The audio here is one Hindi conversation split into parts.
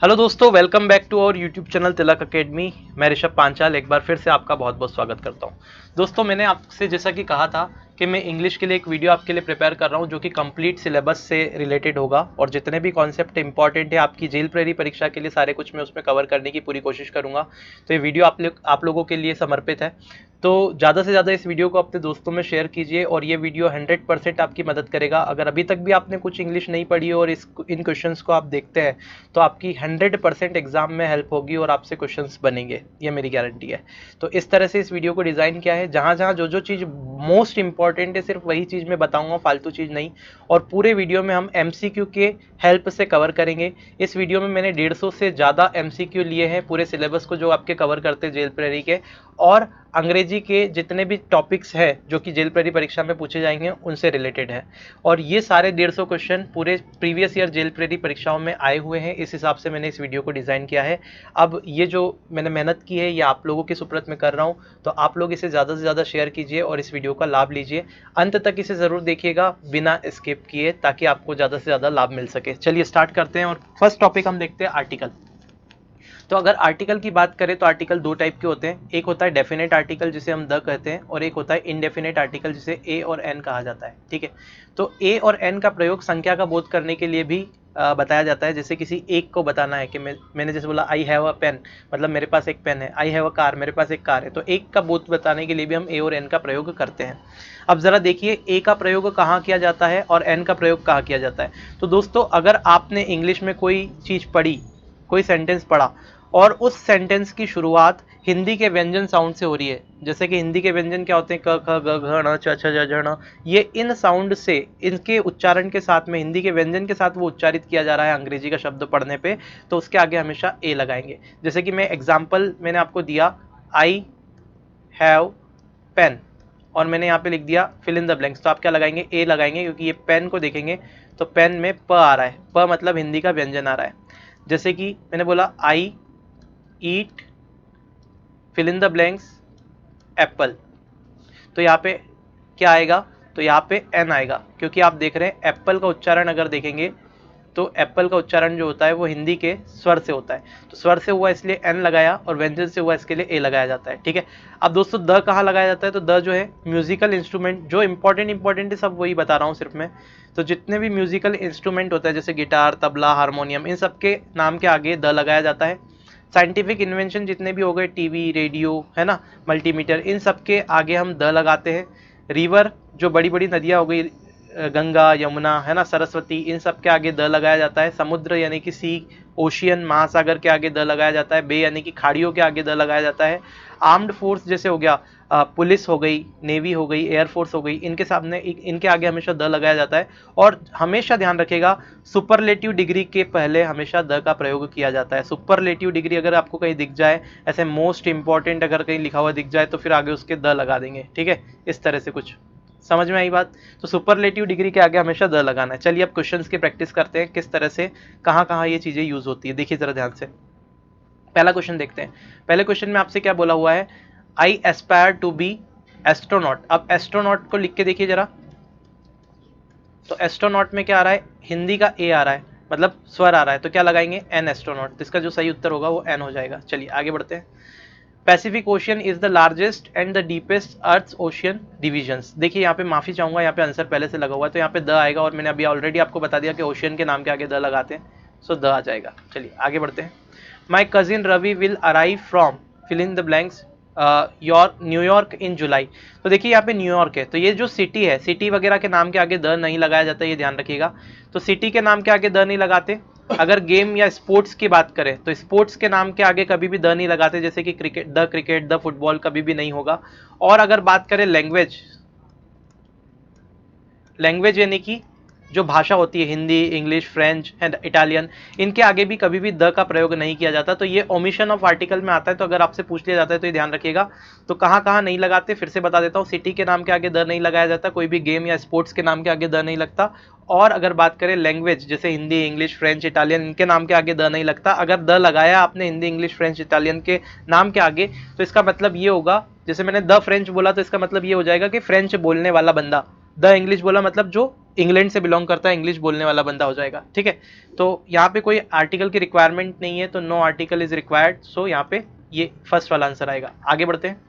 हेलो दोस्तों, welcome back to our YouTube channel Tilak academy. मैं ऋषभ पांचाल एक बार फिर से आपका बहुत बहुत स्वागत करता हूं। दोस्तों, मैंने आपसे जैसा कि कहा था कि मैं इंग्लिश के लिए एक वीडियो आपके लिए प्रिपेयर कर रहा हूं जो कि कंप्लीट सिलेबस से रिलेटेड होगा और जितने भी कॉन्सेप्ट इंपॉर्टेंट है आपकी जेल प्रेरी परीक्षा के लिए सारे कुछ मैं उसमें कवर करने की पूरी कोशिश करूंगा। तो ये वीडियो आप लोगों के लिए समर्पित है। तो ज़्यादा से ज़्यादा इस वीडियो को अपने दोस्तों में शेयर कीजिए और ये वीडियो 100% आपकी मदद करेगा। अगर अभी तक भी आपने कुछ इंग्लिश नहीं पढ़ी और इन क्वेश्चंस को आप देखते हैं तो आपकी 100% एग्जाम में हेल्प होगी और आपसे क्वेश्चंस बनेंगे, ये मेरी गारंटी है। तो इस तरह से इस वीडियो को डिज़ाइन किया है, जहाँ जहाँ जो जो चीज़ मोस्ट इंपॉर्टेंट है सिर्फ वही चीज़ मैं बताऊंगा, फालतू चीज़ नहीं। और पूरे वीडियो में हम एमसीक्यू के हेल्प से कवर करेंगे। इस वीडियो में मैंने 150 से ज़्यादा एमसीक्यू लिए हैं पूरे सिलेबस को जो आपके कवर करते हैं जेल प्रेरी के, और अंग्रेजी के जितने भी टॉपिक्स हैं जो कि जेल प्रेरी परीक्षा में पूछे जाएंगे उनसे रिलेटेड है। और ये सारे 150 क्वेश्चन पूरे प्रीवियस ईयर जेल प्रेरी परीक्षाओं में आए हुए हैं, इस हिसाब से मैंने इस वीडियो को डिज़ाइन किया है। अब ये जो मैंने मेहनत की है ये आप लोगों के सुपुर्द में कर रहा हूँ, तो आप लोग इसे ज़्यादा से ज़्यादा शेयर कीजिए और इस वीडियो का लाभ लीजिए। अंत तक इसे ज़रूर देखिएगा बिना स्किप किए, ताकि आपको ज़्यादा से ज़्यादा लाभ मिल सके। चलिए स्टार्ट करते हैं और फर्स्ट टॉपिक हम देखते हैं आर्टिकल। तो अगर आर्टिकल की बात करें तो आर्टिकल दो टाइप के होते हैं। एक होता है डेफिनेट आर्टिकल जिसे हम द कहते हैं, और एक होता है इनडेफिनेट आर्टिकल जिसे ए और एन कहा जाता है। ठीक है, तो ए और एन का प्रयोग संख्या का बोध करने के लिए भी बताया जाता है। जैसे किसी एक को बताना है कि मैंने जैसे बोला आई हैव अ पेन, मतलब मेरे पास एक पेन है। आई हैव अ कार, मेरे पास एक कार है। तो एक का बोध बताने के लिए भी हम ए और एन का प्रयोग करते हैं। अब जरा देखिए ए का प्रयोग कहाँ किया जाता है और एन का प्रयोग कहाँ किया जाता है। तो दोस्तों, अगर आपने इंग्लिश में कोई चीज़ पढ़ी, कोई सेंटेंस पढ़ा और उस सेंटेंस की शुरुआत हिंदी के व्यंजन साउंड से हो रही है, जैसे कि हिंदी के व्यंजन क्या होते हैं, क ख ग घ ण च छ ज झ ण, ये इन साउंड से, इनके उच्चारण के साथ में, हिंदी के व्यंजन के साथ वो उच्चारित किया जा रहा है अंग्रेजी का शब्द पढ़ने पे, तो उसके आगे हमेशा ए लगाएंगे। जैसे कि मैं एग्जाम्पल मैंने आपको दिया, आई हैव पेन, और मैंने यहाँ पे लिख दिया फिल इन द ब्लैंक्स, तो आप क्या लगाएंगे, ए लगाएंगे, क्योंकि ये पेन को देखेंगे तो पेन में प आ रहा है, प मतलब हिंदी का व्यंजन आ रहा है। जैसे कि मैंने बोला I eat fill in the blanks apple, तो यहाँ पे क्या आएगा, तो यहाँ पे एन आएगा, क्योंकि आप देख रहे हैं एप्पल का उच्चारण अगर देखेंगे तो एप्पल का उच्चारण जो होता है वो हिंदी के स्वर से होता है, तो स्वर से हुआ इसलिए एन लगाया, और व्यंजन से हुआ इसके लिए ए लगाया जाता है। ठीक है, अब दोस्तों द कहाँ लगाया जाता है, तो द जो है म्यूजिकल इंस्ट्रूमेंट, जो इंपॉर्टेंट है सब वही बता रहा हूँ सिर्फ मैं। तो जितने भी म्यूजिकल इंस्ट्रूमेंट होता है जैसे गिटार, तबला, हारमोनियम, इन सब के नाम के आगे द लगाया जाता है। साइंटिफिक इन्वेंशन जितने भी हो गए, टीवी, रेडियो, है ना, मल्टीमीटर, इन सब के आगे हम द लगाते हैं। रिवर, जो बड़ी बड़ी नदियाँ हो गई, गंगा, यमुना, है ना, सरस्वती, इन सब के आगे द लगाया जाता है। समुद्र यानी कि सी, ओशियन, महासागर के आगे द लगाया जाता है। बे यानी कि खाड़ियों के आगे द लगाया जाता है। आर्म्ड फोर्स जैसे हो गया, पुलिस हो गई, नेवी हो गई, एयरफोर्स हो गई, इनके सामने इनके आगे हमेशा द लगाया जाता है। और हमेशा ध्यान रखेगा, सुपरलेटिव डिग्री के पहले हमेशा द का प्रयोग किया जाता है। सुपरलेटिव डिग्री अगर आपको कहीं दिख जाए, ऐसे मोस्ट इंपॉर्टेंट अगर कहीं लिखा हुआ दिख जाए, तो फिर आगे उसके द लगा देंगे। ठीक है, इस तरह से कुछ समझ में आई बात। तो सुपरलेटिव डिग्री के आगे हमेशा द लगाना है। चलिए अब क्वेश्चंस की प्रैक्टिस करते हैं, किस तरह से कहाँ कहाँ ये चीज़ें यूज होती है। देखिए जरा ध्यान से, पहला क्वेश्चन देखते हैं। पहले क्वेश्चन में आपसे क्या बोला हुआ है, I aspire to be astronaut. अब एस्ट्रोनॉट को लिख के देखिए जरा, तो एस्ट्रोनॉट में क्या आ रहा है, हिंदी का ए आ रहा है, मतलब स्वर आ रहा है, तो क्या लगाएंगे, एन एस्ट्रोनॉट। तो इसका जो सही उत्तर होगा वो एन हो जाएगा। चलिए आगे बढ़ते हैं। Pacific ocean is the largest and the deepest earth ocean divisions. देखिए यहाँ पे माफी चाहूंगा, यहाँ पे आंसर पहले से लगा हुआ है, तो यहाँ पे द आएगा, और मैंने अभी ऑलरेडी आपको बता दिया कि ओशियन के नाम के आगे द लगाते हैं, सो द आ जाएगा। चलिए आगे बढ़ते हैं। My cousin Ravi will arrive from fill in the blanks New York in July. तो देखिए यहाँ पे न्यूयॉर्क है, तो ये जो सिटी है, सिटी वगैरह के नाम के आगे द नहीं लगाया जाता, ये ध्यान रखिएगा। तो सिटी के नाम के आगे द नहीं लगाते। अगर गेम या स्पोर्ट्स की बात करें तो स्पोर्ट्स के नाम के आगे कभी भी द नहीं लगाते, जैसे कि क्रिकेट, द फुटबॉल कभी भी नहीं होगा। और अगर बात करें लैंग्वेज, लैंग्वेज यानी कि जो भाषा होती है, Hindi, English, French and Italian, इनके आगे भी कभी भी द का प्रयोग नहीं किया जाता। तो ये ओमिशन ऑफ आर्टिकल में आता है, तो अगर आपसे पूछ लिया जाता है तो ये ध्यान रखिएगा। तो कहाँ कहाँ नहीं लगाते, फिर से बता देता हूँ। सिटी के नाम के आगे द नहीं लगाया जाता, कोई भी गेम या स्पोर्ट्स के नाम के आगे द नहीं लगता। और अगर बात करें लैंग्वेज, जैसे हिंदी, इंग्लिश, फ्रेंच, इटालियन, इनके नाम के आगे द नहीं लगता। अगर द लगाया आपने हिंदी, इंग्लिश, फ्रेंच, इटालियन के नाम के आगे, तो इसका मतलब ये होगा, जैसे मैंने द फ्रेंच बोला तो इसका मतलब ये हो जाएगा कि फ्रेंच बोलने वाला बंदा। द इंग्लिश बोला मतलब जो इंग्लैंड से बिलोंग करता है, इंग्लिश बोलने वाला बंदा हो जाएगा, ठीक है। तो यहाँ पे कोई आर्टिकल की रिक्वायरमेंट नहीं है, तो नो आर्टिकल इज रिक्वायर्ड, सो यहाँ पे ये फर्स्ट वाला आंसर आएगा। आगे बढ़ते हैं,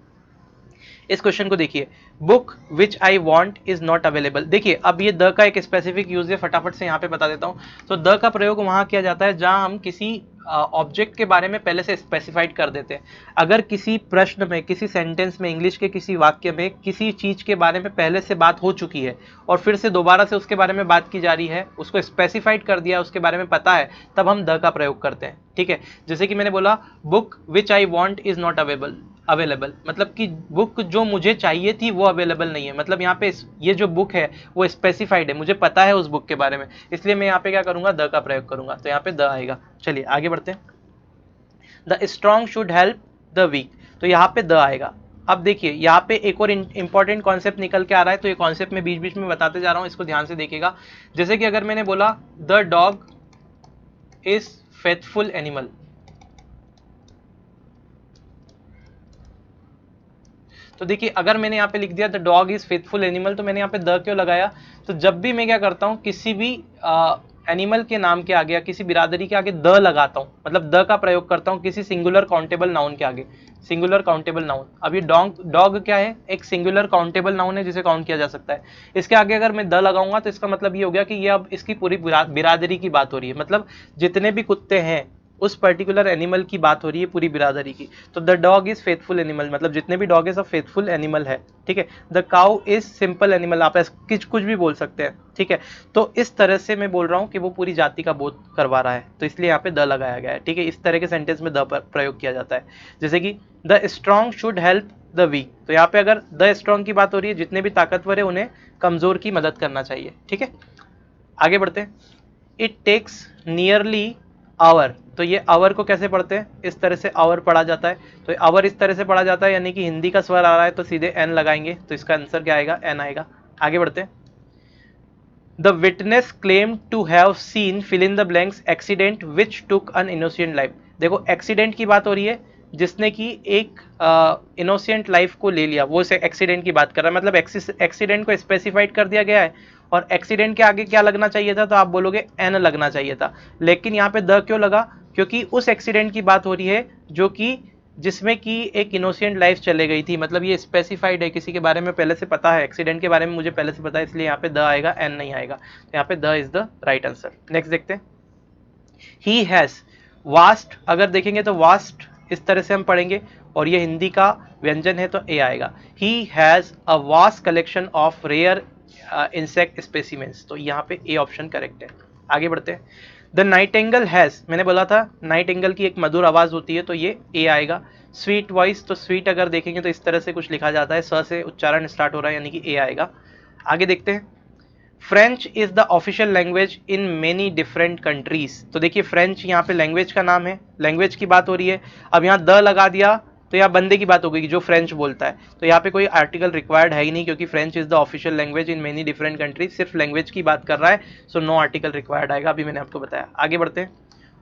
इस क्वेश्चन को देखिए, book which I want is not available. देखिए अब ये द का एक स्पेसिफिक यूज है, फटाफट से यहाँ पे बता देता हूँ। तो द का प्रयोग वहाँ किया जाता है जहाँ हम किसी ऑब्जेक्ट के बारे में पहले से स्पेसिफाइड कर देते हैं। अगर किसी प्रश्न में, किसी सेंटेंस में, इंग्लिश के किसी वाक्य में किसी चीज के बारे में पहले से बात हो चुकी है और फिर से दोबारा से उसके बारे में बात की जा रही है, उसको स्पेसिफाइड कर दिया, उसके बारे में पता है, तब हम द का प्रयोग करते हैं, ठीक है। जैसे कि मैंने बोला book which I want is not available, मतलब कि बुक जो मुझे चाहिए थी वो अवेलेबल नहीं है। मतलब यहाँ पे ये जो बुक है वो स्पेसिफाइड है, मुझे पता है उस बुक के बारे में, इसलिए मैं यहाँ पे क्या करूंगा, द का प्रयोग करूंगा, तो यहाँ पे द आएगा। चलिए आगे बढ़ते हैं, the strong should help the weak, तो यहाँ पे द आएगा। अब देखिए यहाँ पे एक और इंपॉर्टेंट कॉन्सेप्ट निकल के आ रहा है, तो ये कॉन्सेप्ट मैं बीच बीच में बताते जा रहा हूँ, इसको ध्यान से देखिएगा। जैसे कि अगर मैंने बोला the dog is faithful animal, तो देखिए अगर मैंने यहाँ पे लिख दिया the dog is faithful animal, तो मैंने यहाँ पे द क्यों लगाया, तो जब भी मैं क्या करता हूँ किसी भी एनिमल के नाम के आगे या किसी बिरादरी के आगे द लगाता हूँ, मतलब द का प्रयोग करता हूँ किसी सिंगुलर काउंटेबल नाउन के आगे, सिंगुलर काउंटेबल नाउन। अब ये डॉग क्या है, एक सिंगुलर काउंटेबल नाउन है जिसे काउंट किया जा सकता है। इसके आगे अगर मैं द लगाऊंगा तो इसका मतलब ये हो गया कि ये अब इसकी पूरी बिरादरी की बात हो रही है, मतलब जितने भी कुत्ते हैं उस पर्टिकुलर एनिमल की बात हो रही है, पूरी बिरादरी की। तो the dog is faithful animal, मतलब जितने भी डॉग है सब फेथफुल एनिमल है, ठीक है। The cow is simple animal, आप कुछ भी बोल सकते हैं, ठीक है। तो इस तरह से मैं बोल रहा हूँ कि वो पूरी जाति का बोध करवा रहा है, तो इसलिए यहाँ पे द लगाया गया है, ठीक है। इस तरह के सेंटेंस में द प्रयोग किया जाता है। जैसे कि the strong should help the weak, तो यहाँ पे अगर द स्ट्रॉन्ग की बात हो रही है, जितने भी ताकतवर है उन्हें कमजोर की मदद करना चाहिए, ठीक है। आगे बढ़ते हैं, इट टेक्स नियरली आवर, तो ये आवर को कैसे पढ़ते हैं, इस तरह से आवर पढ़ा जाता है। तो आवर इस तरह से पढ़ा जाता है, यानी कि हिंदी का स्वर आ रहा है तो सीधे एन लगाएंगे, तो इसका आंसर क्या आएगा, एन आएगा। आगे बढ़ते हैं, the witness claim to have seen fill in the blanks accident which took an innocent life. देखो एक्सीडेंट की बात हो रही है, जिसने की एक इनोसेंट लाइफ को ले लिया, वो एक्सीडेंट की बात कर रहा है, मतलब एक्सीडेंट को स्पेसिफाइड कर दिया गया है। और एक्सीडेंट के आगे क्या लगना चाहिए था, तो आप बोलोगे एन लगना चाहिए था, लेकिन यहाँ पे द क्यों लगा, क्योंकि उस एक्सीडेंट की बात हो रही है जो कि जिसमें कि एक इनोसेंट लाइफ चले गई थी, मतलब ये स्पेसिफाइड है, किसी के बारे में पहले से पता है, एक्सीडेंट के बारे में मुझे पहले से पता है, इसलिए यहाँ पे द आएगा, एन नहीं आएगा, तो यहाँ पे the is the right answer. Next देखते हैं, ही हैज वास्ट, अगर देखेंगे तो वास्ट इस तरह से हम पढ़ेंगे, और ये हिंदी का व्यंजन है तो ए आएगा। He has a vast collection of rare insect specimens, तो यहाँ पे ए ऑप्शन करेक्ट है। आगे बढ़ते हैं, द नाइटिंगेल हैज, मैंने बोला था नाइटिंगेल की एक मधुर आवाज होती है, तो ये ए आएगा। स्वीट वॉइस, तो स्वीट अगर देखेंगे तो इस तरह से कुछ लिखा जाता है, स से उच्चारण स्टार्ट हो रहा है, यानी कि ए आएगा। आगे देखते हैं, French is the official language in many different countries, तो देखिए फ्रेंच यहाँ पे लैंग्वेज का नाम है, लैंग्वेज की बात हो रही है। अब यहाँ द लगा दिया तो यहाँ बंदे की बात हो गई जो फ्रेंच बोलता है, तो यहाँ पे कोई आर्टिकल रिक्वायर्ड है ही नहीं, क्योंकि French is the official language in many different countries, सिर्फ लैंग्वेज की बात कर रहा है, सो नो आर्टिकल रिक्वायर्ड आएगा, अभी मैंने आपको बताया। आगे बढ़ते हैं,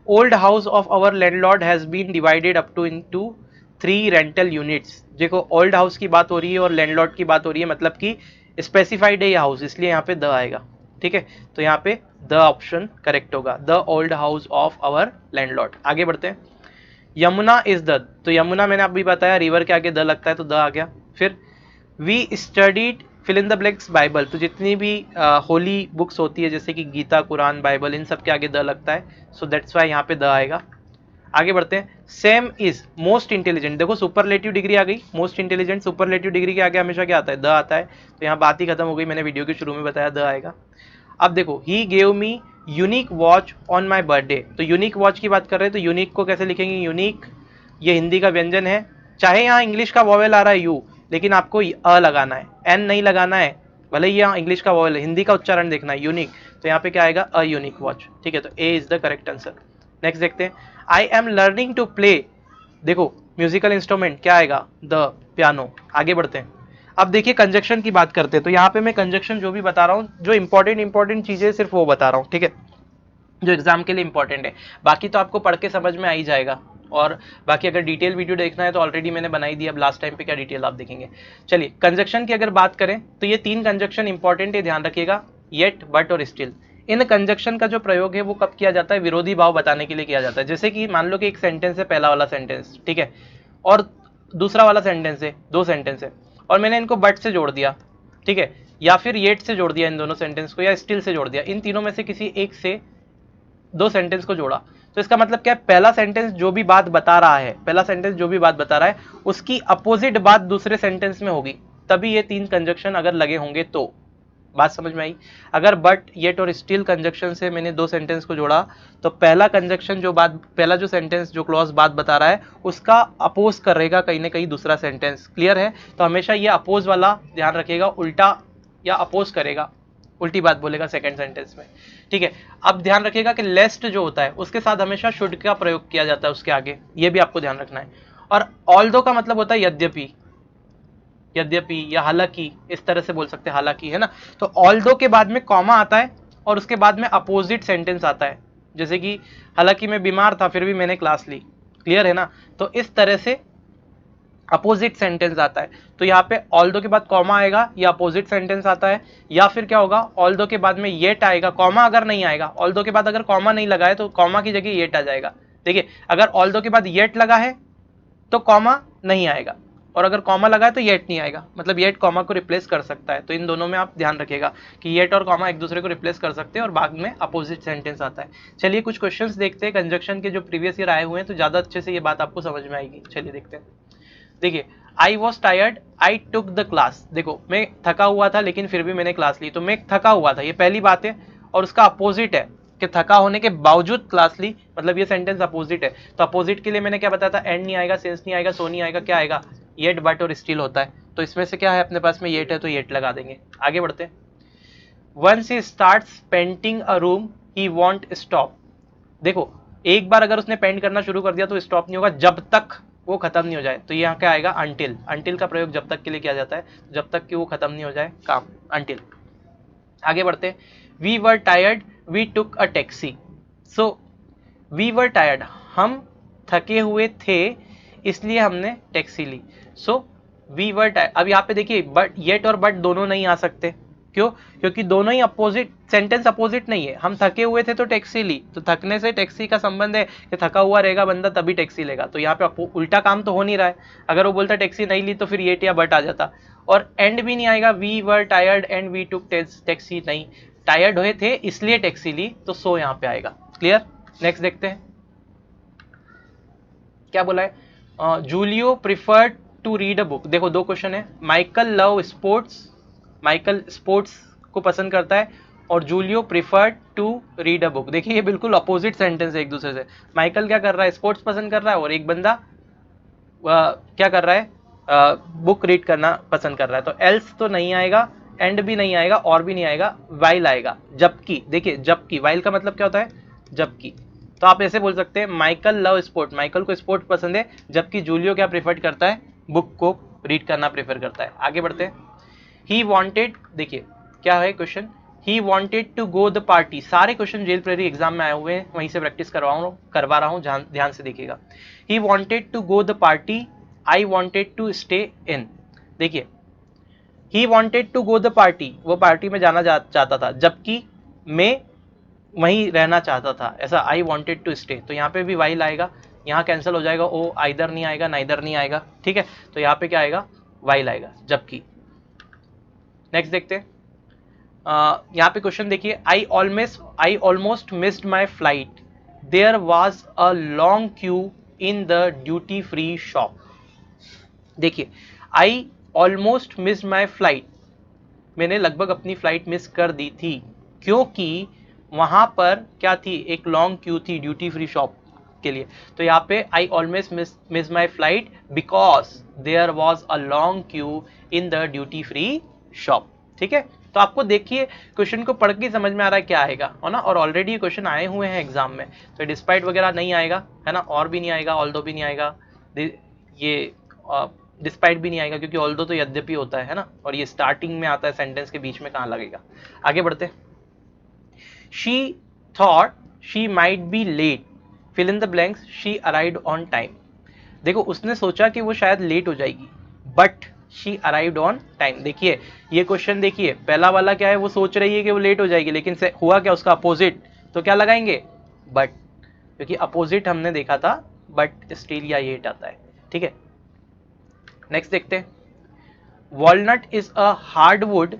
old house of our landlord has been divided up to into 3 rental units. देखो ओल्ड हाउस की बात हो रही है और लैंडलॉर्ड की बात हो रही है, मतलब कि स्पेसिफाइड है ये हाउस, इसलिए यहाँ पे द आएगा, ठीक है। तो यहाँ पे द ऑप्शन करेक्ट होगा, the old house of our landlord. आगे बढ़ते हैं, यमुना इज द, तो यमुना मैंने अभी बताया रिवर के आगे द लगता है, तो द आ गया। फिर we studied fill in the blanks Bible, तो जितनी भी होली बुक्स होती है जैसे कि गीता, कुरान, बाइबल, इन सब के आगे द लगता है, सो दैट्स वाई यहाँ पे द आएगा। आगे बढ़ते हैं, सेम इज मोस्ट इंटेलिजेंट, देखो सुपरलेटिव डिग्री आ गई, मोस्ट इंटेलिजेंट सुपरलेटिव डिग्री के आगे हमेशा क्या आता है, द आता है, तो यहाँ बात ही खत्म हो गई, मैंने वीडियो के शुरू में बताया द आएगा। अब देखो, he gave me unique watch on my birthday, तो यूनिक वॉच की बात कर रहे हैं, तो यूनिक को कैसे लिखेंगे, यूनिक ये हिंदी का व्यंजन है, चाहे यहाँ इंग्लिश का वॉवेल आ रहा है यू, लेकिन आपको अ लगाना है, एन नहीं लगाना है, भले ही यहाँ इंग्लिश का वॉवेल है, हिंदी का उच्चारण देखना है, यूनिक, तो यहाँ पे क्या आएगा, अ यूनिक वॉच, ठीक है, तो a is the correct answer. Next देखते हैं, I am learning to play, देखो म्यूजिकल इंस्ट्रूमेंट क्या आएगा, द पियानो। आगे बढ़ते हैं, अब देखिए कंजक्शन की बात करते हैं, तो यहाँ पे मैं कंजक्शन जो भी बता रहा हूँ, जो इंपॉर्टेंट चीजें सिर्फ वो बता रहा हूँ, ठीक है, जो एग्जाम के लिए इंपॉर्टेंट है, बाकी तो आपको पढ़ के समझ में आ ही जाएगा। और बाकी अगर डिटेल वीडियो देखना है तो ऑलरेडी मैंने बनाई दी, अब लास्ट टाइम पे क्या डिटेल आप देखेंगे। चलिए कंजक्शन की अगर बात करें तो ये 3 कंजक्शन इंपॉर्टेंट है, ध्यान रखिएगा। येट, बट और स्टिल। इन कंजक्शन का जो प्रयोग है वो कब किया जाता है? विरोधी भाव बताने के लिए किया जाता है। जैसे कि मान लो कि एक सेंटेंस है, पहला वाला सेंटेंस, ठीक है, और दूसरा वाला सेंटेंस है, दो सेंटेंस है, और मैंने इनको बट से जोड़ दिया, ठीक है, या फिर येट से जोड़ दिया इन दोनों सेंटेंस को, या स्टिल से जोड़ दिया, इन तीनों में से किसी एक से दो सेंटेंस को जोड़ा, तो इसका मतलब क्या है? पहला सेंटेंस जो भी बात बता रहा है, पहला सेंटेंस जो भी बात बता रहा है, उसकी अपोजिट बात दूसरे सेंटेंस में होगी, तभी ये तीन कंजक्शन अगर लगे होंगे तो। बात समझ में आई? अगर बट, येट और स्टिल कंजक्शन से मैंने दो सेंटेंस को जोड़ा, तो पहला कंजक्शन जो बात, पहला जो सेंटेंस जो क्लॉज बात बता रहा है, उसका अपोज करेगा कहीं ना कहीं दूसरा सेंटेंस। क्लियर है? तो हमेशा ये अपोज वाला ध्यान रखिएगा, उल्टा या अपोज करेगा, उल्टी बात बोलेगा सेकंड सेंटेंस में, ठीक है। अब ध्यान रखिएगा कि लेस्ट जो होता है उसके साथ हमेशा शुड का प्रयोग किया जाता है उसके आगे, ये भी आपको ध्यान रखना है। और ऑल्दो का मतलब होता है यद्यपि, यद्यपि या हालांकि, इस तरह से बोल सकते हैं, हालांकि, है ना। तो ऑल्दो के बाद में कॉमा आता है और उसके बाद में अपोजिट सेंटेंस आता है, जैसे कि हालांकि मैं बीमार था फिर भी मैंने क्लास ली। क्लियर है ना? तो इस तरह से अपोजिट सेंटेंस आता है। तो यहाँ पे ऑल्दो के बाद कॉमा आएगा, या अपोजिट सेंटेंस आता है, या फिर क्या होगा, ऑल्दो के बाद में येट आएगा। कॉमा अगर नहीं आएगा, ऑल्दो के बाद अगर कॉमा नहीं लगा है तो कॉमा की जगह येट आ जाएगा। देखिए, अगर ऑल्दो के बाद येट लगा है तो कॉमा नहीं आएगा, और अगर कॉमा लगा है तो येट नहीं आएगा, मतलब येट कॉमा को रिप्लेस कर सकता है। तो इन दोनों में आप ध्यान रखिएगा कि येट और कॉमा एक दूसरे को रिप्लेस कर सकते हैं, और बाद में अपोजिट सेंटेंस आता है। चलिए कुछ क्वेश्चंस देखते हैं कंजक्शन के जो प्रीवियस ईयर आए हुए हैं, तो ज्यादा अच्छे से ये बात आपको समझ में आएगी। चलिए देखते हैं। देखिए, I was tired, I took the class. देखो, मैं थका हुआ था लेकिन फिर भी मैंने क्लास ली, तो मैं थका हुआ था, ये पहली बात है, और उसका अपोजिट है कि थका होने के बावजूद क्लास ली, मतलब ये सेंटेंस अपोजिट है। तो अपोजिट के लिए मैंने क्या बताया था? एंड नहीं आएगा, सेंस नहीं आएगा, सो नहीं आएगा, क्या आएगा? येट, बट और स्टिल होता है। तो इसमें से क्या है अपने पास में? येट है, तो येट लगा देंगे। आगे बढ़ते हैं। Once he starts painting a room he won't stop. देखो, एक बार अगर उसने पेंट करना शुरू कर दिया तो स्टॉप नहीं होगा जब तक वो खत्म नहीं हो जाए। तो यहाँ क्या आएगा? अंटिल। अंटिल का प्रयोग जब तक के लिए किया जाता है, जब तक कि वो खत्म नहीं हो जाए काम, अंटिल। आगे बढ़ते हैं। We were tired, we took a taxi. So we were tired, हम थके हुए थे इसलिए हमने टैक्सी ली। So we were tired. अब यहाँ पे देखिए, बट, येट और बट दोनों नहीं आ सकते। क्यों? क्योंकि दोनों ही अपोजिट, सेंटेंस अपोजिट नहीं है। हम थके हुए थे तो टैक्सी ली, तो थकने से टैक्सी का संबंध है कि थका हुआ रहेगा बंदा तभी टैक्सी लेगा। तो यहाँ पे उल्टा काम तो हो नहीं रहा है। अगर वो बोलता टैक्सी नहीं ली तो फिर येट या बट आ जाता, और एंड भी नहीं आएगा। We were tired and we took taxi, नहीं, टायर्ड हुए थे इसलिए टैक्सी ली, तो सो यहाँ पे आएगा। क्लियर? नेक्स्ट देखते हैं क्या बोला है। Julio preferred to read a book. देखो, दो क्वेश्चन है। Michael love sports, Michael sports को पसंद करता है, और Julio preferred to read a book. देखिए, ये बिल्कुल अपोजिट सेंटेंस है एक दूसरे से। माइकल क्या कर रहा है? स्पोर्ट्स पसंद कर रहा है, और एक बंदा क्या कर रहा है? बुक रीड करना पसंद कर रहा है। तो एल्स तो नहीं आएगा, एंड भी नहीं आएगा, और भी नहीं आएगा, वाइल आएगा। जबकि, देखिए, जबकि, वाइल का मतलब क्या होता है? जबकि। तो आप ऐसे बोल सकते हैं, माइकल लव स्पोर्ट, माइकल को स्पोर्ट पसंद है, जबकि जूलियो क्या प्रेफर करता है? बुक को रीड करना प्रेफर करता है। आगे बढ़ते हैं। ही वॉन्टेड, देखिए क्या है question, he wanted to go the party. सारे क्वेश्चन जेल प्रेरी एग्जाम में आए हुए हैं, वहीं से प्रैक्टिस करवा रहा हूँ, ध्यान से देखिएगा। He wanted to go the party, I wanted to stay in. देखिए, he wanted to go the party, वो पार्टी में जाना चाहता था, जबकि मैं वहीं रहना चाहता था, ऐसा। आई वॉन्टेड टू स्टे, तो यहाँ पे भी वाइल आएगा, यहाँ कैंसिल हो जाएगा, ओ आइदर नहीं आएगा, नाइदर नहीं आएगा, ठीक है। तो यहाँ पे क्या आएगा? वाइल आएगा, जबकि। नेक्स्ट देखते हैं। यहाँ पे क्वेश्चन देखिए, I almost missed my flight, there was a long queue in the duty free shop. देखिए, I almost missed my flight, मैंने लगभग अपनी फ्लाइट मिस कर दी थी, क्योंकि वहां पर क्या थी? एक लॉन्ग क्यू थी ड्यूटी फ्री शॉप के लिए। तो यहाँ पे I almost miss my flight because there was a long queue in the duty free shop, ठीक है। तो आपको देखिए, क्वेश्चन को पढ़ के समझ में आ रहा है क्या आएगा, है ना। और ऑलरेडी ये क्वेश्चन आए हुए हैं एग्जाम में, तो डिस्पाइट वगैरह नहीं आएगा, है ना, और भी नहीं आएगा, ऑल्दो भी नहीं आएगा, ये डिस्पाइट भी नहीं आएगा, क्योंकि ऑल्दो तो यद्यपि होता है ना, और ये स्टार्टिंग में आता है, सेंटेंस के बीच में कहाँ लगेगा। आगे बढ़ते। She thought she might be late, fill in the blanks, she arrived on time. देखो, उसने सोचा कि वो शायद लेट हो जाएगी, but she arrived on time. देखिए ये क्वेश्चन, देखिए पहला वाला क्या है, वो सोच रही है कि वो लेट हो जाएगी, लेकिन हुआ क्या उसका अपोजिट, तो क्या लगाएंगे, बट, क्योंकि अपोजिट हमने देखा था, बट स्टिल या ये आता है। ठीक है, नेक्स्ट देखते हैं। Walnut is a hardwood,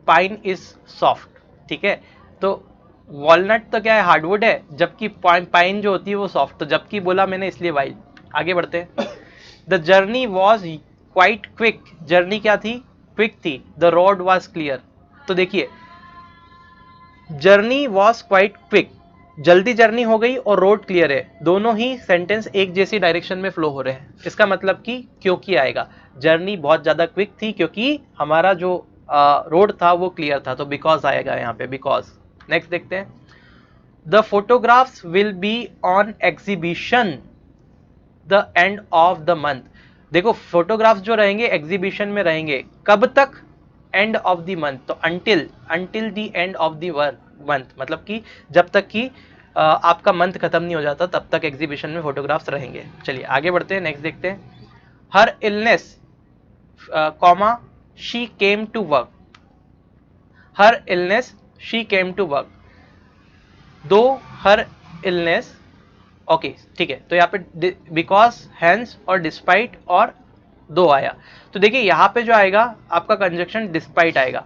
pine is soft. ठीक है, तो वॉलनट तो क्या है, हार्डवुड है, जबकि पाइन जो होती है वो सॉफ्ट, तो जबकि बोला मैंने इसलिए वाइल। आगे बढ़ते हैं। The journey was quite quick, journey क्या थी, क्विक थी। द रोड वॉज क्लियर, तो देखिए जर्नी वॉज क्वाइट क्विक, जल्दी जर्नी हो गई और रोड क्लियर है, दोनों ही सेंटेंस एक जैसी डायरेक्शन में फ्लो हो रहे हैं। इसका मतलब कि क्योंकि आएगा, जर्नी बहुत ज्यादा क्विक थी क्योंकि हमारा जो रोड था वो क्लियर था, तो बिकॉज आएगा यहाँ पे, बिकॉज। नेक्स्ट देखते हैं। The photographs will be on exhibition the end of the month. देखो फोटोग्राफ्स जो रहेंगे एग्जीबिशन में रहेंगे, कब तक, एंड ऑफ द मंथ, तो until the end of the month, मतलब कि जब तक कि आपका मंथ खत्म नहीं हो जाता तब तक एग्जीबिशन में फोटोग्राफ्स रहेंगे। चलिए आगे बढ़ते हैं, नेक्स्ट देखते हैं। Her illness comma she came to work, her illness she came to work, though her illness, okay ठीक है, तो यहाँ पे बिकॉज, हैंस और डिस्पाइट और दो आया, तो देखिए यहां पे जो आएगा आपका कंजक्शन डिस्पाइट आएगा,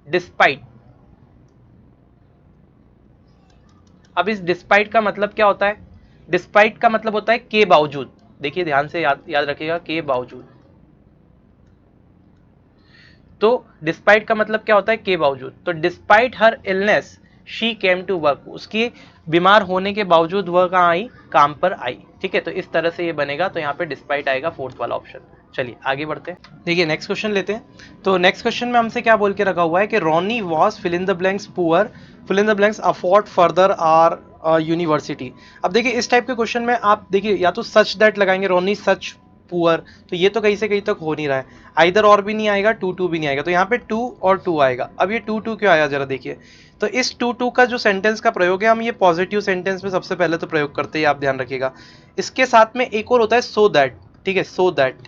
डिस्पाइट। अब इस डिस्पाइट का मतलब क्या होता है, डिस्पाइट का मतलब होता है के बावजूद। देखिए ध्यान से याद रखिएगा, के बावजूद। तो डिस्पाइट का मतलब क्या होता है, के बावजूद, तो despite her illness she came to work, उसकी बीमार होने के बावजूद वह कहाँ आई, काम पर आई। ठीक है, तो इस तरह से ये बनेगा, तो यहाँ पे डिस्पाइट आएगा, फोर्थ वाला ऑप्शन। चलिए आगे बढ़ते हैं। देखिए नेक्स्ट क्वेश्चन लेते हैं। तो नेक्स्ट क्वेश्चन में हमसे क्या बोल के रखा हुआ है कि Ronnie was fill in the blanks poor, fill in the blanks afford further are university. अब देखिए इस टाइप के क्वेश्चन में आप देखिए या तो सच दैट लगाएंगे, रोनी सच पुअर, तो ये तो कहीं से कहीं तक हो नहीं रहा है, आइदर और भी नहीं आएगा, टू टू भी नहीं आएगा, तो यहाँ पे टू और टू आएगा। अब ये टू टू क्यों आया जरा देखिए, तो इस टू टू का जो सेंटेंस का प्रयोग है, हम ये पॉजिटिव सेंटेंस में सबसे पहले तो प्रयोग करते हैं, आप ध्यान रखिएगा। इसके साथ में एक और होता है सो दैट, ठीक है, सो दैट,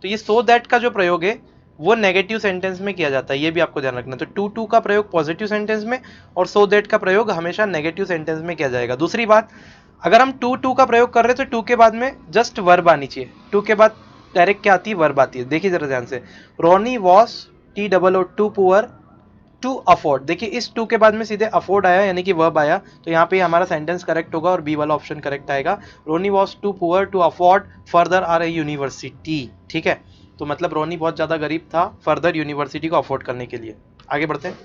तो ये सो दैट का जो प्रयोग है वो नेगेटिव सेंटेंस में किया जाता है, ये भी आपको ध्यान रखना। तो टू टू का प्रयोग पॉजिटिव सेंटेंस में और सो दैट का प्रयोग हमेशा नेगेटिव सेंटेंस में किया जाएगा। दूसरी बात, अगर हम टू टू का प्रयोग कर रहे हैं तो टू के बाद में जस्ट वर्ब आनी चाहिए, टू के बाद डायरेक्ट क्या आती है, वर्ब आती है। देखिए जरा ध्यान से, Ronnie was T double O too poor to afford, देखिए इस टू के बाद में सीधे अफोर्ड आया यानी कि वर्ब आया, तो यहाँ पे हमारा सेंटेंस करेक्ट होगा और बी वाला ऑप्शन करेक्ट आएगा। Ronnie was too poor to afford further are a university. ठीक है, तो मतलब रोनी बहुत ज्यादा गरीब था फर्दर यूनिवर्सिटी को अफोर्ड करने के लिए। आगे बढ़ते हैं।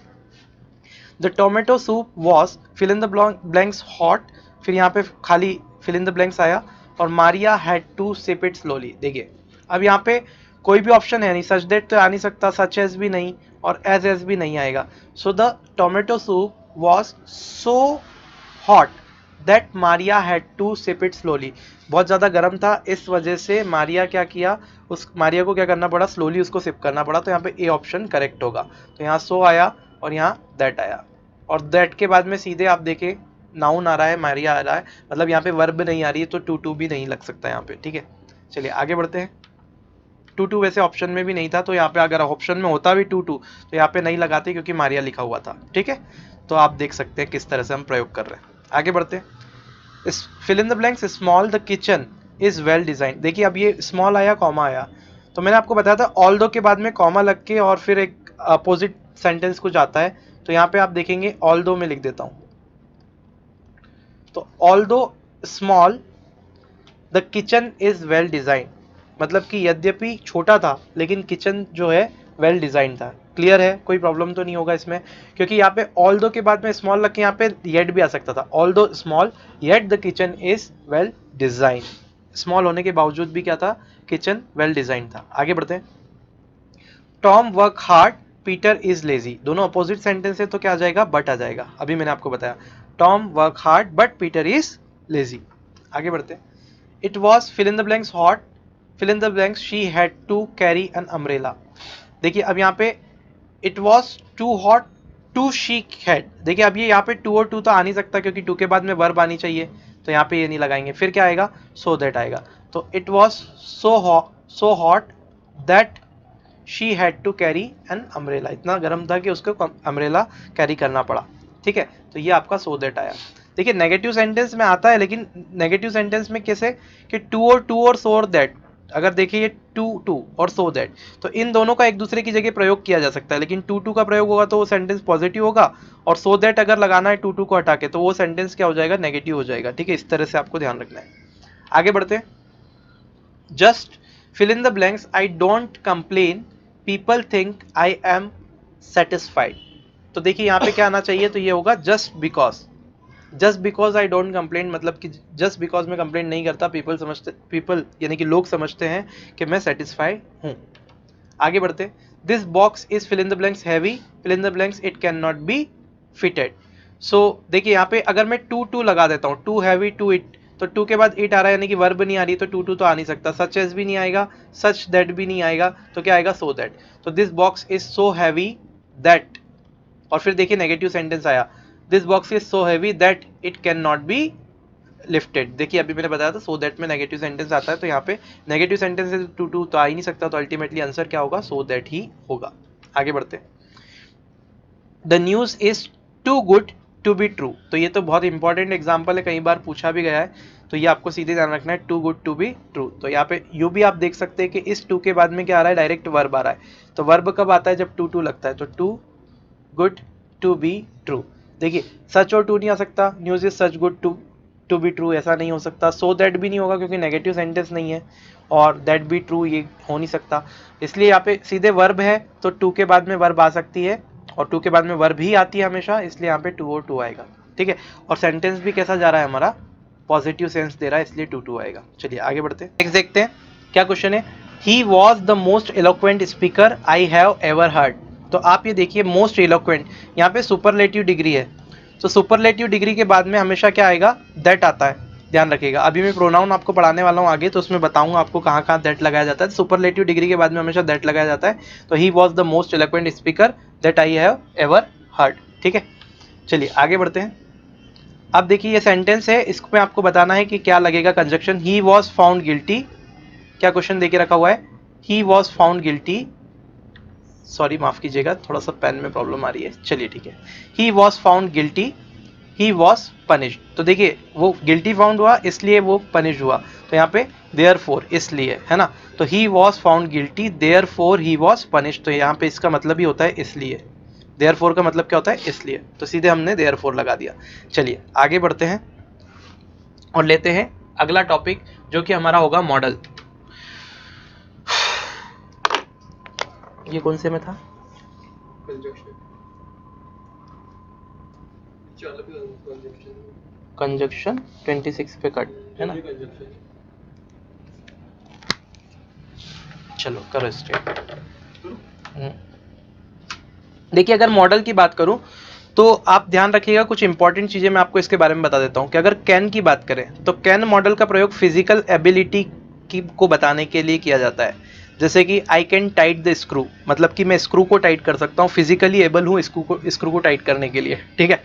The tomato soup was fill in the blanks hot, फिर यहाँ पे खाली फिल इन द ब्लैंक्स आया, और Maria had to sip it slowly. देखिए अब यहाँ पे कोई भी ऑप्शन है नहीं, सच दैट तो आ नहीं सकता, सच एज भी नहीं, और एज भी नहीं आएगा। So the tomato soup was so hot that Maria had to sip it slowly, बहुत ज़्यादा गर्म था, इस वजह से मारिया क्या किया, उस मारिया को क्या करना पड़ा, स्लोली उसको सिप करना पड़ा, तो यहाँ पे ए ऑप्शन करेक्ट होगा। तो यहाँ सो आया और यहाँ दैट आया, और दैट के बाद में सीधे आप देखें नाउन आ रहा है, मारिया आ रहा है, मतलब यहाँ पे वर्ब नहीं आ रही है, तो टू टू भी नहीं लग सकता यहाँ पे। ठीक है, चलिए आगे बढ़ते हैं। टू टू वैसे ऑप्शन में भी नहीं था, तो यहाँ पे अगर ऑप्शन में होता भी टू टू तो यहाँ पे नहीं लगाते क्योंकि मारिया लिखा हुआ था। ठीक है, तो आप देख सकते हैं किस तरह से हम प्रयोग कर रहे हैं। आगे बढ़ते हैं। Fill in the blanks small the kitchen is well design. देखिए अब ये स्मॉल आया, कॉमा आया, तो मैंने आपको बताया था ऑल दो के बाद में कॉमा लग के और फिर एक अपोजिट सेंटेंस कुछ आता है, तो यहाँ पे आप देखेंगे ऑल दो में लिख देता हूं, तो ऑल दो small the kitchen is well design, मतलब कि यद्यपि छोटा था लेकिन किचन जो है वेल डिजाइन था। क्लियर है, कोई प्रॉब्लम तो नहीं होगा इसमें, क्योंकि यहाँ पे ऑल दो के बाद में स्मॉल लग के यहाँ पे येट भी आ सकता था, ऑल दो small yet the kitchen is well design, small होने के बावजूद भी क्या था, किचन वेल डिजाइन था। आगे बढ़ते हैं। Tom work hard Peter is lazy, दोनों अपोजिट सेंटेंस है तो क्या आ जाएगा, बट आ जाएगा, अभी मैंने आपको बताया। Tom work hard but Peter is lazy. आगे बढ़ते हैं। It was fill in the blanks hot, fill in the blanks she had to carry an umbrella। देखिए अब यहाँ पे it was too hot to she had, देखिए अब ये यहाँ पे टू और टू तो आ नहीं सकता क्योंकि टू के बाद में वर्ब आनी चाहिए, तो यहाँ पे ये नहीं लगाएंगे, फिर क्या आएगा, so that आएगा। तो it was so hot that she had to carry an umbrella, इतना गर्म था कि उसको अम्ब्रेला कैरी करना पड़ा। ठीक है, तो ये आपका सो दैट आया। देखिए नेगेटिव सेंटेंस में आता है, लेकिन नेगेटिव सेंटेंस में कैसे कि टू और सो और दैट, अगर देखिए ये टू और सो दैट, तो इन दोनों का एक दूसरे की जगह प्रयोग किया जा सकता है, लेकिन टू का प्रयोग होगा तो वो सेंटेंस पॉजिटिव होगा, और सो दैट अगर लगाना है टू को हटा के तो वो सेंटेंस क्या हो जाएगा, नेगेटिव हो जाएगा। ठीक है, इस तरह से आपको ध्यान रखना है। आगे बढ़ते हैं। Just fill in the blanks, I don't complain, people think I am satisfied। तो देखिए यहाँ पे क्या आना चाहिए, तो ये होगा just because I don't complain, मतलब कि just because मैं कंप्लेन नहीं करता, people यानी कि लोग समझते हैं कि मैं satisfied हूँ। आगे बढ़ते, this box is fill in the blanks heavy, fill in the blanks it cannot be fitted। so देखिए यहाँ पे अगर मैं टू लगा देता हूँ, टू हैवी टू इट, तो टू के बाद इट आ रहा है यानी कि वर्ब नहीं आ रही, तो टू तो आ नहीं सकता, सच एज भी नहीं आएगा, सच दैट भी नहीं आएगा, तो क्या आएगा, सो दैट। तो this box is so heavy that, और फिर देखिए नेगेटिव सेंटेंस आया, this box is so heavy that it can not be lifted. देखिए अभी मैंने बताया था सो दैट में नेगेटिव सेंटेंस आता है, तो यहाँ पे नेगेटिव सेंटेंस से टू तो आ ही नहीं सकता, तो अल्टीमेटली आंसर क्या होगा, सो दैट ही होगा। आगे बढ़ते, the news is too good to be true. तो ये तो बहुत इंपॉर्टेंट एग्जाम्पल है, कई बार पूछा भी गया है, तो ये आपको सीधे ध्यान रखना है, too good to be true. तो यहाँ पे यू भी आप देख सकते हैं कि इस टू के बाद में क्या आ रहा है, डायरेक्ट वर्ब आ रहा है। तो वर्ब कब आता है, जब टू लगता है, तो too good to be true. देखिए सच और टू नहीं आ सकता, news is such good to be true ऐसा नहीं हो सकता, सो दैट भी नहीं होगा क्योंकि नेगेटिव सेंटेंस नहीं है, और दैट बी ट्रू ये हो नहीं सकता, इसलिए यहाँ पे सीधे वर्ब है, तो टू के बाद में वर्ब आ सकती है, और टू के बाद में वर्ब ही आती है हमेशा, इसलिए यहाँ पे टू और टू आएगा। ठीक है, और सेंटेंस भी कैसा जा रहा है हमारा, पॉजिटिव सेंस दे रहा है, इसलिए टू आएगा। चलिए आगे बढ़ते हैं, नेक्स्ट देखते हैं क्या क्वेश्चन है। He was the most eloquent speaker I have ever heard. तो आप ये देखिए मोस्ट एलोक्वेंट, यहाँ पे सुपरलेटिव डिग्री है, तो सुपरलेटिव डिग्री के बाद में हमेशा क्या आएगा, दैट आता है, ध्यान रखिएगा। अभी मैं प्रोनाउन आपको पढ़ाने वाला हूँ आगे, तो उसमें बताऊंगा आपको कहाँ कहाँ दैट लगाया जाता है। सुपरलेटिव डिग्री के बाद में हमेशा दैट लगाया जाता है, तो he was the most eloquent speaker that I have ever heard. ठीक है, चलिए आगे बढ़ते हैं। अब देखिए ये सेंटेंस है, इसमें आपको बताना है कि क्या लगेगा conjunction. He was found guilty, क्या क्वेश्चन देके रखा हुआ है, he was found guilty, sorry माफ कीजिएगा थोड़ा सा पेन में प्रॉब्लम आ रही है, चलिए ठीक है। He was found guilty, he was punished. तो देखिए वो गिल्टी फाउंड हुआ इसलिए वो पनिश हुआ, तो यहाँ पे देयरफॉर इसलिए, है ना। तो he was found guilty therefore he was punished, तो यहाँ पे इसका मतलब ही होता है इसलिए, देयरफॉर का मतलब क्या होता है, इसलिए, तो सीधे हमने देयरफॉर लगा दिया। चलिए आगे बढ़ते हैं और लेते हैं अगला टॉपिक, जो कि हमारा होगा मॉडल। ये कौन से में था, कंजक्शन 26 पे कट है ना, चलो करो स्ट्रेट। देखिए अगर मॉडल की बात करूं तो आप ध्यान रखिएगा, कुछ इंपॉर्टेंट चीजें मैं आपको इसके बारे में बता देता हूं कि अगर कैन की बात करें तो कैन मॉडल का प्रयोग फिजिकल एबिलिटी की को बताने के लिए किया जाता है। जैसे कि I can tight the screw, मतलब कि मैं स्क्रू को टाइट कर सकता हूँ, फिजिकली एबल हूँ स्क्रू को टाइट करने के लिए। ठीक है,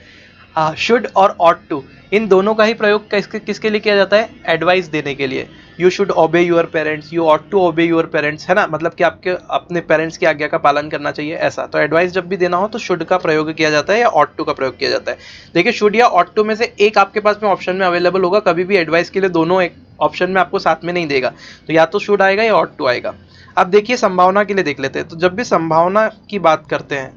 शुड और ऑट टू, इन दोनों का ही प्रयोग किसके लिए किया जाता है, एडवाइस देने के लिए। You should obey your parents, you ought to obey your parents, है ना, मतलब कि आपके अपने पेरेंट्स की आज्ञा का पालन करना चाहिए, ऐसा। तो एडवाइस जब भी देना हो तो शुड का प्रयोग किया जाता है या ऑट टू का प्रयोग किया जाता है। देखिए शुड या ऑट टू में से एक आपके पास में ऑप्शन में अवेलेबल होगा, कभी भी एडवाइस के लिए दोनों एक ऑप्शन में आपको साथ में नहीं देगा, तो या तो शुड आएगा या ऑट टू आएगा। अब देखिए संभावना के लिए देख लेते हैं, तो जब भी संभावना की बात करते हैं,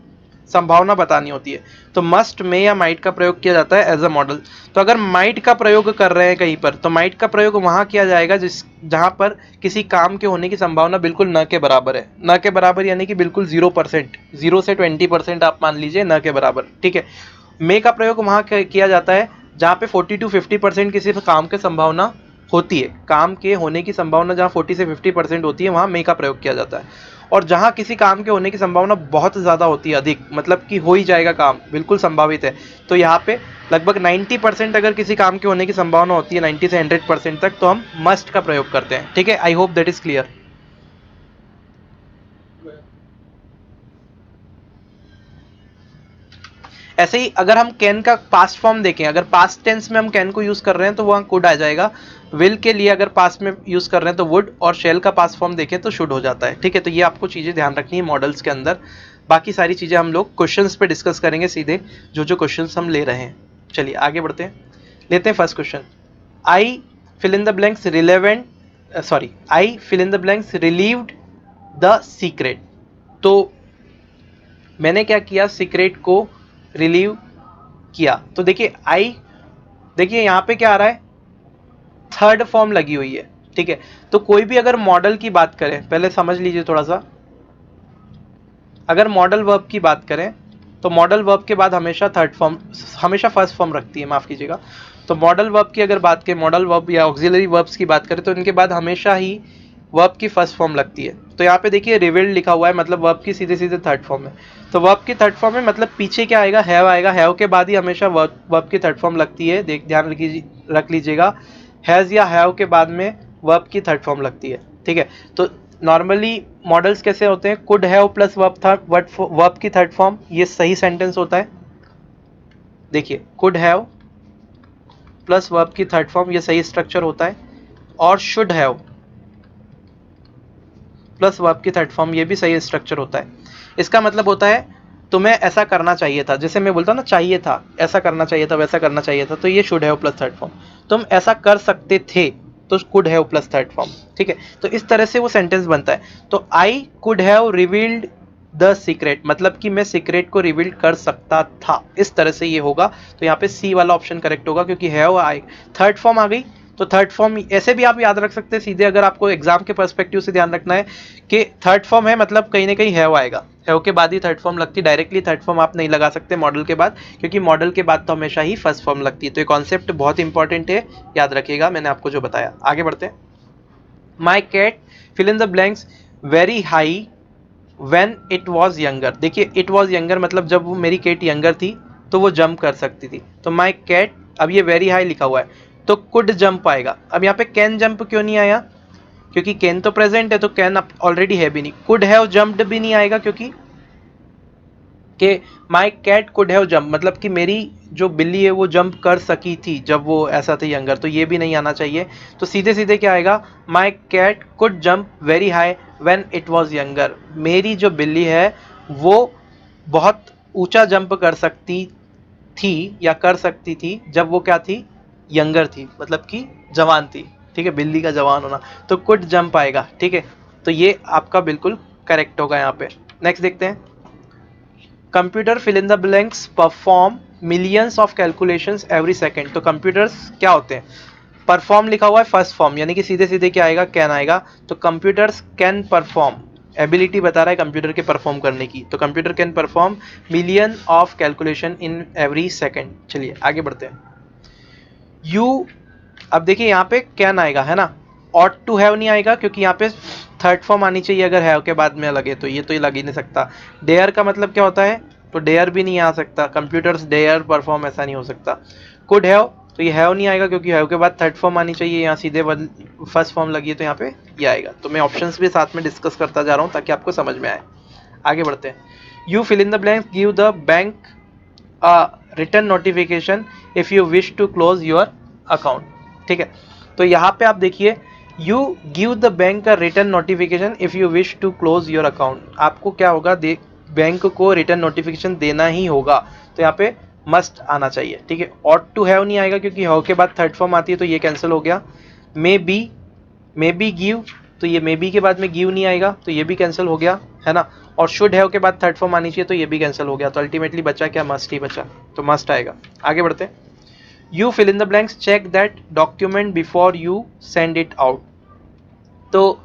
संभावना बतानी होती है, तो मस्ट में या माइट का प्रयोग किया जाता है एज अ मॉडल। तो अगर माइट का प्रयोग कर रहे हैं कहीं पर, तो माइट का प्रयोग वहां किया जाएगा जहां पर किसी काम के होने की संभावना बिल्कुल न के बराबर है। न के बराबर यानी कि बिल्कुल 0%, 0 से 20% आप मान लीजिए न के बराबर। ठीक है, मे का प्रयोग वहां किया जाता है जहां पे 40 to 50% किसी काम की संभावना होती है, काम के होने की संभावना जहां 40 से 50% होती है, वहां मे का प्रयोग किया जाता है। और जहां किसी काम के होने की संभावना बहुत ज़्यादा होती है, अधिक, मतलब कि हो ही जाएगा काम, बिल्कुल संभावित है, तो यहाँ पे लगभग 90% अगर किसी काम के होने की संभावना होती है, 90 से 100% तक, तो हम मस्ट का प्रयोग करते हैं। ठीक है, आई होप दैट इज क्लियर। ऐसे ही अगर हम कैन का पास्ट फॉर्म देखें, अगर पास्ट टेंस में हम कैन को यूज कर रहे हैं तो वहाँ कुड आ जाएगा। विल के लिए अगर पास्ट में यूज कर रहे हैं तो वुड, और शेल का पास्ट फॉर्म देखें तो शुड हो जाता है। ठीक है, तो ये आपको चीजें ध्यान रखनी है मॉडल्स के अंदर। बाकी सारी चीजें हम लोग क्वेश्चंस पे डिस्कस करेंगे सीधे, जो जो क्वेश्चंस हम ले रहे हैं। चलिए आगे बढ़ते हैं, लेते हैं first question. I fill in the blanks relevant, I fill in the blanks relieved the secret. तो मैंने क्या किया, सीक्रेट को रिलीव किया। तो देखिए आई, देखिए यहाँ पे क्या आ रहा है, थर्ड फॉर्म लगी हुई है। ठीक है, तो कोई भी अगर मॉडल की बात करें, पहले समझ लीजिए थोड़ा सा, अगर मॉडल वर्ब की बात करें तो मॉडल वर्ब के बाद हमेशा थर्ड फॉर्म, हमेशा फर्स्ट फॉर्म रखती है, माफ कीजिएगा। तो मॉडल वर्ब की अगर बात करें, मॉडल वर्ब या ऑक्सिलरी वर्ब्स की बात करें तो इनके बाद हमेशा ही वर्ब की फर्स्ट फॉर्म लगती है। तो यहाँ पे देखिए रिवील्ड लिखा हुआ है, मतलब वर्ब की सीधे सीधे थर्ड फॉर्म है। तो वर्ब की थर्ड फॉर्म है, मतलब पीछे क्या आएगा, हैव आएगा। हैव के बाद ही हमेशा वर्ब की थर्ड फॉर्म लगती है, ध्यान रख लीजिएगा। हैज़ या हैव के बाद में वर्ब की थर्ड फॉर्म लगती है। ठीक है, तो नॉर्मली मॉडल्स कैसे होते हैं, कुड हैव प्लस वर्ब की थर्ड फॉर्म, ये सही सेंटेंस होता है। देखिए कुड हैव प्लस वर्ब की थर्ड फॉर्म, ये सही स्ट्रक्चर होता है। और शुड हैव प्लस वर्ब की थर्ड फॉर्म, ये भी सही स्ट्रक्चर होता है। इसका मतलब होता है तुम्हें ऐसा करना चाहिए था, जैसे मैं बोलता हूँ ना, चाहिए था, ऐसा करना चाहिए था, वैसा करना चाहिए था, तो ये should have plus third form. तुम ऐसा कर सकते थे तो could have plus third form. ठीक है, तो इस तरह से वो सेंटेंस बनता है। तो I could have revealed the secret, मतलब कि मैं सीक्रेट को रिवील कर सकता था, इस तरह से ये होगा। तो यहाँ पे सी वाला ऑप्शन करेक्ट होगा, क्योंकि हैव आई थर्ड फॉर्म आ गई। तो थर्ड फॉर्म ऐसे भी आप याद रख सकते हैं सीधे, अगर आपको एग्जाम के पर्सपेक्टिव से ध्यान रखना है कि थर्ड फॉर्म है, मतलब कहीं ना कहीं हैव आएगा। हैव के बाद ही थर्ड फॉर्म लगती, डायरेक्टली थर्ड फॉर्म आप नहीं लगा सकते मॉडल के बाद, क्योंकि मॉडल के बाद तो हमेशा ही फर्स्ट फॉर्म लगती है। तो ये कॉन्सेप्ट बहुत इंपॉर्टेंट है, याद रखिएगा, मैंने आपको जो बताया। आगे बढ़ते हैं। My cat fill in the blanks very high when it was younger. देखिए इट वॉज यंगर, मतलब जब वो मेरी कैट यंगर थी तो वो जंप कर सकती थी। तो माई कैट, अब ये वेरी हाई लिखा हुआ है तो कुड जंप आएगा। अब यहाँ पे कैन जंप क्यों नहीं आया, क्योंकि कैन तो प्रेजेंट है, तो कैन ऑलरेडी है भी नहीं। कुड हैव जंप्ड भी नहीं आएगा, क्योंकि कि my cat could have jump, मतलब कि मेरी जो बिल्ली है वो जंप कर सकी थी जब वो ऐसा था यंगर, तो ये भी नहीं आना चाहिए। तो सीधे सीधे क्या आएगा, my cat could jump very high when it was younger. मेरी जो बिल्ली है वो बहुत ऊंचा जंप कर सकती थी या कर सकती थी जब वो क्या थी, यंगर थी, मतलब कि जवान थी। ठीक है, बिल्ली का जवान होना, तो कुड जंप आएगा। ठीक है, तो ये आपका बिल्कुल करेक्ट होगा यहाँ पे। नेक्स्ट देखते हैं। Computer fill in the blanks perform millions of calculations every second. तो कंप्यूटर्स क्या होते हैं, परफॉर्म लिखा हुआ है फर्स्ट फॉर्म, यानी कि सीधे सीधे क्या आएगा, कैन आएगा। तो कंप्यूटर्स कैन परफॉर्म, एबिलिटी बता रहा है कंप्यूटर के परफॉर्म करने की। तो computer can perform million of calculation in every second. चलिए आगे बढ़ते हैं। यू, अब देखिए यहाँ पे कैन आएगा, है ना, ऑट टू हैव नहीं आएगा, क्योंकि यहाँ पे थर्ड फॉर्म आनी चाहिए अगर हैव के बाद में लगे, तो ये लग ही नहीं सकता। डेयर का मतलब क्या होता है, तो डेयर भी नहीं आ सकता, कंप्यूटर्स डेयर परफॉर्म, ऐसा नहीं हो सकता। कुड हैव, तो ये हैव नहीं आएगा, क्योंकि हैव के बाद थर्ड फॉर्म आनी चाहिए, यहाँ सीधे फर्स्ट फॉर्म लगी है, तो यहाँ पे ये आएगा। तो मैं ऑप्शंस भी साथ में डिस्कस करता जा रहा हूँ ताकि आपको समझ में आए। आगे बढ़ते हैं। You fill in the blanks give the bank return notification if you wish to close your account. ठीक है, तो यहाँ पे आप देखिए, यू गिव द बैंक का return notification if you wish to close your account. आपको क्या होगा, बैंक को रिटर्न नोटिफिकेशन देना ही होगा, तो यहाँ पे मस्ट आना चाहिए। ठीक है, ऑट टू हैव नहीं आएगा, क्योंकि हैव के बाद थर्ड फॉर्म आती है, तो ये कैंसिल हो गया। मे बी गिव, तो ये मे बी के बाद में गिव नहीं आएगा, तो ये भी कैंसिल हो गया, है ना। और शुड हैव के बाद थर्ड फॉर्म आनी चाहिए, तो ये भी कैंसिल हो गया। तो अल्टीमेटली बचा क्या, मस्ट ही बचा, तो मस्ट आएगा। आगे बढ़ते हैं। You fill in the blanks check that document before you send it out. तो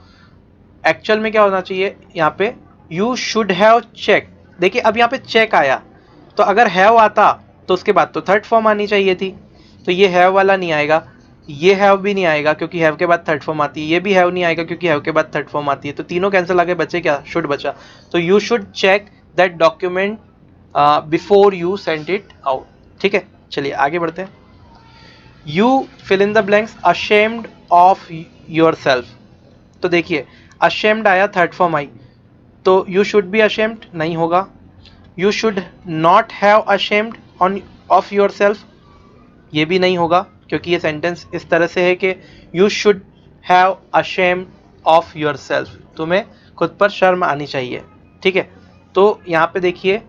एक्चुअल में क्या होना चाहिए यहाँ पे, यू शुड हैव चेक। देखिए अब यहाँ पे चेक आया, तो अगर हैव आता तो उसके बाद तो थर्ड फॉर्म आनी चाहिए थी, तो ये हैव वाला नहीं आएगा, ये हैव भी नहीं आएगा क्योंकि हैव के बाद थर्ड फॉर्म आती है, ये भी हैव नहीं आएगा क्योंकि हैव के बाद थर्ड फॉर्म आती है, तो तीनों कैंसिल आगे, बचे क्या, शुड बचा। तो you should check that document before you send it out. ठीक है, चलिए आगे बढ़ते हैं। You fill in the blanks ashamed of your self. तो देखिए अशेम्ड आया, थर्ड फॉर्म आई, तो यू शुड बी अशेम्ड नहीं होगा। You should not have ashamed, on off your self, ये भी नहीं होगा क्योंकि ये सेंटेंस इस तरह से है कि you should have ashamed of your self, तुम्हें खुद पर शर्म आनी चाहिए, ठीक है। तो यहाँ पे देखिए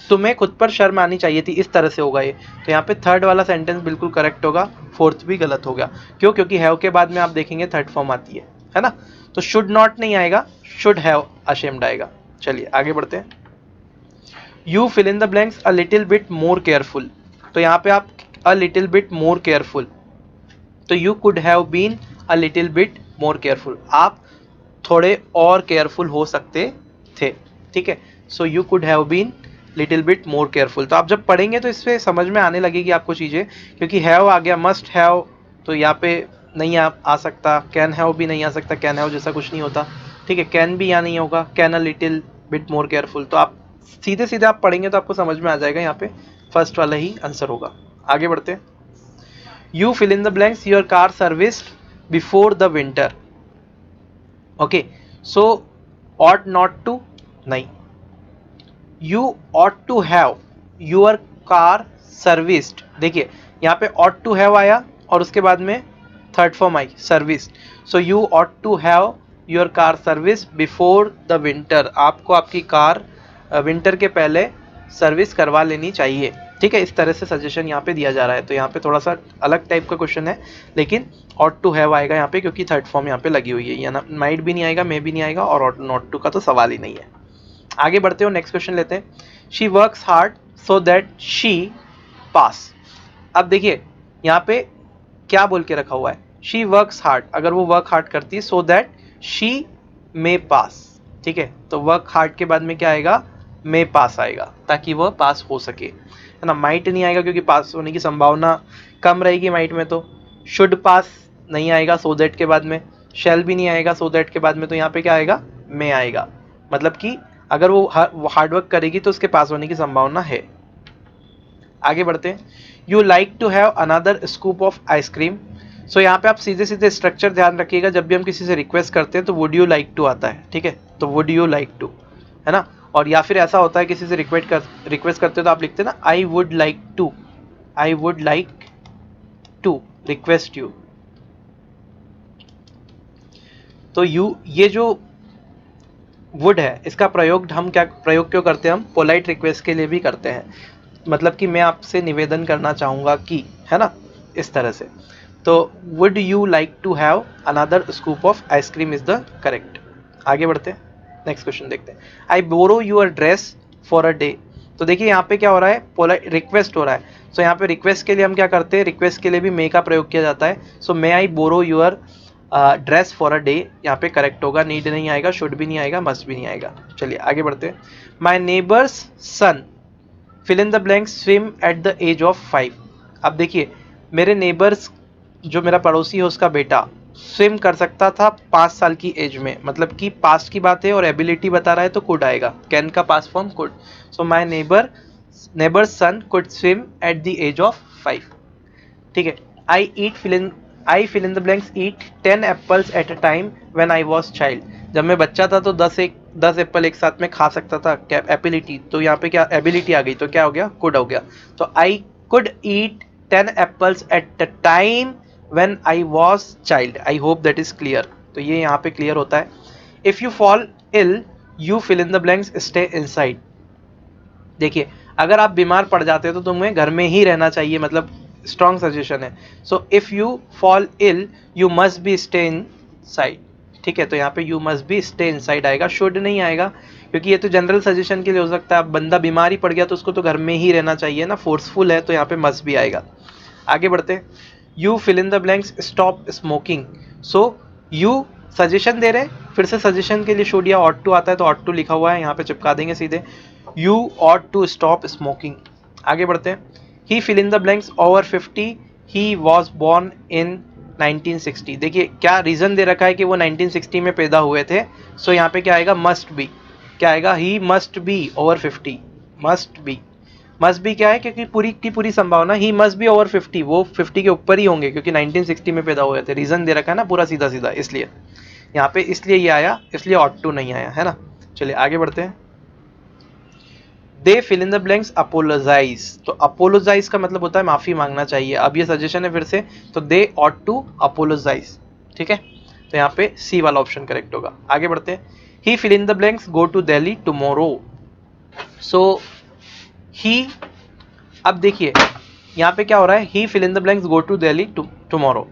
तुम्हें खुद पर शर्म आनी चाहिए थी, इस तरह से होगा ये। तो यहाँ पे थर्ड वाला सेंटेंस बिल्कुल करेक्ट होगा, फोर्थ भी गलत हो गया। क्यों? क्योंकि हैव के बाद में आप देखेंगे थर्ड फॉर्म आती है ना। तो शुड नॉट नहीं आएगा, शुड हैव अशेम्ड आएगा। चलिए आगे बढ़ते हैं। You fill in the blanks a little bit more careful, तो यहाँ पे आप a little bit more careful, तो you could have been a little bit more careful, आप थोड़े और केयरफुल हो सकते थे, ठीक है। So you could have been little bit more careful. तो आप जब पढ़ेंगे तो इससे समझ में आने लगेगी आपको चीज़ें, क्योंकि हैव आ गया, मस्ट हैव तो यहाँ पे नहीं आ सकता, कैन हैव भी नहीं आ सकता, कैन हैव जैसा कुछ नहीं होता, ठीक है। कैन भी यहाँ नहीं होगा, can a little bit more careful. तो आप सीधे सीधे आप पढ़ेंगे तो आपको समझ में आ जाएगा, यहाँ पे फर्स्ट वाला ही आंसर होगा। आगे बढ़ते हैं। You fill in the blanks your car serviced before the winter, okay. So ought not to, नहीं, you ought to have your car serviced। देखिए यहाँ पे ought to have आया और उसके बाद में third form I serviced। so you ought to have your car service before the winter, आपको आपकी कार विंटर के पहले सर्विस करवा लेनी चाहिए, ठीक है। इस तरह से सजेशन यहाँ पे दिया जा रहा है। तो यहाँ पे थोड़ा सा अलग टाइप का क्वेश्चन है, लेकिन ought to have आएगा यहाँ पे क्योंकि थर्ड फॉर्म यहाँ पे लगी हुई है। या माइट भी नहीं आएगा, मे भी नहीं आएगा, और ought not to का तो सवाल ही नहीं है। आगे बढ़ते हो, नेक्स्ट क्वेश्चन लेते हैं। She works hard so that she pass. अब देखिए यहाँ पे क्या बोल के रखा हुआ है, शी वर्क्स हार्ड, अगर वो वर्क हार्ड करती है सो दैट शी मे पास, ठीक है। तो वर्क हार्ड के बाद में क्या आएगा, मे पास आएगा, ताकि वह पास हो सके, है ना। माइट नहीं आएगा क्योंकि पास होने की संभावना कम रहेगी माइट में। तो शुड पास नहीं आएगा सो दैट के बाद में, शैल भी नहीं आएगा सो दैट के बाद में, तो यहाँ पे क्या आएगा, मे आएगा। मतलब कि अगर वो हार्डवर्क करेगी तो उसके पास होने की संभावना है। आगे बढ़ते हैं। You like to have another scoop of ice cream. So यहाँ पे आप सीधे सीधे स्ट्रक्चर ध्यान रखिएगा, जब भी हम किसी से रिक्वेस्ट करते हैं तो वुड यू लाइक टू आता है, ठीक है। तो वुड यू लाइक टू, है ना। और या फिर ऐसा होता है किसी से रिक्वेस्ट करते हो तो आप लिखते हैं ना I would like to, I would like to request you. तो ये जो वुड है, इसका प्रयोग हम प्रयोग क्यों करते हैं, हम पोलाइट रिक्वेस्ट के लिए भी करते हैं, मतलब कि मैं आपसे निवेदन करना चाहूँगा कि, है ना, इस तरह से। तो would you like to have another scoop of ice cream is the correct. आगे बढ़ते हैं, नेक्स्ट क्वेश्चन देखते हैं। I borrow your dress for a day. तो देखिए यहाँ पे क्या हो रहा है, पोलाइट रिक्वेस्ट हो रहा है। सो यहाँ पे रिक्वेस्ट के लिए हम क्या करते हैं, रिक्वेस्ट के लिए भी मे का प्रयोग किया जाता है। So may I borrow your dress for a day, यहाँ पे करेक्ट होगा, नीड नहीं आएगा, शुड भी नहीं आएगा, मस्ट भी नहीं आएगा। चलिए आगे बढ़ते हैं। My neighbours son fill in the blank swim at the age of 5। अब देखिए मेरे नेबर्स, जो मेरा पड़ोसी है उसका बेटा स्विम कर सकता था 5 साल की एज में, मतलब कि पास्ट की बात है और एबिलिटी बता रहा है तो कुड आएगा, कैन का past form could. So my neighbours son could swim at the age of 5, ठीक है। I fill in the blanks eat 10 apples at a time when I was child. जब मैं बच्चा था तो 10 एप्पल एक साथ में खा सकता था, क्या एबिलिटी, तो यहाँ पे क्या एबिलिटी आ गई, तो क्या हो गया, कुड हो गया। तो I could eat 10 apples at a time when I was child. I hope that is clear. तो ये यहाँ पे क्लियर होता है। If you fall ill you fill in the blanks stay inside. देखिए अगर आप बीमार पड़ जाते हो तो तुम्हें घर में ही रहना चाहिए, मतलब स्ट्रॉन्ग सजेशन है। So if you fall ill you must be stay in side, ठीक है। तो यहाँ पे you must be stay in side आएगा, शुड नहीं आएगा, क्योंकि ये तो जनरल सजेशन के लिए हो सकता है। अब बंदा बीमार ही पड़ गया तो उसको तो घर में ही रहना चाहिए ना, फोर्सफुल है, तो यहाँ पे मस्ट भी आएगा। आगे बढ़ते हैं। You fill in the blanks stop smoking. So you suggestion दे रहे हैं, फिर से सजेशन के लिए शुड या ऑट टू आता है तो ऑट टू लिखा हुआ है, यहाँ पे चिपका देंगे सीधे, you ought to stop smoking. आगे बढ़ते हैं। He fill in the blanks over 50 he was born in 1960। देखिए क्या रीजन दे रखा है कि वो 1960 में पैदा हुए थे। सो यहाँ पे क्या आएगा, मस्ट बी, क्या आएगा, he must be over 50, must be क्या है, क्योंकि पूरी की पूरी संभावना ही मस्ट बी ओवर 50, वो 50 के ऊपर ही होंगे क्योंकि 1960 में पैदा हुए थे। रीजन दे रखा है ना पूरा सीधा सीधा, इसलिए यहाँ पे इसलिए ये आया, इसलिए ऑट टू नहीं आया, है ना। चलिए आगे बढ़ते हैं। They fill in the blanks apologise, तो अपोलोजाइज का मतलब होता है माफी मांगना चाहिए। अब ये सजेशन है फिर से, तो दे ऑट टू अपोलोजाइज, ठीक है। तो यहाँ पे सी वाला ऑप्शन करेक्ट होगा। आगे बढ़ते हैं। He fill in the blanks go to Delhi tomorrow, so he, अब देखिए यहाँ पे क्या हो रहा है, he fill in the blanks go to Delhi tomorrow.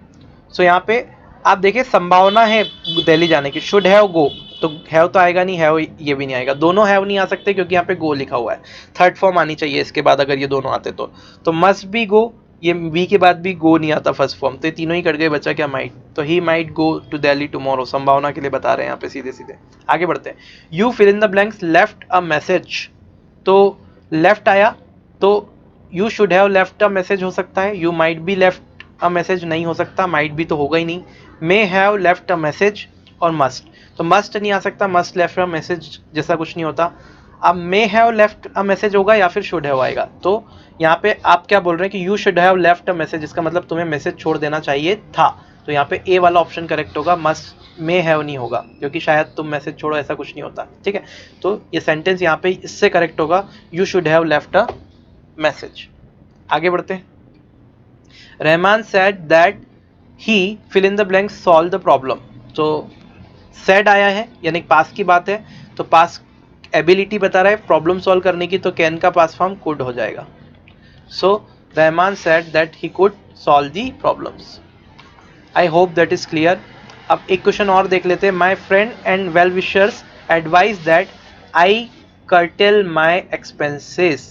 So यहाँ पे आप देखिए संभावना है दिल्ली जाने की, शुड हैव गो, तो हैव तो आएगा नहीं, हैव ये भी नहीं आएगा, दोनों हैव नहीं आ सकते क्योंकि यहाँ पे गो लिखा हुआ है, थर्ड फॉर्म आनी चाहिए इसके बाद अगर ये दोनों आते तो मस्ट बी गो, ये बी के बाद भी गो नहीं आता फर्स्ट फॉर्म, तो ये तीनों ही कट गए, बचा क्या माइट, तो he might go to Delhi tomorrow, संभावना के लिए बता रहे हैं यहाँ पे सीधे सीधे। आगे बढ़ते हैं। You fill in the blanks left a message, तो लेफ्ट आया तो you should have left a message हो सकता है, you might be left a message नहीं हो सकता, माइट भी तो होगा ही नहीं, may have left a message और मस्ट, तो मस्ट नहीं आ सकता, मस्ट लेफ्ट अ मैसेज जैसा कुछ नहीं होता। अब मे हैव लेफ्ट अ मैसेज होगा या फिर शुड हैव आएगा, तो यहाँ पे आप क्या बोल रहे हैं कि you should have left a message, इसका मतलब तुम्हें मैसेज छोड़ देना चाहिए था, तो यहाँ पे ए वाला ऑप्शन करेक्ट होगा, मस्ट मे हैव नहीं होगा क्योंकि शायद तुम मैसेज छोड़ो ऐसा कुछ नहीं होता, ठीक है। तो ये सेंटेंस यहाँ पे इससे करेक्ट होगा, you should have left a message. आगे बढ़ते हैं। Rahman said that he fill in the blank solve the problem, तो सेड आया है यानी पास की बात है, तो पास एबिलिटी बता रहा है प्रॉब्लम सॉल्व करने की, तो कैन का पास फॉर्म कुड हो जाएगा। So Rahman said that he could solve the problems. I hope that is clear. अब एक क्वेश्चन और देख लेते हैं। My friend and well wishers advise that I curtail my expenses,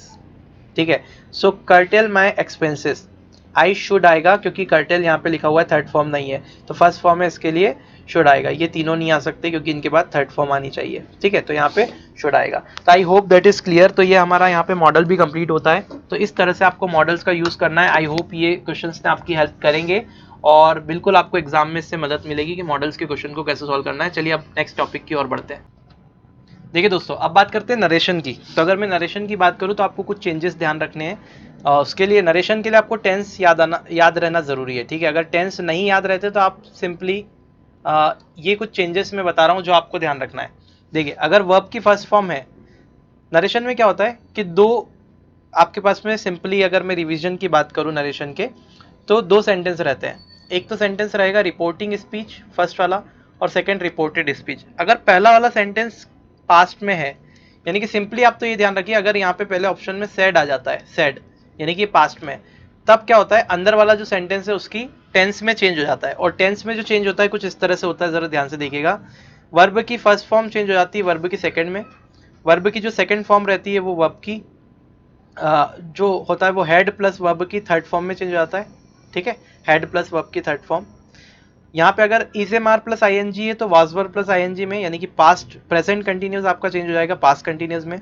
ठीक है। So curtail my expenses, I should आएगा क्योंकि कर्टेल यहाँ पे लिखा हुआ है, थर्ड फॉर्म नहीं है, तो फर्स्ट फॉर्म है इसके लिए शुड आएगा, ये तीनों नहीं आ सकते क्योंकि इनके बाद थर्ड फॉर्म आनी चाहिए, ठीक है, तो यहाँ पे शुड आएगा। तो I hope that is clear. तो ये हमारा यहाँ पे मॉडल भी कंप्लीट होता है, तो इस तरह से आपको मॉडल्स का यूज करना है। आई होप ये क्वेश्चंस ने आपकी हेल्प करेंगे और बिल्कुल आपको एग्जाम में इससे मदद मिलेगी कि मॉडल्स के क्वेश्चन को कैसे सॉल्व करना है। चलिए अब नेक्स्ट टॉपिक की ओर बढ़ते हैं। देखिए दोस्तों, अब बात करते हैं नरेशन की। तो अगर मैं नरेशन की बात करूँ तो आपको कुछ चेंजेस ध्यान रखने हैं, उसके लिए नरेशन के लिए आपको टेंस याद रहना ज़रूरी है, ठीक है। अगर टेंस नहीं याद रहते तो आप सिंपली ये कुछ चेंजेस मैं बता रहा हूँ जो आपको ध्यान रखना है। देखिए, अगर वर्ब की फर्स्ट फॉर्म है, नरेशन में क्या होता है कि दो आपके पास में, सिंपली अगर मैं रिवीजन की बात करूँ नरेशन के, तो दो सेंटेंस रहते हैं। एक तो सेंटेंस रहेगा रिपोर्टिंग स्पीच फर्स्ट वाला, और सेकंड रिपोर्टेड स्पीच। अगर पहला वाला सेंटेंस पास्ट में है, यानी कि सिंपली आप तो ये ध्यान रखिए, अगर यहाँ पे पहले ऑप्शन में सेड आ जाता है, सेड यानी कि पास्ट में, तब क्या होता है अंदर वाला जो सेंटेंस है उसकी टेंस में चेंज हो जाता है। और टेंस में जो चेंज होता है कुछ इस तरह से होता है, जरा ध्यान से देखिएगा। वर्ब की फर्स्ट फॉर्म चेंज हो जाती है वर्ब की सेकंड में, वर्ब की जो सेकंड फॉर्म रहती है वो वर्ब की जो होता है वो हेड प्लस वर्ब की थर्ड फॉर्म में चेंज हो जाता है, ठीक है, हेड प्लस वर्ब की थर्ड फॉर्म। यहाँ पे अगर is am are plus I N G है तो was verb plus I N G में, यानी कि पास्ट प्रेजेंट कंटिन्यूस आपका चेंज हो जाएगा पास्ट कंटिन्यूस में।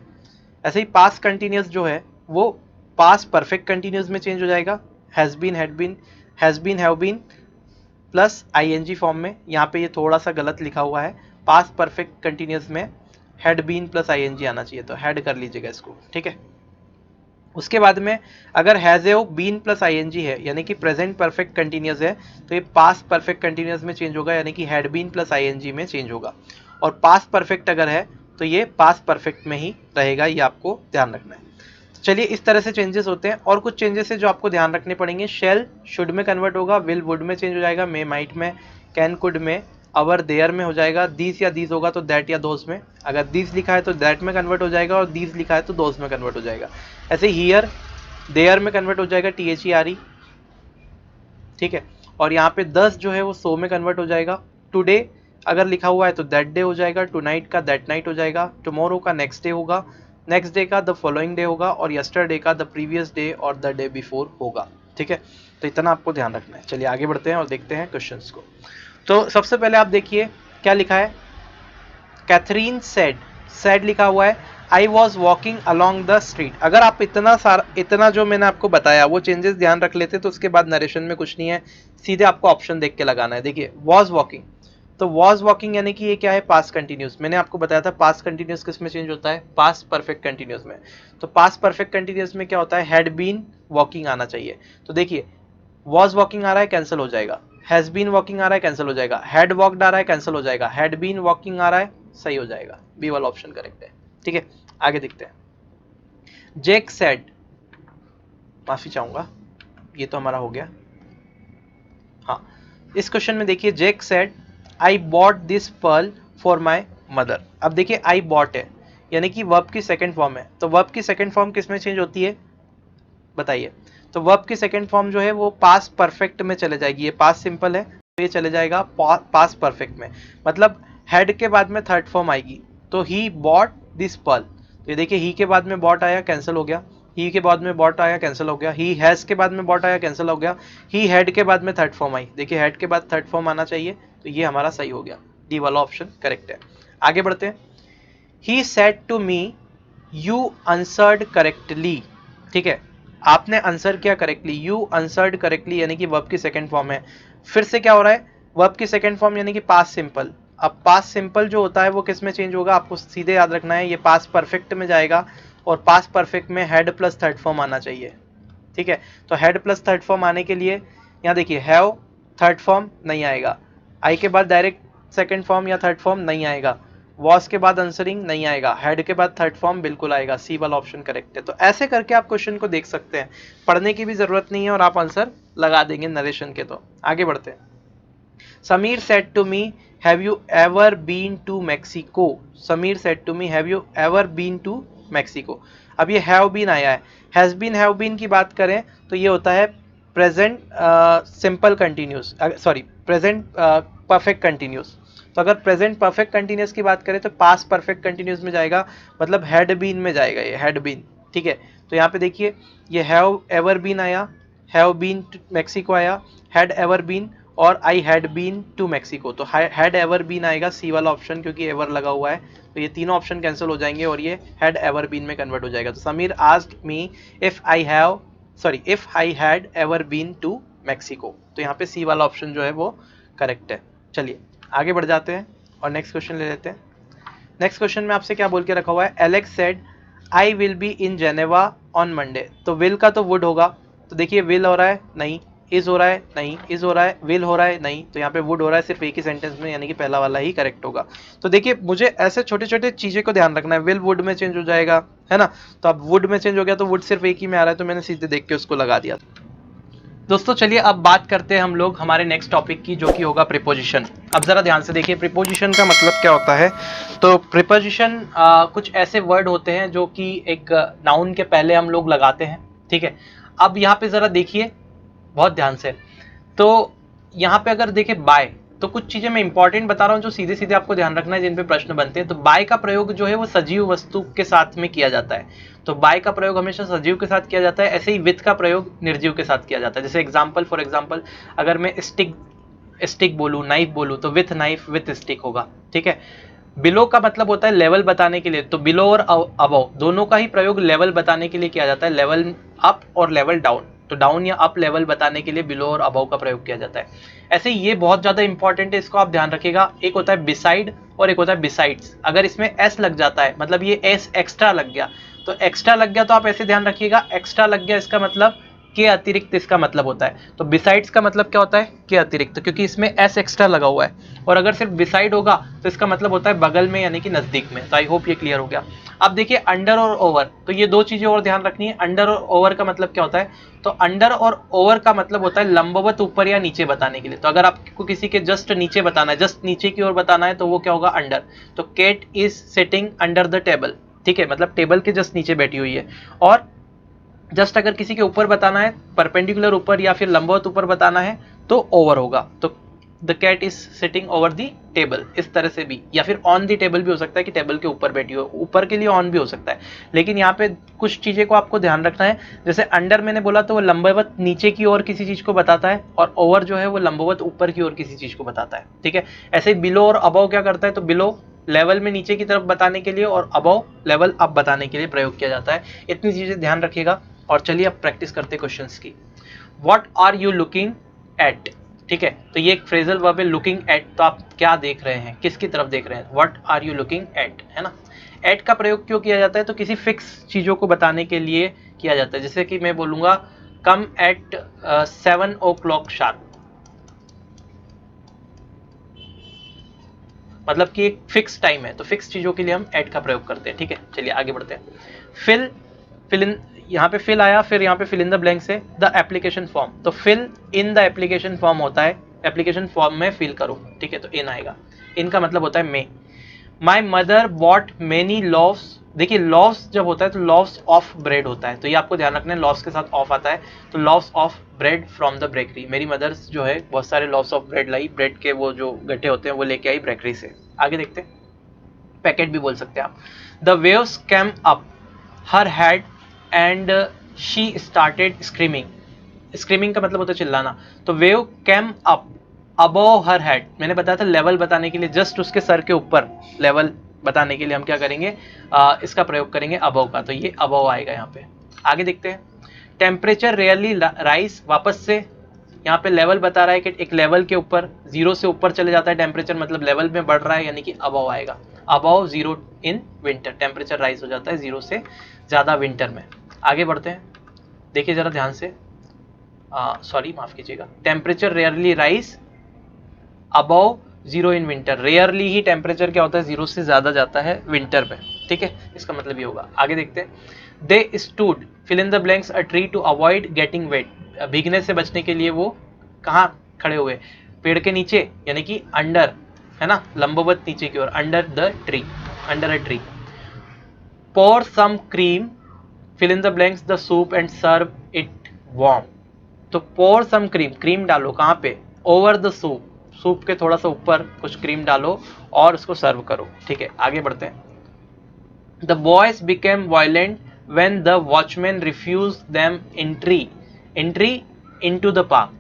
ऐसे ही पास्ट कंटिन्यूस जो है वो पास्ट परफेक्ट कंटिन्यूस में चेंज हो जाएगा, has been, had been, has been, have been plus I N G form में। यहाँ पे ये थोड़ा सा गलत लिखा हुआ है, पास्ट परफेक्ट कंटिन्यूस में had been plus I N G आना चाहिए, तो हैड कर लीजिएगा इसको, ठीक है। उसके बाद में अगर has have been plus I N G है, यानी कि प्रेजेंट परफेक्ट कंटिन्यूस है, तो ये पास्ट परफेक्ट कंटिन्यूस में चेंज होगा, यानी कि had been plus I N G में चेंज होगा। और पास्ट परफेक्ट अगर है तो ये पास्ट परफेक्ट में ही रहेगा, ये आपको ध्यान रखना है। तो चलिए इस तरह से चेंजेस होते हैं। और कुछ चेंजेस है जो आपको ध्यान रखने पड़ेंगे। शेल शुड में कन्वर्ट होगा, विल वुड में चेंज हो जाएगा, मे माइट में, कैन कुड में, अवर देयर में हो जाएगा, दीज या दीज होगा तो दैट या दोज में, अगर दीज लिखा है तो दैट में कन्वर्ट हो जाएगा, और दीज लिखा है तो दोज में कन्वर्ट हो जाएगा। ऐसे हियर देयर में कन्वर्ट हो जाएगा, T H E R E, ठीक है। और यहाँ पे 10 जो है वो सो में कन्वर्ट हो जाएगा। टुडे अगर लिखा हुआ है तो दैट डे हो जाएगा, टू नाइट का दैट नाइट हो जाएगा, टुमारो का नेक्स्ट डे होगा, नेक्स्ट डे का द फॉलोइंग डे होगा, और यस्टरडे का द प्रीवियस डे और द डे बिफोर होगा, ठीक है। तो इतना आपको ध्यान रखना है। चलिए आगे बढ़ते हैं और देखते हैं क्वेश्चंस को। तो सबसे पहले आप देखिए क्या लिखा है। कैथरीन सेड, सेड लिखा हुआ है, I was walking along the street. अगर आप इतना जो मैंने आपको बताया वो चेंजेस ध्यान रख लेते तो उसके बाद नरेशन में कुछ नहीं है, सीधे आपको ऑप्शन देख के लगाना है। देखिए वॉज वॉकिंग, तो वॉज वॉकिंग यानी कि ये क्या है, पास्ट कंटिन्यूस। मैंने आपको बताया था पास्ट कंटिन्यूस किस में चेंज होता है, पास्ट परफेक्ट कंटिन्यूस में। तो पास्ट परफेक्ट कंटिन्यूस में क्या होता है, हैड बीन वॉकिंग आना चाहिए। तो देखिए वॉज वॉकिंग आ रहा है, कैंसिल हो जाएगा, हैज बीन वॉकिंग आ रहा है, कैंसिल हो जाएगा, हैड वॉकड आ रहा है, कैंसिल हो जाएगा, हैड बीन वॉकिंग आ रहा है, सही हो जाएगा, बी वाला ऑप्शन करेक्ट है, ठीक है। आगे देखते हैं। जैक सेड, माफी चाहूंगा, ये तो हमारा हो गया। हाँ, इस क्वेश्चन में देखिए Jack said I bought this pearl for my mother. अब देखिए आई बॉट है, यानी कि वर्ब की सेकंड फॉर्म है, तो वर्ब की सेकंड फॉर्म किस में चेंज होती है बताइए। तो वर्ब की सेकंड फॉर्म जो है वो पास्ट परफेक्ट में चले जाएगी, ये पास्ट सिंपल है तो ये चले जाएगा पास्ट परफेक्ट में, मतलब हैड के बाद में थर्ड फॉर्म आएगी। तो ही बॉट दिस पर्ल, तो ये देखिए ही के बाद में बॉट आया, कैंसिल हो गया, ही के बाद में बॉट आया, कैंसिल हो गया, ही हैज के बाद में बॉट आया, कैंसिल हो गया, ही हैड के बाद में थर्ड फॉर्म आई, देखिए हैड के बाद थर्ड फॉर्म आना चाहिए, तो ये हमारा सही हो गया, डी वाला ऑप्शन करेक्ट है। आगे बढ़ते हैं। He said to me you answered correctly, ठीक है, आपने आंसर किया करेक्टली, यू आंसर्ड करेक्टली यानी कि वर्ब की सेकंड फॉर्म है। फिर से क्या हो रहा है, वर्ब की सेकंड फॉर्म यानी कि पास्ट सिंपल। अब पास्ट सिंपल जो होता है वो किस में चेंज होगा, आपको सीधे याद रखना है, ये पास्ट परफेक्ट में जाएगा और पास्ट परफेक्ट में हेड प्लस थर्ड फॉर्म आना चाहिए, ठीक है। तो हेड प्लस थर्ड फॉर्म आने के लिए यहाँ देखिए हैव थर्ड फॉर्म नहीं आएगा, आई के बाद डायरेक्ट सेकंड फॉर्म या थर्ड फॉर्म नहीं आएगा, वॉस के बाद आंसरिंग नहीं आएगा, हेड के बाद थर्ड फॉर्म बिल्कुल आएगा, सी वाला ऑप्शन करेक्ट है। तो ऐसे करके आप क्वेश्चन को देख सकते हैं, पढ़ने की भी जरूरत नहीं है और आप आंसर लगा देंगे नरेशन के। तो आगे बढ़ते हैं। Sameer said to me have you ever been to Mexico, Sameer said to me have you ever been to Mexico. अब ये हैव बीन आया है, हैज बीन हैव बीन की बात करें तो ये होता है present simple continuous, sorry present perfect continuous. तो अगर प्रेजेंट परफेक्ट कंटिन्यूस की बात करें तो पास्ट परफेक्ट कंटिन्यूस में जाएगा, मतलब हैड बीन में जाएगा, ये हैड बीन, ठीक है। तो यहाँ पे देखिए ये हैव एवर बीन आया, हैव बीन टू मैक्सिको आया, हैड एवर बीन और I had been to Mexico, तो हैड एवर बीन आएगा सी वाला ऑप्शन, क्योंकि एवर लगा हुआ है, तो ये तीनों ऑप्शन कैंसिल हो जाएंगे और ये हैड एवर बीन में कन्वर्ट हो जाएगा। तो Sameer asked me if I have, sorry if I had ever been to Mexico, तो यहाँ पे सी वाला ऑप्शन जो है वो करेक्ट है। चलिए आगे बढ़ जाते हैं और नेक्स्ट क्वेश्चन ले लेते हैं। नेक्स्ट क्वेश्चन में आपसे क्या बोल के रखा हुआ है, Alex said I will be in Geneva on Monday. तो विल का तो वुड होगा, तो देखिए विल हो रहा है नहीं, इज हो रहा है नहीं, इज हो रहा है, विल हो रहा है नहीं, तो यहाँ पे वुड हो रहा है सिर्फ एक ही सेंटेंस में, यानी कि पहला वाला ही करेक्ट होगा। तो देखिए मुझे ऐसे छोटे छोटे चीजें को ध्यान रखना है, विल वुड में चेंज हो जाएगा, है ना। तो अब वुड में चेंज हो गया तो वुड सिर्फ एक ही में आ रहा है, तो मैंने सीधे देख के उसको लगा दिया। दोस्तों चलिए अब बात करते हैं हम लोग हमारे नेक्स्ट टॉपिक की, जो कि होगा प्रीपोजिशन। अब जरा ध्यान से देखिए प्रीपोजिशन का मतलब क्या होता है। तो प्रीपोजिशन कुछ ऐसे वर्ड होते हैं जो कि एक नाउन के पहले हम लोग लगाते हैं, ठीक है। अब यहाँ पे जरा देखिए बहुत ध्यान से, तो यहाँ पे अगर देखें बाय, तो कुछ चीजें मैं इंपॉर्टेंट बता रहा हूँ जो सीधे सीधे आपको ध्यान रखना है, जिन पे प्रश्न बनते हैं। तो बाय का प्रयोग जो है वो सजीव वस्तु के साथ में किया जाता है, तो बाय का प्रयोग हमेशा सजीव के साथ किया जाता है। ऐसे ही विथ का प्रयोग निर्जीव के साथ किया जाता है। जैसे एग्जाम्पल, फॉर एग्जाम्पल अगर मैं स्टिक स्टिक बोलूँ, नाइफ बोलूँ, तो विथ नाइफ विथ स्टिक होगा, ठीक है। बिलो का मतलब होता है लेवल बताने के लिए, तो बिलो और अबव दोनों का ही प्रयोग लेवल बताने के लिए किया जाता है, लेवल अप और लेवल डाउन। तो डाउन या अप लेवल बताने के लिए बिलो और अबव का प्रयोग किया जाता है। ऐसे ही ये बहुत ज्यादा इंपॉर्टेंट है, इसको आप ध्यान रखिएगा। एक होता है बिसाइड और एक होता है बिसाइड्स। अगर इसमें एस लग जाता है, मतलब ये एस एक्स्ट्रा लग गया, तो एक्स्ट्रा लग गया तो आप ऐसे ध्यान रखिएगा, एक्स्ट्रा लग गया इसका मतलब के अतिरिक्त इसका मतलब होता है। तो बिसाइड्स का मतलब क्या होता है, के अतिरिक्त, क्योंकि इसमें एस एक्स्ट्रा लगा हुआ है। और अगर सिर्फ बिसाइड होगा तो इसका मतलब होता है बगल में, यानी कि नजदीक में। तो आई होप ये क्लियर हो गया। अब देखिए अंडर और ओवर, तो ये दो चीजें और ध्यान रखनी है। अंडर और ओवर का मतलब क्या होता है, तो अंडर और ओवर का मतलब होता है लंबवत ऊपर या नीचे बताने के लिए। तो अगर आपको किसी के जस्ट नीचे बताना है, जस्ट नीचे की ओर बताना है, तो वो क्या होगा, अंडर। तो cat is sitting under the table, ठीक है, मतलब टेबल के जस्ट नीचे बैठी हुई है। और जस्ट अगर किसी के ऊपर बताना है, परपेंडिकुलर ऊपर या फिर लंबवत ऊपर बताना है, तो ओवर होगा। तो the cat is sitting over the table, इस तरह से भी, या फिर ऑन दी टेबल भी हो सकता है कि टेबल के ऊपर बैठी हो, ऊपर के लिए ऑन भी हो सकता है। लेकिन यहाँ पे कुछ चीजें को आपको ध्यान रखना है। जैसे अंडर मैंने बोला तो वो लंबवत नीचे की ओर किसी चीज को बताता है, और ओवर जो है वो लंबवत ऊपर की ओर किसी चीज को बताता है, ठीक है। ऐसे ही बिलो और अबव क्या करता है, तो बिलो लेवल में नीचे की तरफ बताने के लिए और अबव लेवल अप बताने के लिए प्रयोग किया जाता है। इतनी चीजें ध्यान रखिएगा। और चलिए अब प्रैक्टिस करते हैं क्वेश्चंस की। What are you looking at, ठीक है, तो ये एक फ्रेजल वर्ब है, लुकिंग एट। तो आप क्या देख रहे हैं, किसकी तरफ देख रहे हैं, what are you looking at, है ना। एट का प्रयोग क्यों किया जाता है, तो किसी फिक्स चीजों को बताने के लिए किया जाता है। जैसे कि मैं बोलूंगा कम एट 7 o'clock शार्प, मतलब कि एक फिक्स टाइम है, तो फिक्स चीजों के लिए हम एट का प्रयोग करते हैं, ठीक है। चलिए आगे बढ़ते हैं। फिल फिल इन, यहाँ पे फिल आया, फिर यहाँ पे फिल इन द ब्लैंक से द एप्लीकेशन फॉर्म, तो fill in the application form होता है एप्लीकेशन फॉर्म में फिल करो, ठीक है, तो इन आएगा। इन का मतलब होता है मे। माई मदर बॉट मेनी लॉव्स, देखिए लॉव्स जब होता है तो लॉव्स ऑफ ब्रेड होता है, तो ये आपको ध्यान रखना है, लॉव्स के साथ ऑफ आता है, तो loaves of bread from the bakery, मेरी मदर जो है बहुत सारे लॉव्स ऑफ ब्रेड लाई, ब्रेड के वो जो गट्टे होते हैं वो लेके आई बेकरी से। आगे देखते हैं, पैकेट भी बोल सकते हैं आप। The waves cam up her head and she started screaming, screaming का मतलब होता है चिल्लाना, तो वेव कैम अप अबव हर हेड, मैंने बताया था लेवल बताने के लिए, जस्ट उसके सर के ऊपर लेवल बताने के लिए हम क्या करेंगे, इसका प्रयोग करेंगे अबव का, तो ये अबव आएगा यहाँ पे। आगे देखते हैं, टेम्परेचर रियरली राइज, वापस से यहाँ पे लेवल बता रहा है कि एक लेवल के ऊपर, जीरो से ऊपर चले जाता है टेम्परेचर, मतलब लेवल में बढ़ रहा है, यानी कि अबव आएगा। Above zero in winter, temperature rise हो जाता है जीरो से ज़्यादा विंटर में। आगे बढ़ते हैं, देखिए जरा ध्यान से, सॉरी माफ कीजिएगा, temperature rarely rise above zero in winter, rarely he temperature क्या होता है जीरो से ज्यादा जाता है विंटर में, ठीक है, इसका मतलब ये होगा। आगे देखते हैं, they stood fill in the blanks a tree to avoid getting wet, भीगने से बचने के लिए वो कहाँ खड़े हुए, पेड़ के नीचे, यानी कि अंडर, है ना, लंबवत नीचे की ओर, under the tree, under a tree. pour some cream, fill in the blanks the soup and serve it warm, तो pour some cream, क्रीम डालो कहाँ पे, over the soup, सूप के थोड़ा सा ऊपर कुछ क्रीम डालो और उसको सर्व करो, ठीक है। आगे बढ़ते हैं, the boys became violent when the watchman refused them entry into the park,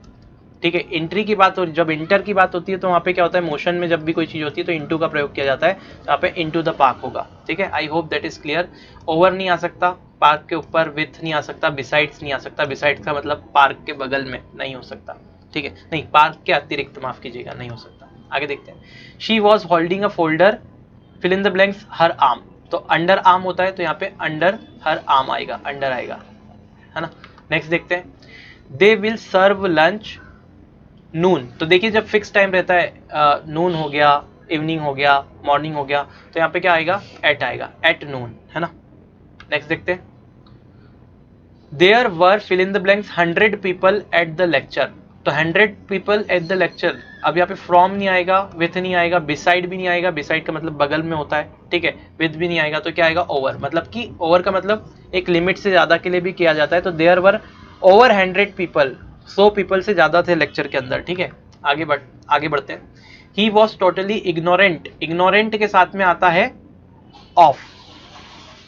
ठीक है, इंट्री की बात हो, जब इंटर की बात होती है तो वहाँ पे क्या होता है, मोशन में जब भी कोई चीज़ होती है तो इंटू का प्रयोग किया जाता है, यहाँ पे इंटू द पार्क होगा, ठीक है। आई hope that is clear. Over नहीं आ सकता, पार्क के ऊपर, विथ नहीं आ सकता, बिसाइड्स नहीं आ सकता, बिसाइड्स का मतलब पार्क के बगल में नहीं हो सकता, ठीक है, नहीं पार्क के अतिरिक्त, माफ कीजिएगा, नहीं हो सकता। आगे देखते हैं, she was holding a folder, fill in the blanks her arm, तो अंडर आर्म होता है तो यहाँ पे अंडर हर आर्म आएगा, अंडर आएगा, है ना। नेक्स्ट देखते हैं, दे विल सर्व लंच नून, तो देखिए जब फिक्स टाइम रहता है, नून हो गया, इवनिंग हो गया, मॉर्निंग हो गया, तो यहाँ पे क्या आएगा, एट आएगा, एट नून, है ना। नेक्स्ट देखते हैं, there were fill in the blanks 100 people at the lecture, तो 100 पीपल एट द लेक्चर, अब यहाँ पे फ्रॉम नहीं आएगा, विथ नहीं आएगा, बिसाइड भी नहीं आएगा, बिसाइड का मतलब बगल में होता है, ठीक है, विथ भी नहीं आएगा, तो क्या आएगा, ओवर, मतलब कि ओवर का मतलब एक लिमिट से ज्यादा के लिए भी किया जाता है, तो there were over 100 people, 100 people से ज्यादा थे लेक्चर के अंदर, ठीक है। आगे बढ़ते हैं, he was totally ignorant, ignorant के साथ में आता है ऑफ,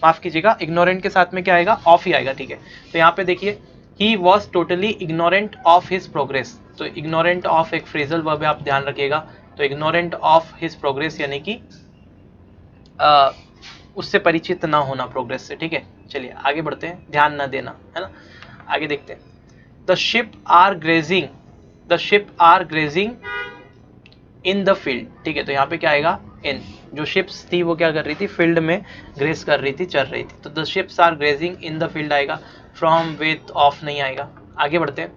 माफ कीजिएगा, इग्नोरेंट के साथ में क्या आएगा, ऑफ ही आएगा, ठीक है। तो यहाँ पे देखिए, he was totally ignorant of his progress, तो इग्नोरेंट ऑफ एक फ्रेजल वर्ब है, आप ध्यान रखिएगा, तो इग्नोरेंट ऑफ हिज प्रोग्रेस यानी कि उससे परिचित ना होना प्रोग्रेस से, ठीक है। चलिए आगे बढ़ते हैं, ध्यान ना देना, है ना। आगे देखते हैं, the sheep are grazing, the sheep are grazing in the field, ठीक है, तो यहाँ पे क्या आएगा, इन, जो शिप्स थी वो क्या कर रही थी, फील्ड में ग्रेस कर रही थी, चल रही थी, तो the sheeps are grazing in the field आएगा, फ्रॉम, विथ, ऑफ नहीं आएगा। आगे बढ़ते हैं,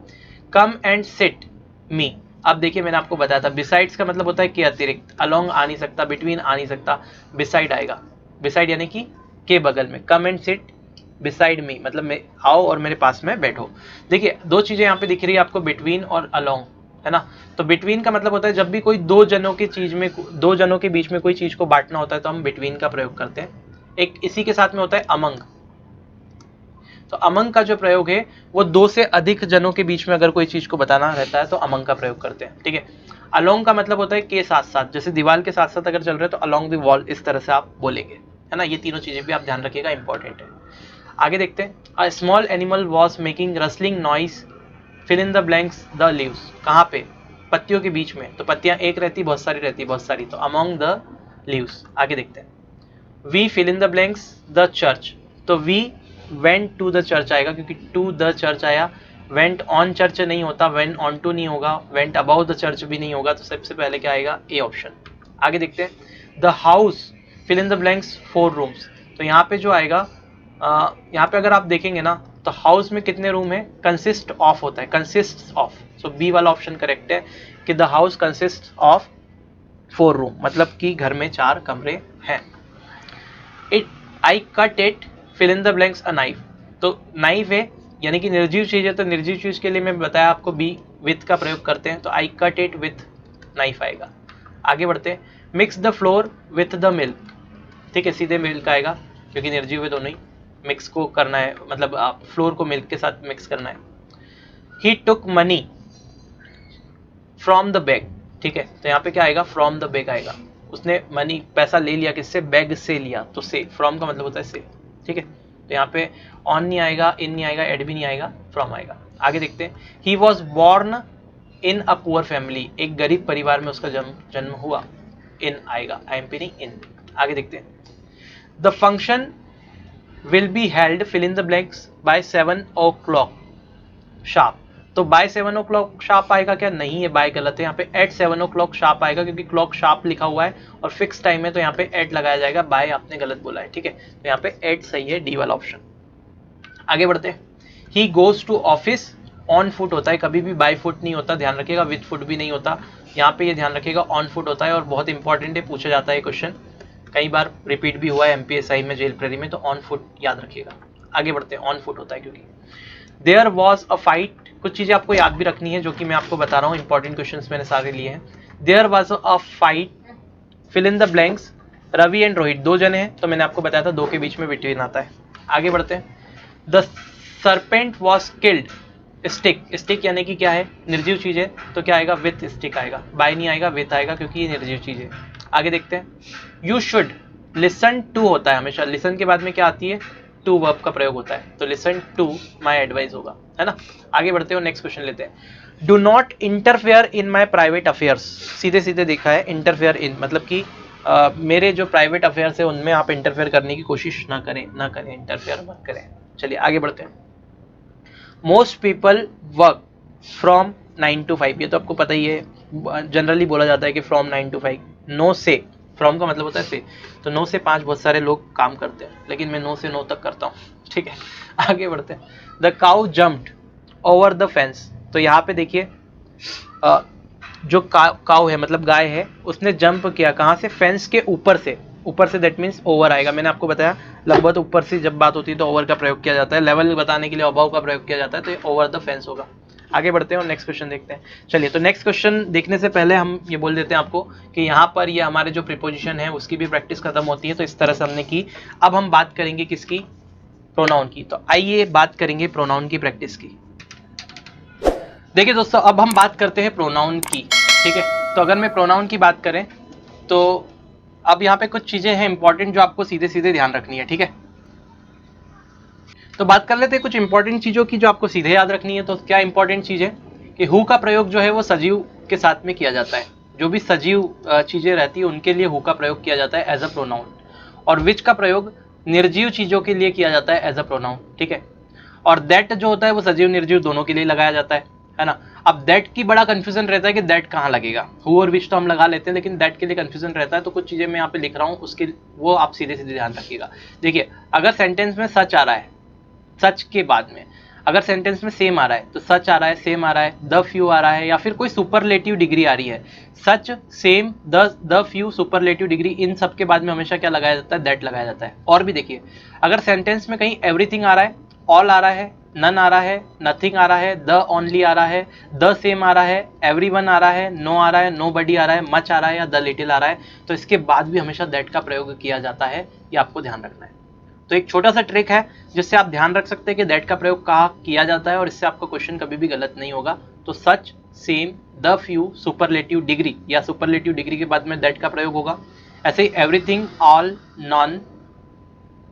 कम एंड सिट मी, अब देखिए मैंने आपको बताया था, बिसाइड्स का मतलब होता है कि अतिरिक्त, अलोंग आ नहीं सकता, बिटवीन आ नहीं सकता, बिसाइड आएगा, बिसाइड यानी कि के बगल में, come and sit beside me, मतलब मैं आओ और मेरे पास में बैठो। देखिए दो चीजें यहाँ पे दिख रही है आपको, बिटवीन और अलोंग, है ना। तो बिटवीन का मतलब होता है जब भी कोई दो जनों की चीज में, दो जनों के बीच में कोई चीज को बांटना होता है तो हम बिटवीन का प्रयोग करते हैं। एक इसी के साथ में होता है अमंग, तो अमंग का जो प्रयोग है वो दो से अधिक जनों के बीच में अगर कोई चीज को बताना रहता है तो अमंग का प्रयोग करते हैं, ठीक है। अलोंग का मतलब होता है के साथ साथ, जैसे दीवार के साथ साथ अगर चल रहे हैं तो अलोंग द वॉल, इस तरह से आप बोलेंगे, है ना। ये तीनों चीजें भी आप ध्यान रखिएगा, इंपॉर्टेंट है। आगे देखते हैं, a small animal was making rustling noise, fill in the blanks the leaves, कहाँ पे, पत्तियों के बीच में, तो पत्तियां एक रहती, बहुत सारी रहती, बहुत सारी, तो अमोंग द लीव्स। आगे देखते हैं, we fill in the blanks the church, तो we went to the church आएगा, क्योंकि टू द चर्च आया, वेंट ऑन चर्च नहीं होता, वेंट ऑन टू नहीं होगा, वेंट अबाउट द चर्च भी नहीं होगा, तो सबसे पहले क्या आएगा, ए ऑप्शन। आगे देखते हैं, the house fill in the blanks 4 rooms, तो यहाँ पे जो आएगा, यहाँ पे अगर आप देखेंगे ना तो हाउस में कितने रूम है, कंसिस्ट ऑफ होता है, कंसिस्ट ऑफ, सो बी वाला ऑप्शन करेक्ट है कि the house consist of 4 room, मतलब कि घर में 4 कमरे हैं। It I cut it fill in the blanks a knife, तो नाइफ है यानी कि निर्जीव चीज है, तो निर्जीव चीज के लिए मैं बताया आपको बी विथ का प्रयोग करते हैं, तो आई कट इट विथ नाइफ आएगा। आगे बढ़ते हैं, mix the floor with the milk, ठीक है, सीधे मिल्क आएगा क्योंकि निर्जीव है दोनों ही, मिक्स को करना है, मतलब आप फ्लोर को मिल्क के साथ मिक्स करना है। He took money from the bag, ठीक है, तो यहाँ पे क्या आएगा, फ्रॉम द बैग आएगा, उसने मनी पैसा ले लिया, किससे, बैग से लिया, तो से, फ्रॉम का मतलब होता है से, ठीक है, तो यहाँ पे ऑन नहीं आएगा, इन नहीं आएगा, एड भी नहीं आएगा, फ्रॉम आएगा। आगे देखते हैं, ही was born in a poor family, एक गरीब परिवार में उसका जन्म हुआ, इन आएगा, IMP नहीं इन। आगे देखते हैं, the function will be held fill in the blanks by 7 o'clock sharp, तो बाय 7 o'clock शार्प आएगा क्या, नहीं है, बाय गलत है, यहाँ पे एट 7 o'clock शार्प आएगा क्योंकि क्लॉक शार्प लिखा हुआ है और फिक्स टाइम है, तो यहाँ पे एट लगाया जाएगा, बाय आपने गलत बोला है, ठीक है, तो यहाँ पे एट सही है, डी वाला ऑप्शन। आगे बढ़ते हैं, he goes to office on foot होता है, कभी भी बाय फुट नहीं होता, ध्यान रखिएगा, विथ फुट भी नहीं होता, यहाँ पे ये ध्यान रखिएगा, ऑन फुट होता है, और बहुत इंपॉर्टेंट है, पूछा जाता है क्वेश्चन, कई बार रिपीट भी हुआ है MPSI में, जेल प्रेरी में, तो ऑन फुट याद रखिएगा। आगे बढ़ते हैं, ऑन फुट होता है क्योंकि देयर वॉज अ फाइट, कुछ चीजें आपको याद भी रखनी है जो कि मैं आपको बता रहा हूँ, इंपॉर्टेंट क्वेश्चंस मैंने सारे लिए हैं। There was a fight fill in the blanks, Ravi and Rohit दो जने हैं, तो मैंने आपको बताया था दो के बीच में बिटवीन आता है। आगे बढ़ते हैं, the serpent was killed, stick, stick यानी कि क्या है, निर्जीव चीज है, तो क्या आएगा, विथ स्टिक आएगा, बाय नहीं आएगा, विथ आएगा क्योंकि ये निर्जीव चीज है। आगे देखते हैं, यू शुड लिसन टू होता है हमेशा, लिसन के बाद में क्या आती है, टू वर्ब का प्रयोग होता है, तो लिसन टू माई एडवाइस होगा, है ना। आगे बढ़ते हो, नेक्स्ट क्वेश्चन लेते हैं, do not interfere in my private affairs, सीधे सीधे देखा है, इंटरफेयर इन मतलब कि मेरे जो प्राइवेट अफेयर्स है उनमें आप इंटरफेयर करने की कोशिश ना करें, ना करें, इंटरफेयर मत करें। चलिए आगे बढ़ते हैं, most people work from 9 to 5, ये तो आपको पता ही है, जनरली बोला जाता है कि फ्रॉम 9 to 5, नो से, फ्रॉम का मतलब होता है से, तो 9 से 5 बहुत सारे लोग काम करते हैं, लेकिन मैं 9 से 9 तक करता हूँ, ठीक है। आगे बढ़ते हैं, the cow jumped over the fence, तो यहाँ पे देखिए जो काउ है मतलब गाय है, उसने जंप किया कहाँ से, फेंस के ऊपर से, ऊपर से दैट मीन्स ओवर आएगा, मैंने आपको बताया लगभग ऊपर से जब बात होती है तो ओवर का प्रयोग किया जाता है, लेवल बताने के लिए अबाव का प्रयोग किया जाता है, तो ये ओवर द फेंस होगा। आगे बढ़ते हैं और नेक्स्ट क्वेश्चन देखते हैं। चलिए, तो नेक्स्ट क्वेश्चन देखने से पहले हम ये बोल देते हैं आपको कि यहाँ पर ये हमारे जो प्रीपोजिशन है उसकी भी प्रैक्टिस खत्म होती है, तो इस तरह से हमने की। अब हम बात करेंगे किसकी, प्रोनाउन की, तो आइए बात करेंगे प्रोनाउन की प्रैक्टिस की। देखिए दोस्तों, अब हम बात करते हैं प्रोनाउन की, ठीक है। तो अगर मैं प्रोनाउन की बात करें तो अब यहाँ पे कुछ चीजें हैं इंपॉर्टेंट जो आपको सीधे सीधे ध्यान रखनी है, ठीक है। तो बात कर लेते हैं कुछ इंपॉर्टेंट चीजों की जो आपको सीधे याद रखनी है। तो क्या इंपॉर्टेंट चीज है कि हु का प्रयोग जो है वो सजीव के साथ में किया जाता है, जो भी सजीव चीजें रहती है उनके लिए हु का प्रयोग किया जाता है एज अ प्रोनाउन, और विच का प्रयोग निर्जीव चीजों के लिए किया जाता है एज अ प्रोनाउन, ठीक है। और दैट जो होता है वो सजीव निर्जीव दोनों के लिए लगाया जाता है ना। अब दैट की बड़ा कंफ्यूजन रहता है कि दैट कहाँ लगेगा, हु और विच तो हम लगा लेते हैं, लेकिन दैट के लिए कंफ्यूजन रहता है, तो कुछ चीजें मैं यहाँ पे लिख रहा हूँ, उसके वो आप सीधे सीधे ध्यान रखिएगा। देखिए, अगर सेंटेंस में सच आ रहा है, सच के बाद में अगर सेंटेंस में सेम आ रहा है, तो सच आ रहा है, सेम आ रहा है, द फ्यू आ रहा है, या फिर कोई सुपरलेटिव डिग्री आ रही है, such, same, the few, superlative degree, इन सब के बाद में हमेशा क्या लगाया जाता है, दैट लगाया जाता है। और भी देखिए, अगर सेंटेंस में कहीं एवरीथिंग आ रहा है, ऑल आ रहा है, नन आ रहा है, नथिंग आ रहा है, द ओनली आ रहा है, द सेम आ रहा है, एवरीवन आ रहा है, नो आ रहा है, नो बडी आ रहा है, मच आ रहा है, या द लिटिल आ रहा है, तो इसके बाद भी हमेशा दैट का प्रयोग किया जाता है, ये आपको ध्यान रखना है। तो एक छोटा सा ट्रिक है जिससे आप ध्यान रख सकते हैं कि दैट का प्रयोग कहाँ किया जाता है, और इससे आपका क्वेश्चन कभी भी गलत नहीं होगा। तो such, same, the few, superlative degree, या सुपरलेटिव डिग्री के बाद में दैट का प्रयोग होगा। ऐसे ही everything, all, none,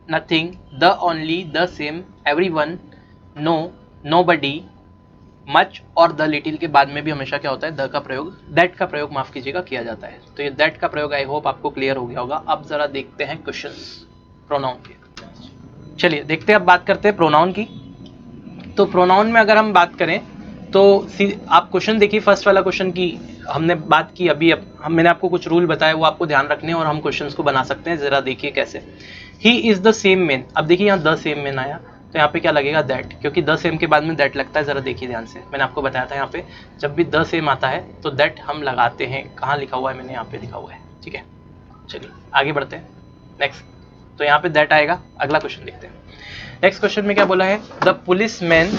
nothing, the only, the same, everyone, no, nobody, much और द लिटिल के बाद में भी हमेशा क्या होता है, द का प्रयोग, दैट का प्रयोग माफ कीजिएगा, किया जाता है। तो ये दैट का प्रयोग आई होप आपको क्लियर हो गया होगा। अब जरा देखते हैं क्वेश्चंस प्रोनाउन के। चलिए देखते हैं, अब बात करते हैं प्रोनाउन की। तो प्रोनाउन में अगर हम बात करें तो आप क्वेश्चन देखिए, फर्स्ट वाला क्वेश्चन की हमने बात की अभी, मैंने आपको कुछ रूल बताए वो आपको ध्यान रखने हैं और हम क्वेश्चंस को बना सकते हैं। जरा देखिए कैसे, he is the same man, अब देखिए यहाँ द सेम मैन आया, तो यहाँ पे क्या लगेगा, दैट, क्योंकि द सेम के बाद में दैट लगता है। जरा देखिए ध्यान से, मैंने आपको बताया था यहाँ पे जब भी द सेम आता है तो दैट हम लगाते हैं, कहाँ लिखा हुआ है, मैंने यहाँ पे लिखा हुआ है, ठीक है। चलिए आगे बढ़ते हैं नेक्स्ट, तो यहाँ पे दैट आएगा। अगला क्वेश्चन देखते हैं, नेक्स्ट क्वेश्चन में क्या बोला है, the police man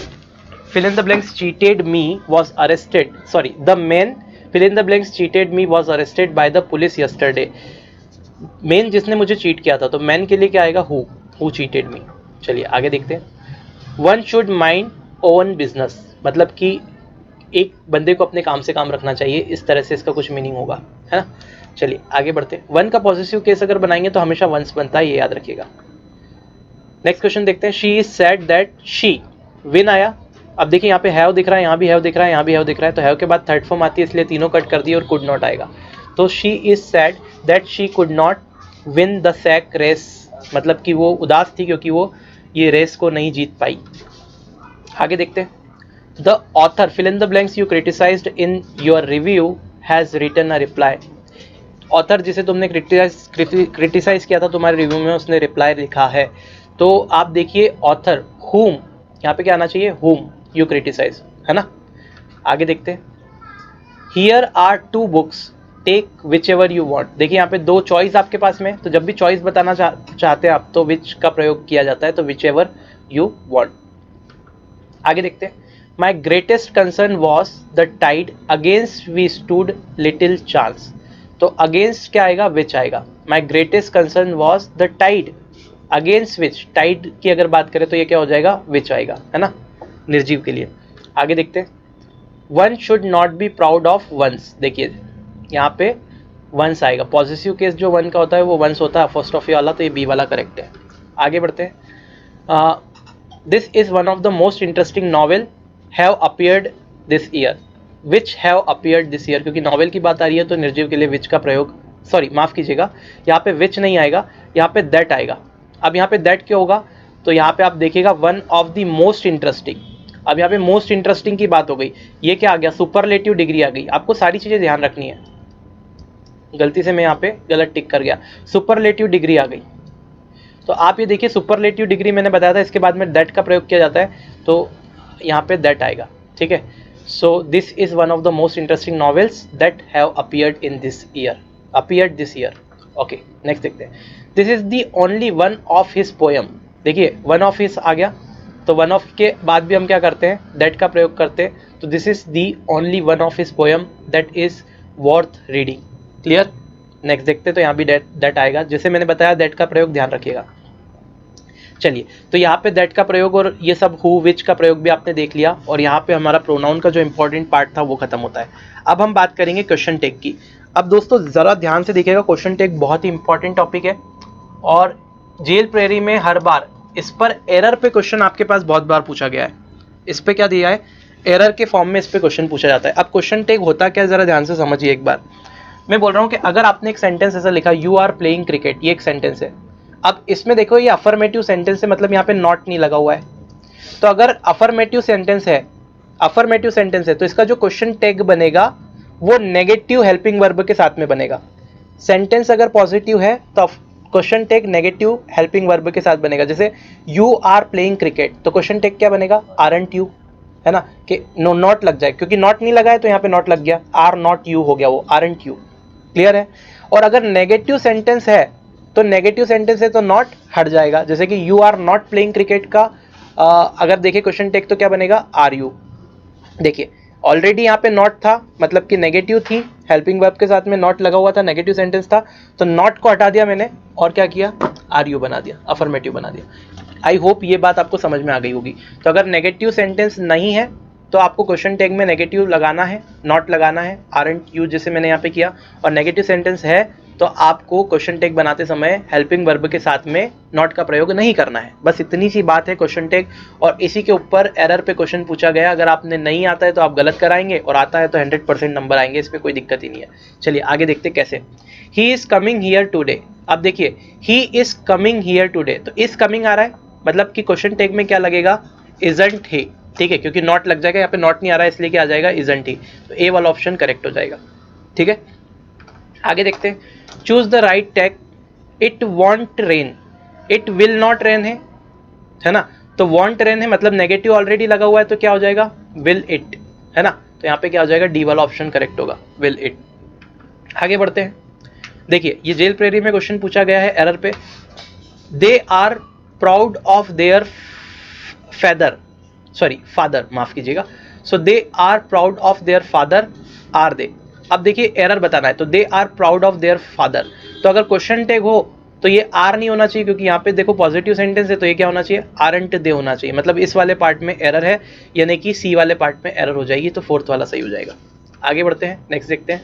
fill in the blanks cheated me was arrested, sorry, the man fill in the blanks cheated me was arrested by the police yesterday. Main जिसने मुझे चीट किया था, तो मैन के लिए क्या आएगा, हु चीटेड मी। चलिए आगे देखते हैं। One should mind own business, मतलब कि एक बंदे को अपने काम से काम रखना चाहिए, इस तरह से इसका कुछ मीनिंग होगा, है ना। चलिए आगे बढ़ते हैं। वन का पॉजिटिव केस अगर बनाएंगे तो हमेशा वंस बनता है, ये याद रखिएगा। नेक्स्ट क्वेश्चन देखते हैं। She is sad that she, win आया। अब देखिए यहाँ पे हैव दिख रहा है, यहाँ भी हैव दिख रहा है, यहाँ भी हैव दिख रहा है, तो हैव के बाद थर्ड फॉर्म आती है, इसलिए तीनों कट कर दिए और कुड नॉट आएगा। तो she is sad that she could not win the sack race, मतलब कि वो उदास थी क्योंकि वो ये रेस को नहीं जीत पाई। आगे देखते हैं। The author fill in the blanks you criticised in your review has written a reply. Author जिसे तुमने क्रिटिसाइज किया था तुम्हारे रिव्यू में, उसने रिप्लाई लिखा है। तो आप देखिए ऑथर whom, यहाँ पे क्या आना चाहिए, whom you criticize, है ना। आगे देखते हैं। Here are two books, take whichever you want। देखिए यहाँ पे दो चॉइस आपके पास में, तो जब भी चॉइस बताना चाहते हैं आप तो which का प्रयोग किया जाता है, तो whichever you want। आगे देखते हैं। My greatest concern was the tide against we stood little chance। तो against क्या आएगा, which आएगा। My greatest concern was the tide against which, tide की अगर बात करें तो ये क्या हो जाएगा, विच आएगा, है ना, निर्जीव के लिए। आगे देखते हैं। One should not be proud of one's. देखिए यहाँ पे वंस आएगा, पॉजिटिव केस जो वन का होता है वो वंस होता है, फर्स्ट ऑफ ये वाला, तो ये बी वाला करेक्ट है। आगे बढ़ते हैं। This is one of the most interesting novel have appeared this year. Which have appeared this year, क्योंकि नॉवेल की बात आ रही है तो निर्जीव के लिए विच का प्रयोग, सॉरी माफ कीजिएगा, यहाँ पे विच नहीं आएगा, यहाँ पे दैट आएगा। अब यहाँ पे दैट क्यों होगा, तो यहाँ पे आप देखिएगा one of the most interesting. अब यहाँ पे मोस्ट इंटरेस्टिंग की बात हो गई, ये क्या आ गया, सुपरलेटिव डिग्री आ गई। आपको सारी चीजें ध्यान रखनी है, गलती से मैं यहाँ पे गलत टिक कर गया, सुपरलेटिव डिग्री आ गई। तो आप ये देखिए सुपरलेटिव डिग्री मैंने बताया था, इसके बाद में दैट का प्रयोग किया जाता है, तो यहाँ पे दैट आएगा, ठीक है। So this is one of the most interesting novels that have appeared in this year, appeared this year. Okay next देखते हैं। This is the only one of his poem. देखिए वन ऑफ हिज आ गया, तो वन ऑफ के बाद भी हम क्या करते हैं, दैट का प्रयोग करते हैं, तो this is the only one of his poem that is worth reading. Clear. Next देखते हैं, तो यहाँ भी दैट आएगा, जैसे मैंने बताया दैट का प्रयोग ध्यान रखिएगा। चलिए तो यहाँ पे दैट का प्रयोग और ये सब हु विच का प्रयोग भी आपने देख लिया, और यहाँ पे हमारा प्रोनाउन का जो इंपॉर्टेंट पार्ट था वो खत्म होता है। अब हम बात करेंगे क्वेश्चन टैग की। अब दोस्तों जरा ध्यान से देखिएगा, क्वेश्चन टैग बहुत ही इंपॉर्टेंट टॉपिक है, और जेल प्रेरी में हर बार इस पर एरर पे क्वेश्चन आपके पास बहुत बार पूछा गया है। इस पे क्या दिया है, एरर के फॉर्म में इस पे क्वेश्चन पूछा जाता है। अब क्वेश्चन टैग होता क्या है, जरा ध्यान से समझिए एक बार। मैं बोल रहा हूँ कि अगर आपने एक सेंटेंस ऐसा लिखा, यू आर प्लेइंग क्रिकेट, ये एक सेंटेंस है। अब इसमें देखो ये अफर्मेटिव सेंटेंस है, मतलब यहाँ पे नॉट नहीं लगा हुआ है। तो अगर अफर्मेटिव सेंटेंस है, अफर्मेटिव सेंटेंस है, तो इसका जो क्वेश्चन टैग बनेगा वो नेगेटिव हेल्पिंग वर्ब के साथ में बनेगा। सेंटेंस अगर पॉजिटिव है तो question tag negative helping verb के साथ बनेगा। जैसे यू आर प्लेइंग क्रिकेट, तो क्वेश्चन टैग क्या बनेगा, आरंट यू, है ना, कि नो नॉट लग जाए, क्योंकि नॉट नहीं लगा है तो यहाँ पे नॉट लग गया, आर नॉट यू हो गया वो, आरंट यू। क्लियर है। और अगर नेगेटिव सेंटेंस है तो नेगेटिव सेंटेंस है तो नॉट हट जाएगा। जैसे कि you are not playing cricket का अगर देखिए क्वेश्चन टैग तो क्या बनेगा, आर यू। देखिए ऑलरेडी यहाँ पे नॉट था, मतलब कि नेगेटिव थी, हेल्पिंग वर्ब के साथ में नॉट लगा हुआ था, नेगेटिव सेंटेंस था, तो नॉट को हटा दिया मैंने और क्या किया, आर यू बना दिया, अफर्मेटिव बना दिया। आई होप ये बात आपको समझ में आ गई होगी। तो अगर नेगेटिव सेंटेंस नहीं है तो आपको क्वेश्चन टैग में नेगेटिव लगाना है, नॉट लगाना है, आरंट यू जैसे मैंने यहाँ पे किया। और नेगेटिव सेंटेंस है तो आपको क्वेश्चन टैग बनाते समय हेल्पिंग वर्ब के साथ में नॉट का प्रयोग नहीं करना है। बस इतनी सी बात है क्वेश्चन टैग, और इसी के ऊपर एरर पे क्वेश्चन पूछा गया। अगर आपने नहीं आता है तो आप गलत कराएंगे, और आता है तो 100% नंबर आएंगे, इस पर कोई दिक्कत ही नहीं है। चलिए आगे देखते कैसे। He is coming here today. अब देखिए he is coming here today, तो इज कमिंग आ रहा है, मतलब कि क्वेश्चन टैग में क्या लगेगा, इजंट ही, ठीक है, क्योंकि नॉट लग जाएगा, यहाँ पे नॉट नहीं आ रहा है इसलिए क्या आ जाएगा, इजंट ही। तो ए वाला ऑप्शन करेक्ट हो जाएगा, ठीक है। आगे देखते हैं। Choose the right tag. It won't rain, it will not rain है ना, तो वॉन्ट रेन है, मतलब नेगेटिव ऑलरेडी लगा हुआ है, तो क्या हो जाएगा, विल इट, है ना। तो यहाँ पे क्या हो जाएगा, डी वाला ऑप्शन करेक्ट होगा, विल इट। आगे बढ़ते हैं। देखिए ये जेल प्रेरी में क्वेश्चन पूछा गया है एरर पे। They are proud of their father, माफ कीजिएगा। So they are proud of their father, are they. अब देखिए एरर बताना है, तो they are proud of their father, तो अगर क्वेश्चन टैग हो तो ये आर नहीं होना चाहिए, क्योंकि यहाँ पे देखो पॉजिटिव सेंटेंस है, तो ये क्या होना चाहिए, आरंट दे होना चाहिए। मतलब इस वाले पार्ट में एरर है, यानी कि सी वाले पार्ट में एरर हो जाएगी, तो फोर्थ वाला सही हो जाएगा। आगे बढ़ते हैं, नेक्स्ट देखते हैं।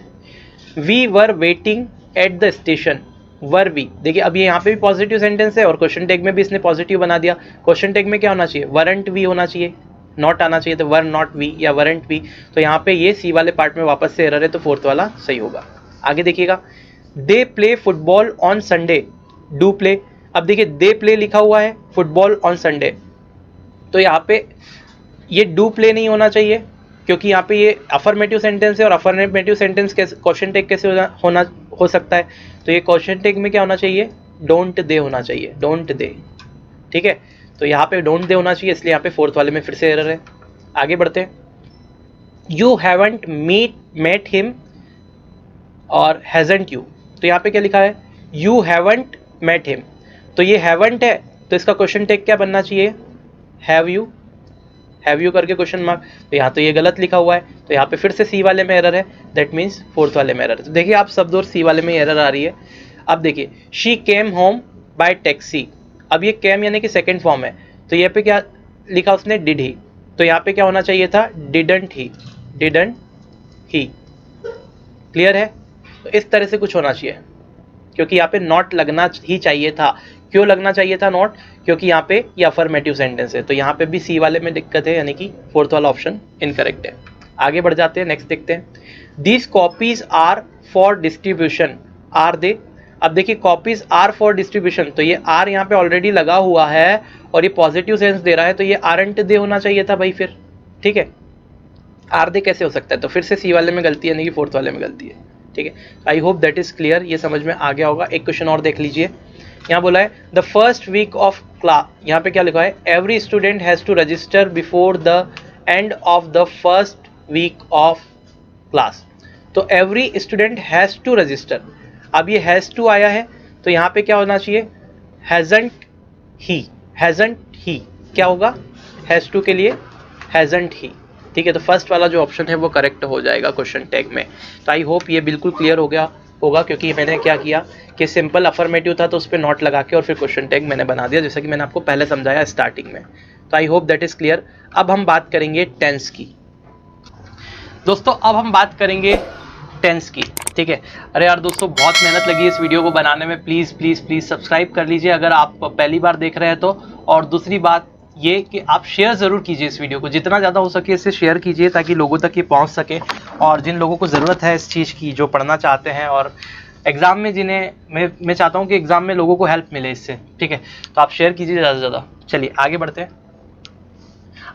We were waiting at the station, were we, देखिए अब ये यहाँ पे भी पॉजिटिव सेंटेंस है और क्वेश्चन टैग में भी इसने पॉजिटिव बना दिया। क्वेश्चन टैग में क्या होना चाहिए, वरंट वी होना चाहिए, नॉट आना चाहिए, तो वर नॉट वी या वरंट वी। तो यहाँ पे ये सी वाले पार्ट में वापस से एरर है, तो फोर्थ वाला सही होगा। आगे देखिएगा, they play football on Sunday, do play. अब देखिए दे प्ले लिखा हुआ है, फुटबॉल ऑन संडे, तो यहाँ पे ये डू प्ले नहीं होना चाहिए, क्योंकि यहाँ पे ये अफर्मेटिव सेंटेंस है और अफर्मेटिव सेंटेंस कैसे क्वेश्चन टैग कैसे हो सकता है, तो ये क्वेश्चन टैग में क्या होना चाहिए, डोंट दे होना चाहिए, डोंट दे। ठीक है, तो यहाँ पे डोंट दे होना चाहिए, इसलिए यहाँ पे फोर्थ वाले में फिर से एरर है। आगे बढ़ते हैं, यू हैवंट मेट हिम और हैजंट यू, तो यहाँ पे क्या लिखा है, यू हैवंट मेट हिम, तो ये हैवंट है, तो इसका क्वेश्चन टैग क्या बनना चाहिए, हैव यू करके क्वेश्चन मार्क, तो यहाँ तो ये गलत लिखा हुआ है, तो यहाँ पे फिर से सी वाले में एरर है, दैट मीन्स फोर्थ वाले में एरर है। तो देखिए आप सब दो सी वाले में एरर आ रही है। अब देखिए, she came home bye taxi, अब ये केम यानी कि सेकंड फॉर्म है, तो यहाँ पे क्या लिखा उसने, डिड ही, तो यहाँ पे क्या होना चाहिए था, डिडंट ही। क्लियर है, तो इस तरह से कुछ होना चाहिए, क्योंकि यहाँ पे नॉट लगना ही चाहिए था। क्यों लगना चाहिए था नॉट, क्योंकि यहाँ पे ये अफर्मेटिव सेंटेंस है, तो यहाँ पे भी सी वाले में दिक्कत है, यानी कि फोर्थ वाला ऑप्शन इनकरेक्ट है। आगे बढ़ जाते हैं, नेक्स्ट देखते हैं, these copies are for distribution, are they. अब देखिए कॉपीज आर फॉर डिस्ट्रीब्यूशन, तो ये आर यहाँ पे ऑलरेडी लगा हुआ है और ये पॉजिटिव सेंस दे रहा है, तो ये आरंट दे होना चाहिए था भाई फिर। ठीक है, आर दे कैसे हो सकता है, तो फिर से सी वाले में गलती है, यानी कि फोर्थ वाले में गलती है। ठीक है, आई होप दैट इज क्लियर, ये समझ में आ गया होगा। एक क्वेश्चन और देख लीजिए, यहाँ बोला है the first week of class, यहाँ पे क्या लिखा है, every student has to register before the end of the first week of class, तो every student has to register. अब ये हैज टू आया है, तो यहाँ पे क्या होना चाहिए, हैजंट ही, क्या होगा, हैज टू के लिए हैजंट ही। ठीक है, तो फर्स्ट वाला जो ऑप्शन है वो करेक्ट हो जाएगा क्वेश्चन टैग में। तो आई होप ये बिल्कुल क्लियर हो गया होगा, क्योंकि मैंने क्या किया कि सिंपल अफर्मेटिव था तो उस पर नॉट लगा के और फिर क्वेश्चन टैग मैंने बना दिया, जैसा कि मैंने आपको पहले समझाया स्टार्टिंग में। तो I hope that is clear. अब हम बात करेंगे टेंस की। दोस्तों अब हम बात करेंगे टेंस की। ठीक है, अरे यार दोस्तों बहुत मेहनत लगी इस वीडियो को बनाने में, प्लीज़ प्लीज़ प्लीज़ सब्सक्राइब कर लीजिए अगर आप पहली बार देख रहे हैं तो। और दूसरी बात ये कि आप शेयर ज़रूर कीजिए इस वीडियो को, जितना ज़्यादा हो सके इसे शेयर कीजिए ताकि लोगों तक ये पहुंच सके, और जिन लोगों को ज़रूरत है इस चीज़ की, जो पढ़ना चाहते हैं और एग्ज़ाम में जिन्हें मैं चाहता हूँ कि एग्ज़ाम में लोगों को हेल्प मिले इससे। ठीक है, तो आप शेयर कीजिए ज़्यादा से ज़्यादा। चलिए आगे बढ़ते हैं।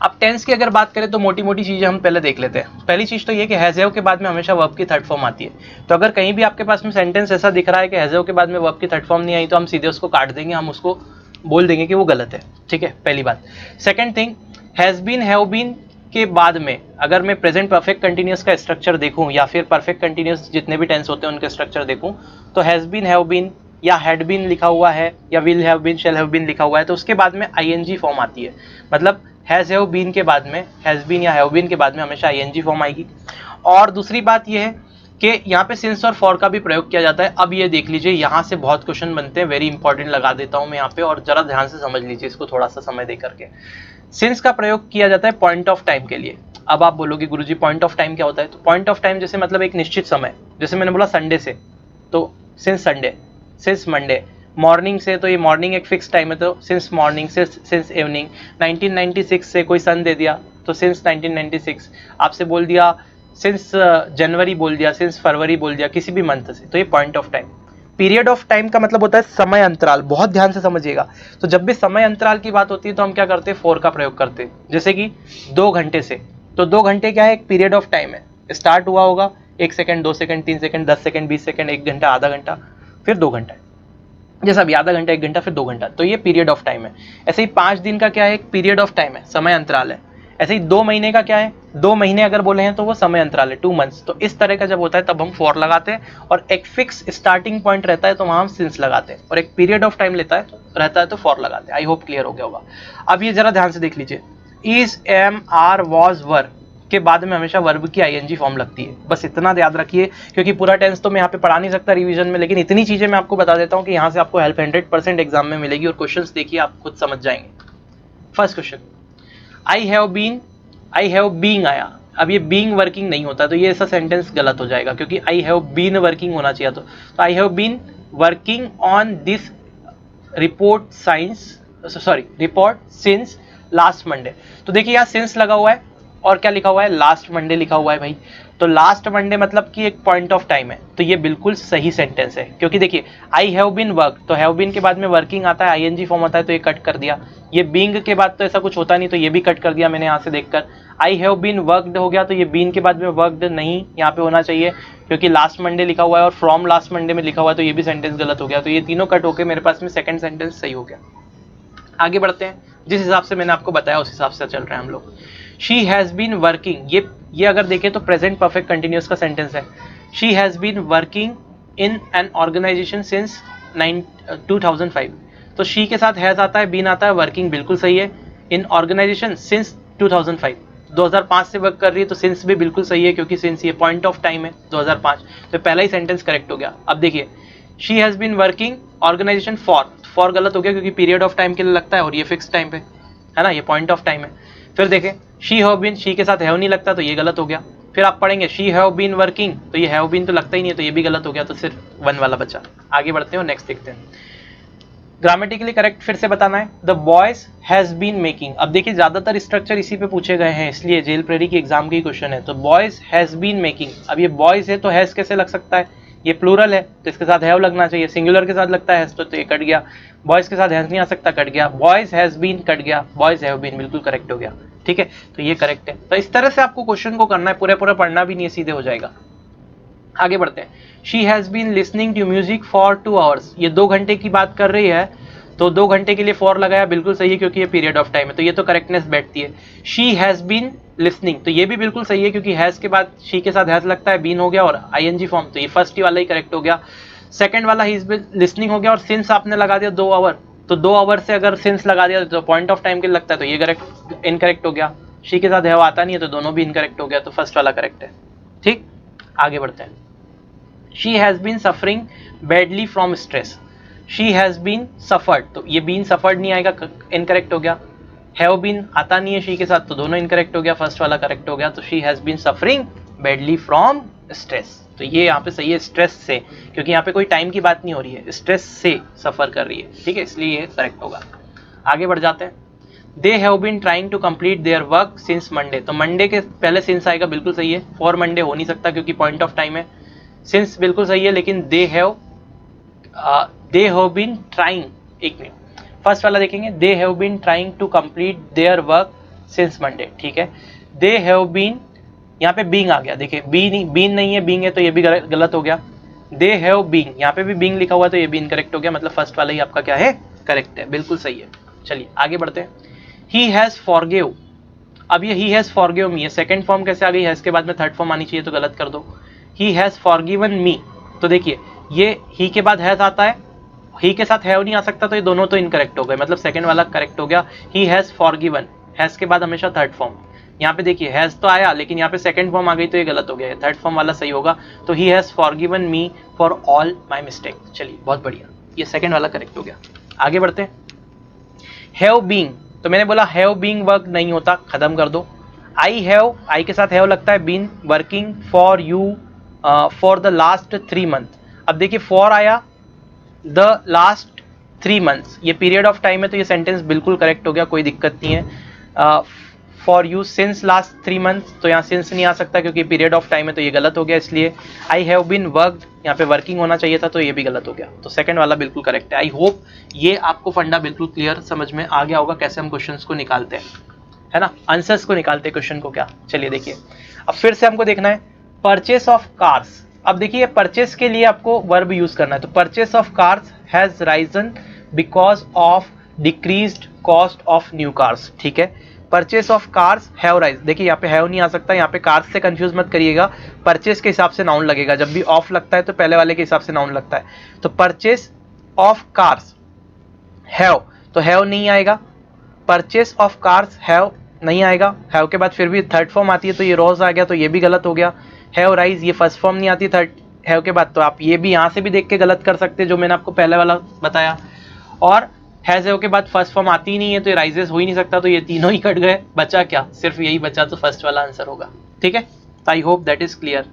अब टेंस की अगर बात करें तो मोटी मोटी चीज़ें हम पहले देख लेते हैं। पहली चीज़ तो ये कि हैज़ हैव के बाद में हमेशा वर्ब की थर्ड फॉर्म आती है, तो अगर कहीं भी आपके पास में सेंटेंस ऐसा दिख रहा है कि हैज़ हैव के बाद में वर्ब की थर्ड फॉर्म नहीं आई, तो हम सीधे उसको काट देंगे, हम उसको बोल देंगे कि वो गलत है। ठीक है, पहली बात। Second thing, has been have been के बाद में अगर मैं प्रेजेंट परफेक्ट कंटिन्यूस का स्ट्रक्चर देखूं या फिर परफेक्ट कंटिन्यूस जितने भी टेंस होते हैं उनके स्ट्रक्चर देखूं, तो हैज़ बीन हैव बीन या हैड बीन लिखा हुआ है या will have been shall have been लिखा हुआ है, तो उसके बाद में आईएनजी फॉर्म आती है। मतलब हैज़ हैव बीन के बाद में, हैज़ बीन या हैव बीन के बाद में हमेशा आईएनजी फॉर्म आएगी। और दूसरी बात यह है कि यहाँ पे सिंस और फॉर का भी प्रयोग किया जाता है। अब ये देख लीजिए, यहाँ से बहुत क्वेश्चन बनते हैं, वेरी इंपॉर्टेंट लगा देता हूँ मैं यहाँ पे, और जरा ध्यान से समझ लीजिए इसको थोड़ा सा समय दे करके। सिंस का प्रयोग किया जाता है पॉइंट ऑफ टाइम के लिए। अब आप बोलोगे गुरुजी पॉइंट ऑफ टाइम क्या होता है, तो पॉइंट ऑफ टाइम जैसे मतलब एक निश्चित समय, जैसे मैंने बोला संडे से, तो since Sunday, since Monday. Morning से, तो ये मॉर्निंग एक फिक्स टाइम है, तो सिंस मॉर्निंग, सिंस इवनिंग। 1996 से कोई सन दे दिया तो सिंस 1996। आपसे बोल दिया सिंस जनवरी बोल दिया, सिंस फरवरी बोल दिया, किसी भी मंथ से, तो ये point of time. Period of time का मतलब होता है समय अंतराल, बहुत ध्यान से समझिएगा। तो जब भी समय अंतराल की बात होती है तो हम क्या करते हैं, फॉर का प्रयोग करते हैं। जैसे कि 2 घंटे से, तो 2 घंटे क्या है, एक पीरियड ऑफ टाइम है। स्टार्ट हुआ होगा 1 second, 2 second, 3 second, 10 second, 20 second, 1 घंटा, आधा घंटा, फिर 2 घंटा, जैसा भी आधा घंटा, 1 घंटा, फिर 2 घंटा, तो ये पीरियड ऑफ टाइम है। ऐसे ही 5 दिन का क्या है, एक पीरियड ऑफ टाइम है, समय अंतराल है। ऐसे ही 2 महीने का क्या है, 2 महीने अगर बोले हैं तो वो समय अंतराल है 2 मंथ्स। तो इस तरह का जब होता है तब हम फॉर लगाते हैं, और एक फिक्स स्टार्टिंग पॉइंट रहता है तो वहां हम सिंस लगाते हैं, और एक पीरियड ऑफ टाइम रहता है तो फॉर लगाते हैं। आई होप क्लियर हो गया होगा। अब ये जरा ध्यान से देख लीजिए, इज, एम, आर, वॉज, वर के बाद में हमेशा वर्ब की आईएनजी फॉर्म लगती है। बस इतना याद रखिए, क्योंकि पूरा टेंस तो मैं यहाँ पे पढ़ा नहीं सकता रिवीजन में, लेकिन इतनी चीजें मैं आपको बता देता हूँ कि यहाँ से आपको हेल्प 100% एग्जाम में मिलेगी, और क्वेश्चंस देखिए आप खुद समझ जाएंगे। First question, I have being आया। अब ये बीइंग वर्किंग नहीं होता, तो ये ऐसा सेंटेंस गलत हो जाएगा, क्योंकि आई हैव बीन वर्किंग होना चाहिए। तो I have been working on this report since last Monday. तो देखिए यहाँ सिंस लगा हुआ है, और क्या लिखा हुआ है, लास्ट मंडे लिखा हुआ है भाई। तो लास्ट मंडे मतलब कि एक पॉइंट ऑफ टाइम है, तो ये बिल्कुल सही सेंटेंस है। क्योंकि देखिए आई हैव बीन वर्क, तो हैव बीन के बाद में वर्किंग आता है, आईएनजी फॉर्म आता है, तो ये कट कर दिया। ये बीइंग के बाद तो ऐसा कुछ होता नहीं, तो ये भी कट कर दिया मैंने यहाँ से देखकर। आई हैव बीन वर्कड हो गया, तो ये बीन के बाद में वर्कड नहीं यहाँ पे होना चाहिए, क्योंकि लास्ट मंडे लिखा हुआ है और फ्रॉम लास्ट मंडे में लिखा हुआ है, तो ये भी सेंटेंस गलत हो गया। तो ये तीनों कट होकर मेरे पास में सेकंड सेंटेंस सही हो गया। आगे बढ़ते हैं, जिस हिसाब से मैंने आपको बताया उस हिसाब से चल रहे हैं हम लोग। शी हैज बीन वर्किंग, ये अगर देखें तो प्रेजेंट परफेक्ट कंटिन्यूअस का सेंटेंस है। She has been working in an organisation since 2005। तो शी के साथ हैज आता है, बीन आता है, वर्किंग बिल्कुल सही है। इन ऑर्गेनाइजेशन सिंस 2005, 2005 से वर्क कर रही है, तो सिंस भी बिल्कुल सही है, क्योंकि सिंस ये पॉइंट ऑफ टाइम है 2005, तो पहला ही सेंटेंस करेक्ट हो गया। अब देखिए, she has been working organisation for गलत हो गया, क्योंकि पीरियड ऑफ टाइम के लिए लगता है, और ये फिक्स टाइम पे है ना, ये पॉइंट ऑफ टाइम है। फिर देखें, शी हैव बीन, शी के साथ हैव नहीं लगता, तो ये गलत हो गया। फिर आप पढ़ेंगे शी हैव बीन वर्किंग, तो ये हैव बीन तो लगता ही नहीं है, तो ये भी गलत हो गया, तो सिर्फ 1 वाला बचा। आगे बढ़ते हैं और नेक्स्ट देखते हैं। ग्रामेटिकली करेक्ट फिर से बताना है, the boys has been making. अब देखिए ज्यादातर स्ट्रक्चर इसी पे पूछे गए हैं, इसलिए जेल प्रेरी की एग्जाम की क्वेश्चन है। तो बॉयज हैज बीन मेकिंग, अब ये बॉयज है तो हैज कैसे लग सकता है, ये प्लूरल है तो इसके साथ हैव लगना चाहिए, सिंगुलर के साथ लगता है हैज तो ये कट गया, बॉयज के साथ हैज नहीं आ सकता, कट गया, बॉयज हैज बीन कट गया, बॉयज हैव बीन बिल्कुल करेक्ट हो गया। ठीक है, तो ये करेक्ट है। तो इस तरह से आपको क्वेश्चन को करना है, पूरे पढ़ना भी नहीं, सीधे हो जाएगा। आगे बढ़ते हैं, she has been listening to music for 2 hours, ये 2 घंटे की बात कर रही है, तो 2 घंटे के लिए फॉर लगाया, बिल्कुल सही है, क्योंकि ये पीरियड ऑफ टाइम है, तो ये तो करेक्टनेस बैठती है। शी हैज बीन लिसनिंग, तो ये भी बिल्कुल सही है, क्योंकि हैज के बाद शी के साथ हैज लगता है, बीन हो गया और आईएनजी फॉर्म, तो ये फर्स्ट ही वाला ही करेक्ट हो गया। सेकंड वाला ही बीन लिसनिंग हो गया, और सिंस आपने लगा दिया 2 आवर, तो 2 आवर से अगर सिंस लगा दिया तो पॉइंट ऑफ टाइम के लिए लगता है, तो ये करेक्ट इनकरेक्ट हो गया। शी के साथ हैव आता नहीं है, तो दोनों भी इनकरेक्ट हो गया, तो फर्स्ट वाला करेक्ट है। ठीक, आगे बढ़ते हैं। She has been suffering badly from stress, she has been suffered, तो ये बीन सफर्ड नहीं आएगा, इनकरेक्ट हो गया। हैव बीन आता नहीं है शी के साथ, तो दोनों इनकरेक्ट हो गया, फर्स्ट वाला करेक्ट हो गया। तो she has been suffering badly from stress, तो ये यहाँ पे सही है, स्ट्रेस से, क्योंकि यहाँ पे कोई टाइम की बात नहीं हो रही है, स्ट्रेस से सफर कर रही है। ठीक है, इसलिए ये करेक्ट होगा। आगे बढ़ जाते हैं। They have been trying to complete their work since Monday, तो मंडे के पहले सिंस आएगा, बिल्कुल सही है। फॉर मंडे हो नहीं सकता, क्योंकि पॉइंट ऑफ टाइम है। सिंस बिल्कुल सही है, लेकिन दे हैव बीन ट्राइंग, एक मिनट, फर्स्ट वाला देखेंगे, they have been trying to complete their work since Monday. ठीक है, दे हैव बीन, यहाँ पे बीइंग आ गया, देखिए बीन नहीं है, बीइंग है, तो ये भी गलत हो गया। दे हैव बीन, यहाँ पे भी बीइंग लिखा हुआ है, तो ये भी इनकरेक्ट हो गया, मतलब फर्स्ट वाला ही आपका क्या है, करेक्ट है, बिल्कुल सही है। चलिए आगे बढ़ते हैं। ही हैज फॉरगिव, अब ये ही हैज फॉरगिव मी, ये सेकंड फॉर्म कैसे आ गई, हैज के बाद में थर्ड फॉर्म आनी चाहिए, तो गलत कर दो। ही हैज फॉरगिवन मी, तो देखिए ये ही के बाद हैज आता है, ही के साथ हैव नहीं आ सकता, तो ये दोनों तो इनकरेक्ट हो गए, मतलब सेकंड वाला करेक्ट हो गया। ही हैज फॉरगिवन, हैज के बाद हमेशा थर्ड फॉर्म, यहाँ पे देखिए हैज तो आया, लेकिन यहाँ पे सेकंड फॉर्म आ गई, तो ये गलत हो गया, थर्ड फॉर्म वाला सही होगा। तो he has forgiven me for all my mistake. चलिए बहुत बढ़िया, ये सेकंड वाला करेक्ट हो गया। आगे बढ़ते हैं। हैव बीइंग, तो मैंने बोला हैव बीइंग वर्क नहीं होता, खत्म कर दो। आई हैव, आई के साथ हैव लगता है, been working for you for the last 3 month. अब देखिए फॉर आया, द लास्ट 3 मंथ्स, ये पीरियड ऑफ टाइम है, तो ये सेंटेंस बिल्कुल करेक्ट हो गया, कोई दिक्कत नहीं है। For you since last 3 months, तो यहाँ सिंस नहीं आ सकता, क्योंकि पीरियड ऑफ टाइम है, तो ये गलत हो गया, इसलिए आई हैव बीन वर्कड, यहाँ पे वर्किंग होना चाहिए था, तो ये भी गलत हो गया, तो सेकंड वाला बिल्कुल करेक्ट है। आई होप ये आपको फंडा बिल्कुल क्लियर समझ में आ गया होगा, कैसे हम क्वेश्चंस को निकालते हैं, है ना, आंसर्स को निकालते हैं क्वेश्चन को क्या। चलिए देखिए, अब फिर से हमको देखना है परचेस ऑफ कार्स। अब देखिए परचेस के लिए आपको वर्ब यूज करना है, तो purchase of cars has risen because of decreased cost of new cars. ठीक है, purchase of cars have rise, देखिए यहाँ पे हैव नहीं आ सकता, यहाँ पे कार्स से कंफ्यूज मत करिएगा, परचेस के हिसाब से नाउन लगेगा, जब भी ऑफ लगता है तो पहले वाले के हिसाब से नाउन लगता है। तो परचेस ऑफ कार्स हैव, तो हैव नहीं आएगा, परचेस ऑफ कार्स हैव नहीं आएगा, हैव के बाद फिर भी थर्ड फॉर्म आती है तो ये रोज आ गया, तो ये भी गलत हो गया। हैव राइज ये फर्स्ट फॉर्म नहीं आती थर्ड हैव के बाद, तो आप ये भी यहाँ से भी देख के गलत कर सकते हैं जो मैंने आपको पहले वाला बताया। और हैज हैव के बाद फर्स्ट फॉर्म आती ही नहीं है तो ये राइजेस हो ही नहीं सकता, तो ये तीनों ही कट गए, बचा क्या, सिर्फ यही बचा, तो फर्स्ट वाला आंसर होगा। ठीक है, तो I hope that is clear.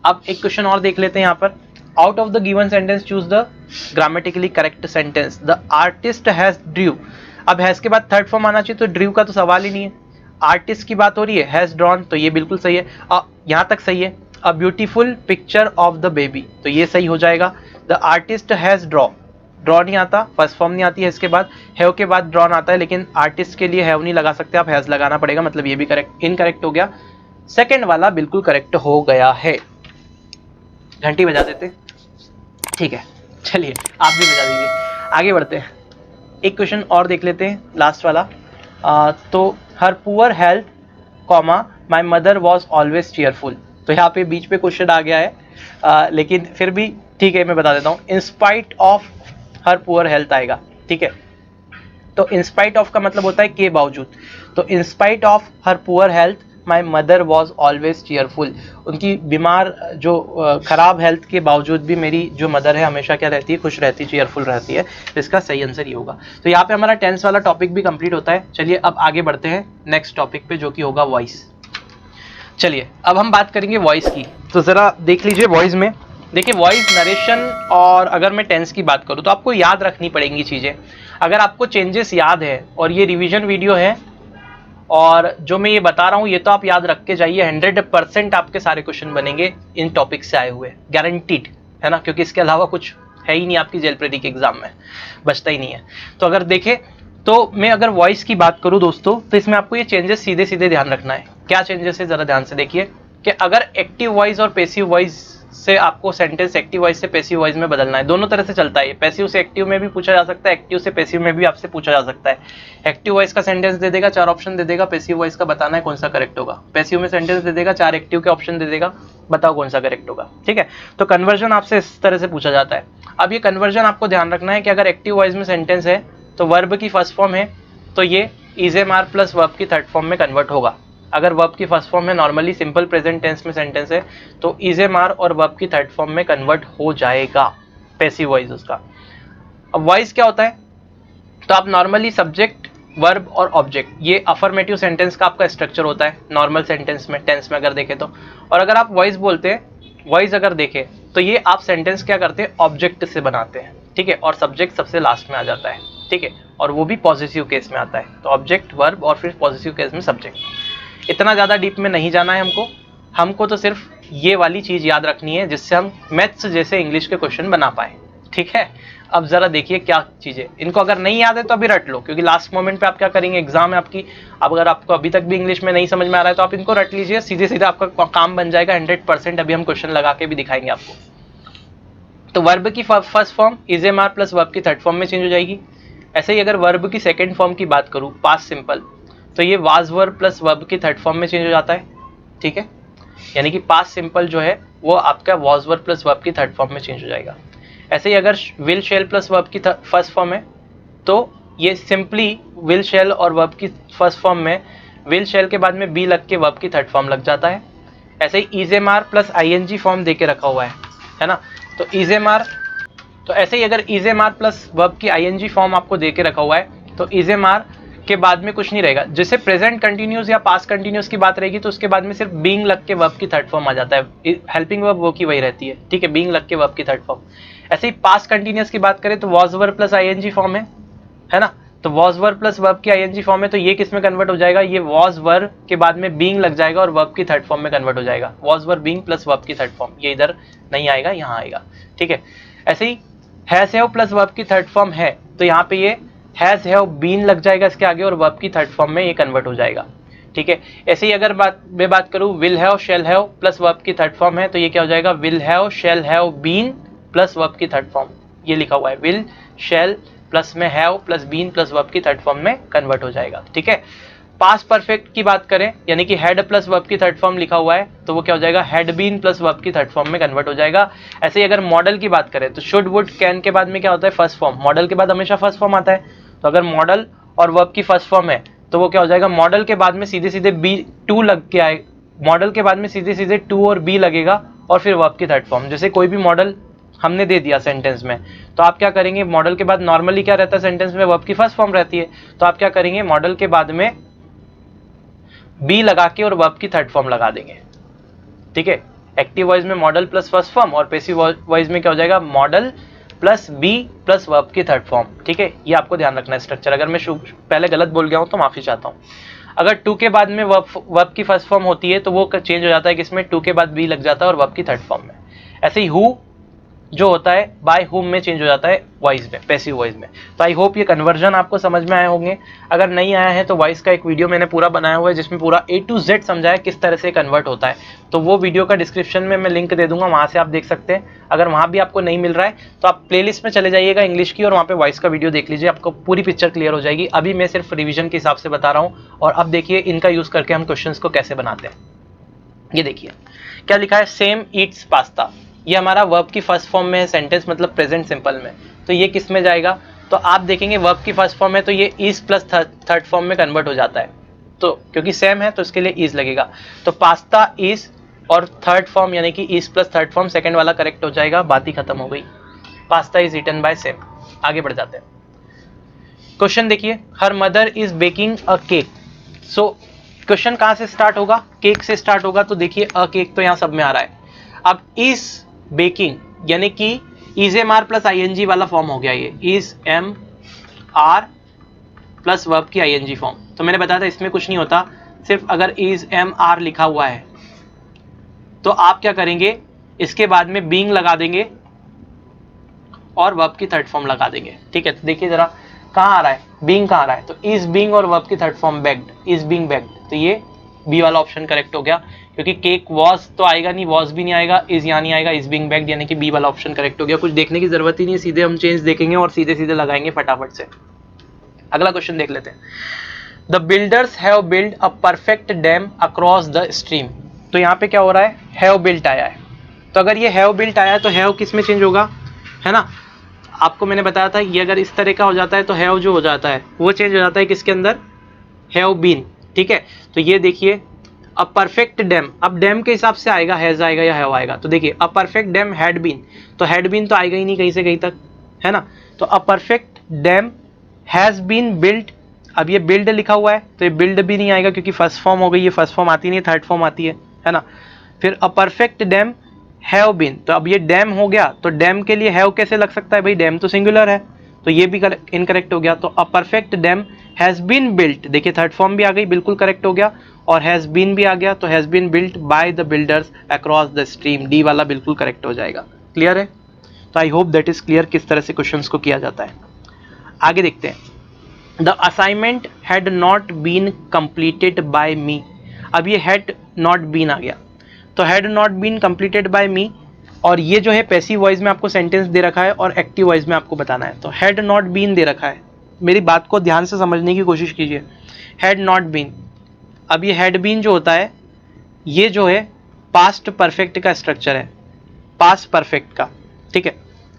अब एक क्वेश्चन और देख लेते हैं यहाँ पर, out of the given sentence choose the grammatically correct sentence, the artist has Drew. अब हैज के बाद थर्ड फॉर्म आना चाहिए, तो ड्रू का तो सवाल ही नहीं है, आर्टिस्ट की बात हो रही है, हैज ड्रॉन, तो ये बिल्कुल सही है, यहाँ तक सही है। A beautiful picture of the baby, तो ये सही हो जाएगा। The artist has draw, draw नहीं आता, फर्स्ट फॉर्म नहीं आती है, इसके बाद हैव के बाद ड्रॉन आता है, लेकिन आर्टिस्ट के लिए हैव नहीं लगा सकते आप, हैज लगाना पड़ेगा, मतलब ये भी करेक्ट इनकरेक्ट हो गया। सेकंड वाला बिल्कुल करेक्ट हो गया है। घंटी बजा देते, ठीक है, चलिए आप भी बजा दीजिए। आगे बढ़ते हैं, एक क्वेश्चन और देख लेते हैं, लास्ट वाला। तो her poor health comma my mother was always cheerful, तो यहाँ पे बीच पे क्वेश्चन आ गया है, लेकिन फिर भी ठीक है मैं बता देता हूँ, in spite of her poor health आएगा। ठीक है, तो इंस्पाइट ऑफ का मतलब होता है के बावजूद, तो in spite of her poor health my mother was always cheerful, उनकी बीमार जो खराब हेल्थ के बावजूद भी मेरी जो मदर है हमेशा क्या रहती है, खुश रहती है, चीयरफुल रहती है, तो इसका सही आंसर ये होगा। तो यहाँ पे हमारा टेंस वाला टॉपिक भी कंप्लीट होता है। चलिए अब आगे बढ़ते हैं नेक्स्ट टॉपिक पे, जो कि होगा वॉइस। चलिए अब हम बात करेंगे वॉइस की, तो जरा देख लीजिए वॉइस में, देखिए वॉइस नरेशन, और अगर मैं टेंस की बात करूँ तो आपको याद रखनी पड़ेंगी चीज़ें। अगर आपको चेंजेस याद है, और ये रिवीजन वीडियो है, और जो मैं ये बता रहा हूँ ये तो आप याद रख के जाइए, 100% आपके सारे क्वेश्चन बनेंगे इन टॉपिक से आए हुए, गारंटीड है ना, क्योंकि इसके अलावा कुछ है ही नहीं आपकी जेल प्रेडिक एग्जाम में, बचता ही नहीं है। तो अगर देखें तो मैं अगर वॉइस की बात करूं दोस्तों, तो इसमें आपको ये चेंजेस सीधे सीधे ध्यान रखना है। क्या चेंजेस है जरा ध्यान से देखिए, कि अगर एक्टिव वॉइस और पैसिव वॉइस से आपको सेंटेंस एक्टिव वॉइस से पैसिव वॉइस में बदलना है, दोनों तरह से चलता है, पैसिव से एक्टिव में भी पूछा जा सकता है, एक्टिव से पैसिव में भी आपसे पूछा जा सकता है। एक्टिव वॉइस का सेंटेंस दे देगा, 4 ऑप्शन दे देगा, पैसिव वॉइस का बताना है कौन सा करेक्ट होगा। पैसिव में सेंटेंस दे देगा, 4 एक्टिव के ऑप्शन दे देगा, बताओ कौन सा करेक्ट होगा। ठीक है, तो कन्वर्जन आपसे इस तरह से पूछा जाता है। अब ये कन्वर्जन आपको ध्यान रखना है कि अगर एक्टिव वॉइस में सेंटेंस है तो वर्ब की फर्स्ट फॉर्म है, तो ये is am are plus verb की थर्ड फॉर्म में कन्वर्ट होगा। अगर वर्ब की फर्स्ट फॉर्म में नॉर्मली सिंपल प्रेजेंट टेंस में सेंटेंस है तो इज एम आर और वर्ब की थर्ड फॉर्म में कन्वर्ट हो जाएगा पैसिव वॉइस उसका। अब वॉइस क्या होता है, तो आप नॉर्मली सब्जेक्ट वर्ब और ऑब्जेक्ट, ये अफर्मेटिव सेंटेंस का आपका स्ट्रक्चर होता है नॉर्मल सेंटेंस में, टेंस में अगर देखें तो। और अगर आप वॉइस बोलते हैं, वॉइस अगर देखें तो ये आप सेंटेंस क्या करते हैं, ऑब्जेक्ट से बनाते हैं। ठीक है, और सब्जेक्ट सबसे लास्ट में आ जाता है। ठीक है, और वो भी पॉजिटिव केस में आता है, तो ऑब्जेक्ट वर्ब और फिर पॉजिटिव केस में सब्जेक्ट। इतना ज़्यादा डीप में नहीं जाना है हमको तो सिर्फ ये वाली चीज़ याद रखनी है जिससे हम मैथ्स जैसे इंग्लिश के क्वेश्चन बना पाए। ठीक है, अब ज़रा देखिए क्या चीज़ें, इनको अगर नहीं याद है तो अभी रट लो, क्योंकि लास्ट मोमेंट पे आप क्या करेंगे, एग्जाम है आपकी। अब अगर आपको अभी तक भी इंग्लिश में नहीं समझ में आ रहा है तो आप इनको रट लीजिए, सीधे सीधे आपका काम बन जाएगा 100%। अभी हम क्वेश्चन लगा के भी दिखाएंगे आपको। तो वर्ब की first form is am are plus verb की थर्ड फॉर्म में चेंज हो जाएगी। ऐसे ही अगर वर्ब की सेकेंड फॉर्म की बात करूँ, पास्ट सिंपल, तो ये वाज वर्ब प्लस वर्ब की थर्ड फॉर्म में चेंज हो जाता है। ठीक है, यानी कि पास्ट सिंपल जो है वो आपका वाज वर्ब प्लस वर्ब की थर्ड फॉर्म में चेंज हो जाएगा। ऐसे ही अगर विल शेल प्लस वर्ब की फर्स्ट फॉर्म है तो ये सिंपली विल शेल और वर्ब की फर्स्ट फॉर्म में विल शेल के बाद में बी लग के वर्ब की थर्ड फॉर्म लग जाता है। ऐसे ही is am are plus ING form देके रखा हुआ है ना, तो इज एम आर, तो ऐसे ही अगर is am are plus verb की आईएनजी फॉर्म आपको देके रखा हुआ है तो इज एम आर के बाद में कुछ नहीं रहेगा। जैसे प्रेजेंट कंटिन्यूस या पास्ट कंटिन्यूस की बात रहेगी तो उसके बाद में सिर्फ बीइंग लग के वर्ब की थर्ड फॉर्म आ जाता है, हेल्पिंग वर्ब वो की वही रहती है। ठीक है, बीइंग लग के वर्ब की थर्ड फॉर्म। ऐसे ही पास्ट कंटिन्यूस की बात करें तो was verb plus ING form है ना, तो वॉज वर्ब प्लस वर्ब की आईएनजी फॉर्म है, तो ये किस में कन्वर्ट हो जाएगा, ये वॉज वर्ब के बाद में बीइंग लग जाएगा और वर्ब की थर्ड फॉर्म में कन्वर्ट हो जाएगा। Was verb being plus verb की थर्ड फॉर्म, ये इधर नहीं आएगा, यहाँ आएगा। ठीक है, ऐसे he has have plus verb की थर्ड फॉर्म है तो यहाँ पे ये हैज हैव बीन लग जाएगा इसके आगे और वर्ब की थर्ड फॉर्म में ये कन्वर्ट हो जाएगा। ठीक है, ऐसे ही अगर मैं बात करूँ will have shall have plus verb की थर्ड फॉर्म है तो ये क्या हो जाएगा, will have shall have been plus verb की थर्ड फॉर्म, ये लिखा हुआ है विल शेल प्लस में have plus been plus verb की थर्ड फॉर्म में कन्वर्ट हो जाएगा, ठीक है। पास्ट परफेक्ट की बात करें, यानी कि हैड प्लस वर्ब की थर्ड फॉर्म लिखा हुआ है, तो वो क्या हो जाएगा, हैड बीन प्लस वर्ब की थर्ड फॉर्म में कन्वर्ट हो जाएगा। ऐसे ही अगर मॉडल की बात करें तो शुड वुड कैन के बाद में क्या होता है, फर्स्ट फॉर्म, मॉडल के बाद हमेशा फर्स्ट फॉर्म आता है, तो अगर मॉडल और वर्ब की फर्स्ट फॉर्म है तो वो क्या हो जाएगा, मॉडल के बाद में सीधे सीधे बी टू लग के आए, मॉडल के बाद में सीधे सीधे टू और बी लगेगा और फिर वर्ब की थर्ड फॉर्म। जैसे कोई भी मॉडल हमने दे दिया सेंटेंस में, तो आप क्या करेंगे, मॉडल के बाद नॉर्मली क्या रहता है सेंटेंस में, वर्ब की फर्स्ट फॉर्म रहती है, तो आप क्या करेंगे, मॉडल के बाद में बी लगा के और वर्ब की थर्ड फॉर्म लगा देंगे, ठीक है। एक्टिव वॉइस में मॉडल प्लस फर्स्ट फॉर्म और पैसिव वॉइस में क्या हो जाएगा, modal plus be plus verb की थर्ड फॉर्म, ठीक है। ये आपको ध्यान रखना है स्ट्रक्चर। अगर मैं पहले गलत बोल गया हूं तो माफी चाहता हूं। अगर टू के बाद में वर्ब की फर्स्ट फॉर्म होती है तो वो चेंज हो जाता है किसमें, टू के बाद बी लग जाता है और वर्ब की थर्ड फॉर्म में। ऐसे ही हु जो होता है बाय हुम में चेंज हो जाता है वॉइस में, पैसिव वॉइस में। तो आई होप ये कन्वर्जन आपको समझ में आए होंगे। अगर नहीं आया है तो वॉइस का एक वीडियो मैंने पूरा बनाया हुआ है जिसमें पूरा A to Z समझाया किस तरह से कन्वर्ट होता है, तो वो वीडियो का डिस्क्रिप्शन में मैं लिंक दे दूंगा, वहां से आप देख सकते हैं। अगर वहां भी आपको नहीं मिल रहा है तो आप प्लेलिस्ट में चले जाइएगा इंग्लिश की और वहां पे वॉइस का वीडियो देख लीजिए, आपको पूरी पिक्चर क्लियर हो जाएगी। अभी मैं सिर्फ रिविजन के हिसाब से बता रहा हूँ। और अब देखिए इनका यूज करके हम क्वेश्चंस को कैसे बनाते हैं। ये देखिए क्या लिखा है, सेम ईट्स पास्ता, ये हमारा वर्ब की फर्स्ट फॉर्म में है सेंटेंस, मतलब प्रेजेंट सिंपल में, तो ये किस में जाएगा, तो आप देखेंगे वर्ब की फर्स्ट फॉर्म है तो ये इज प्लस थर्ड फॉर्म में कन्वर्ट हो जाता है, तो क्योंकि सेम है तो इसके लिए इज लगेगा, तो पास्ता इज और थर्ड फॉर्म यानी कि is plus third form second वाला करेक्ट हो जाएगा, बात ही खत्म हो गई। Pasta is eaten by same. आगे बढ़ जाते हैं। क्वेश्चन देखिए, her mother is baking a cake. So question कहां से स्टार्ट होगा, केक से स्टार्ट होगा, तो देखिए अ केक तो यहां सब में आ रहा है। अब इज बेकिंग यानी कि is am are plus ING वाला फॉर्म हो गया, ये is am are plus verb की आईएनजी फॉर्म। तो मैंने बताया था इसमें कुछ नहीं होता, सिर्फ अगर इज एम आर लिखा हुआ है तो आप क्या करेंगे, इसके बाद में बीइंग लगा देंगे और वर्ब की थर्ड फॉर्म लगा देंगे, ठीक है। तो देखिए जरा कहाँ आ रहा है, बीइंग कहाँ आ रहा है, तो इज बीइंग और वर्ब की third form bagged, is being bagged, तो ये बी वाला ऑप्शन करेक्ट हो गया, क्योंकि केक वॉज तो आएगा नहीं, वॉज भी नहीं आएगा, इज यहाँ नहीं आएगा, इज बीइंग बेग्ड, यानी कि बी वाला ऑप्शन करेक्ट हो गया। कुछ देखने की जरूरत ही नहीं है, सीधे हम चेंज देखेंगे और सीधे सीधे लगाएंगे फटाफट से। अगला क्वेश्चन देख लेते हैं। The builders have build a perfect dam across the stream. तो यहाँ पे क्या हो रहा है, हैव बिल्ट आया है, तो अगर ये हैव बिल्ट आया है तो हैव किस में चेंज होगा, है ना। आपको मैंने बताया था ये अगर इस तरह का हो जाता है तो हैव जो हो जाता है वो चेंज हो जाता है किसके अंदर, हैव बीन, ठीक है। तो ये देखिए अ परफेक्ट डैम, अब डैम के हिसाब से आएगा, हैज आएगा या हैव आएगा, तो देखिए a perfect dam had been, तो हैड बीन तो आएगा ही नहीं कहीं से कहीं तक, है ना। तो a perfect dam has been built, अब ये बिल्ड लिखा हुआ है तो ये बिल्ड भी नहीं आएगा क्योंकि फर्स्ट फॉर्म हो गई, ये फर्स्ट फॉर्म आती नहीं, थर्ड फॉर्म आती है ना। फिर a perfect dam have been, तो अब ये डैम हो गया, तो डैम के लिए हैव कैसे लग सकता है भाई, डैम तो सिंगुलर है, तो ये भी इनकरेक्ट हो गया। तो a perfect dam has been built, देखिए थर्ड फॉर्म भी आ गई, बिल्कुल करेक्ट हो गया, और हैज बीन भी आ गया, तो has been built by the builders across the stream, D वाला बिल्कुल करेक्ट हो जाएगा। क्लियर है, तो I hope that is clear किस तरह से क्वेश्चंस को किया जाता है। आगे देखते हैं। The assignment had not been completed by me, अब ये हैड नॉट बीन आ गया, तो had not been completed by me, और ये जो है पैसिव वॉइस में आपको सेंटेंस दे रखा है और एक्टिव वॉइस में आपको बताना है, तो हैड नॉट बीन दे रखा है, मेरी बात को ध्यान से समझने की कोशिश कीजिए। हैड नॉट बीन, अब ये हैड बीन जो होता है ये जो है पास्ट परफेक्ट का स्ट्रक्चर है, पास्ट परफेक्ट का, ठीक है।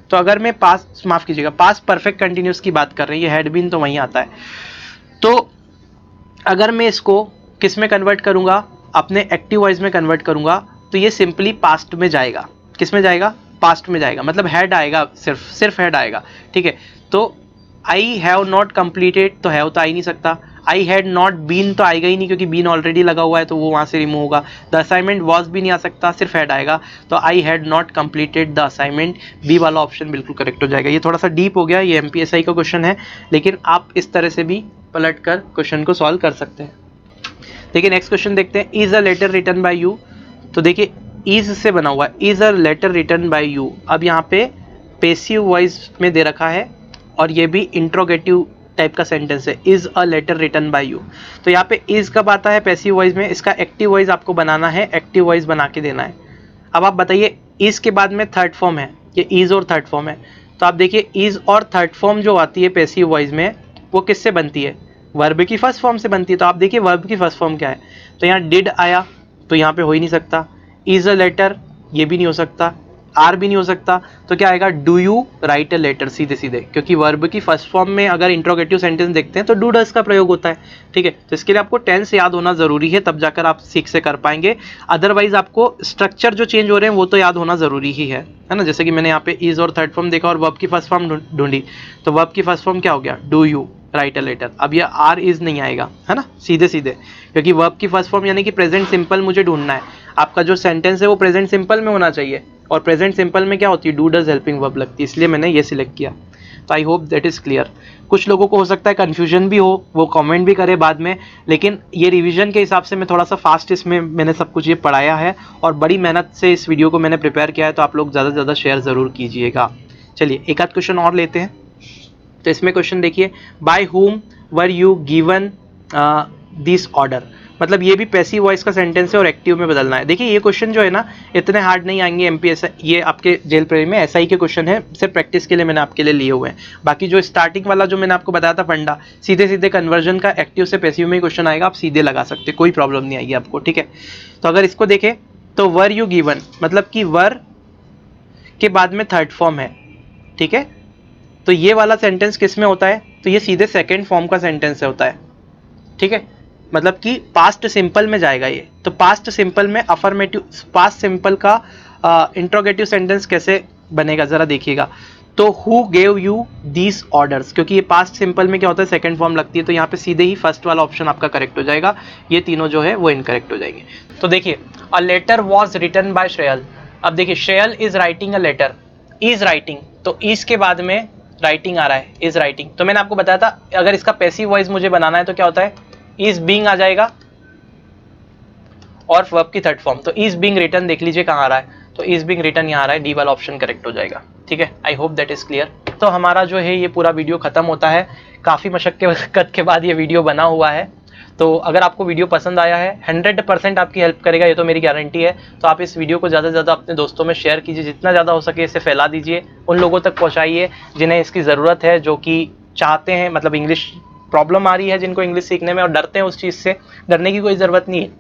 तो अगर मैं पास्ट, माफ कीजिएगा, पास्ट परफेक्ट कंटिन्यूस की बात कर रही है, हैड बीन तो वहीं आता है, तो अगर मैं इसको किस में कन्वर्ट करूंगा, अपने एक्टिव वॉइस में कन्वर्ट करूंगा, तो ये सिंपली पास्ट में जाएगा, किस में जाएगा, पास्ट में जाएगा, मतलब हैड आएगा, सिर्फ हैड आएगा, ठीक है। तो आई हैव नॉट कंप्लीटेड, तो हैव तो आ ही नहीं सकता, आई हैड नॉट बीन तो आएगा ही नहीं क्योंकि बीन ऑलरेडी लगा हुआ है तो वो वहां से रिमूव होगा, द असाइनमेंट वॉज भी नहीं आ सकता, सिर्फ हैड आएगा, तो I had not completed the assignment, B वाला ऑप्शन बिल्कुल करेक्ट हो जाएगा। ये थोड़ा सा डीप हो गया, ये एमपीएसआई का क्वेश्चन है, लेकिन आप इस तरह से भी पलट कर क्वेश्चन को सॉल्व कर सकते हैं। देखिए नेक्स्ट क्वेश्चन देखते हैं। Is a letter written by you, तो देखिए इज से बना हुआ है, is a letter written by you, अब यहाँ पे पैसिव वॉइस में दे रखा है और ये भी इंट्रोगेटिव टाइप का सेंटेंस है, is a letter written by you, तो यहाँ पे इज कब आता है पैसिव वॉइस में, इसका एक्टिव वॉइस आपको बनाना है, एक्टिव वॉइस बना के देना है। अब आप बताइए इज के बाद में थर्ड फॉर्म है, ये इज और थर्ड फॉर्म है, तो आप देखिए इज और थर्ड फॉर्म जो आती है पैसिव वॉइस में वो किससे बनती है, वर्ब की फर्स्ट फॉर्म से बनती है। तो आप देखिए वर्ब की फर्स्ट फॉर्म क्या है, तो यहाँ डिड आया तो यहाँ पे हो ही नहीं सकता, इज अ लेटर ये भी नहीं हो सकता, आर भी नहीं हो सकता, तो क्या आएगा do you write a letter, सीधे सीधे, क्योंकि वर्ब की फर्स्ट फॉर्म में अगर इंट्रोगेटिव सेंटेंस देखते हैं तो डू डज का प्रयोग होता है। ठीक है, तो इसके लिए आपको टेंस याद होना जरूरी है, तब जाकर आप सीख से कर पाएंगे। अदरवाइज आपको स्ट्रक्चर जो चेंज हो रहे हैं वो तो याद होना जरूरी ही है ना। जैसे कि मैंने यहाँ पे इज और थर्ड फॉर्म देखा और वर्ब की फर्स्ट फॉर्म ढूंढी, तो वर्ब की फर्स्ट फॉर्म क्या हो गया, do you write a letter. अब ये आर इज नहीं आएगा, है ना, सीधे सीधे, क्योंकि वर्ब की फर्स्ट फॉर्म यानी कि प्रेजेंट सिंपल मुझे ढूंढना है। आपका जो सेंटेंस है वो प्रेजेंट सिंपल में होना चाहिए, और प्रेजेंट सिंपल में क्या होती है, डू डज हेल्पिंग वर्ब लगती है, इसलिए मैंने ये सिलेक्ट किया। तो I hope that is clear. कुछ लोगों को हो सकता है कन्फ्यूजन भी हो, वो कमेंट भी करे बाद में, लेकिन ये रिवीजन के हिसाब से मैं थोड़ा सा फास्ट इसमें मैंने सब कुछ ये पढ़ाया है और बड़ी मेहनत से इस वीडियो को मैंने प्रिपेयर किया है, तो आप लोग ज़्यादा से ज़्यादा शेयर ज़रूर कीजिएगा। चलिए एक आध क्वेश्चन और लेते हैं। तो इसमें क्वेश्चन देखिए, by whom were you given this order, मतलब ये भी पैसिव वॉइस का सेंटेंस है और एक्टिव में बदलना है। देखिए ये क्वेश्चन जो है ना इतने हार्ड नहीं आएंगे एमपीएस, ये आपके जेल प्रेमी में एसआई के क्वेश्चन है, सिर्फ प्रैक्टिस के लिए मैंने आपके लिए लिए हुए हैं। बाकी जो स्टार्टिंग वाला जो मैंने आपको बताया था फंडा, सीधे सीधे कन्वर्जन का एक्टिव से पैसिव में ही क्वेश्चन आएगा, आप सीधे लगा सकते, कोई प्रॉब्लम नहीं आएगी आपको। ठीक है, तो अगर इसको देखें तो वर यू गिवन मतलब कि वर के बाद में थर्ड फॉर्म है। ठीक है, तो ये वाला सेंटेंस किस में होता है, तो ये सीधे सेकेंड फॉर्म का सेंटेंस होता है। ठीक है, मतलब कि पास्ट सिंपल में जाएगा ये। तो पास्ट सिंपल में अफर्मेटिव, पास्ट सिंपल का इंट्रोगेटिव सेंटेंस कैसे बनेगा जरा देखिएगा। तो who gave you these orders, क्योंकि ये पास्ट सिंपल में क्या होता है, सेकंड फॉर्म लगती है, तो यहाँ पे सीधे ही फर्स्ट वाला ऑप्शन आपका करेक्ट हो जाएगा, ये तीनों जो है वो इनकरेक्ट हो जाएंगे। तो देखिए a letter was written by Shreyal. अब देखिए Shreyal is writing a letter, is writing, तो इज के बाद में राइटिंग आ रहा है, इज राइटिंग। तो मैंने आपको बताया था अगर इसका पैसिव वॉइस मुझे बनाना है तो क्या होता है, इज बीइंग आ जाएगा और वर्ब की थर्ड फॉर्म। तो इज बीइंग रिटन देख लीजिए कहाँ आ रहा है, तो इज बीइंग रिटन यहाँ आ रहा है, डी वाला ऑप्शन करेक्ट हो जाएगा। ठीक है, आई होप दैट इज क्लियर। तो हमारा जो है ये पूरा वीडियो खत्म होता है, काफ़ी मशक्कत के बाद ये वीडियो बना हुआ है। तो अगर आपको वीडियो पसंद आया है, 100% आपकी हेल्प करेगा, ये तो मेरी गारंटी है। तो आप इस वीडियो को ज़्यादा से ज़्यादा अपने दोस्तों में शेयर कीजिए, जितना ज़्यादा हो सके इसे फैला दीजिए, उन लोगों तक पहुँचाइए जिन्हें इसकी ज़रूरत है, जो कि चाहते हैं, मतलब इंग्लिश प्रॉब्लम आ रही है जिनको इंग्लिश सीखने में और डरते हैं उस चीज़ से। डरने की कोई ज़रूरत नहीं है,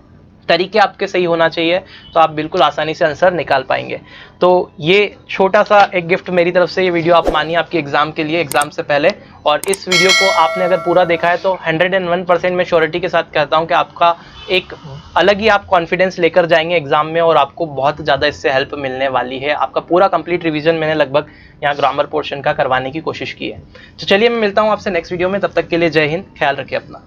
तरीके आपके सही होना चाहिए, तो आप बिल्कुल आसानी से आंसर निकाल पाएंगे। तो ये छोटा सा एक गिफ्ट मेरी तरफ से, ये वीडियो आप मानिए आपके एग्जाम के लिए, एग्जाम से पहले। और इस वीडियो को आपने अगर पूरा देखा है तो 101% मैं श्योरिटी के साथ कहता हूँ कि आपका एक अलग ही आप कॉन्फिडेंस लेकर जाएंगे एग्जाम में, और आपको बहुत ज़्यादा इससे हेल्प मिलने वाली है। आपका पूरा कंप्लीट रिवीजन मैंने लगभग यहाँ ग्रामर पोर्शन का करवाने की कोशिश की है। तो चलिए मैं मिलता हूँ आपसे नेक्स्ट वीडियो में, तब तक के लिए जय हिंद, ख्याल रखिए अपना।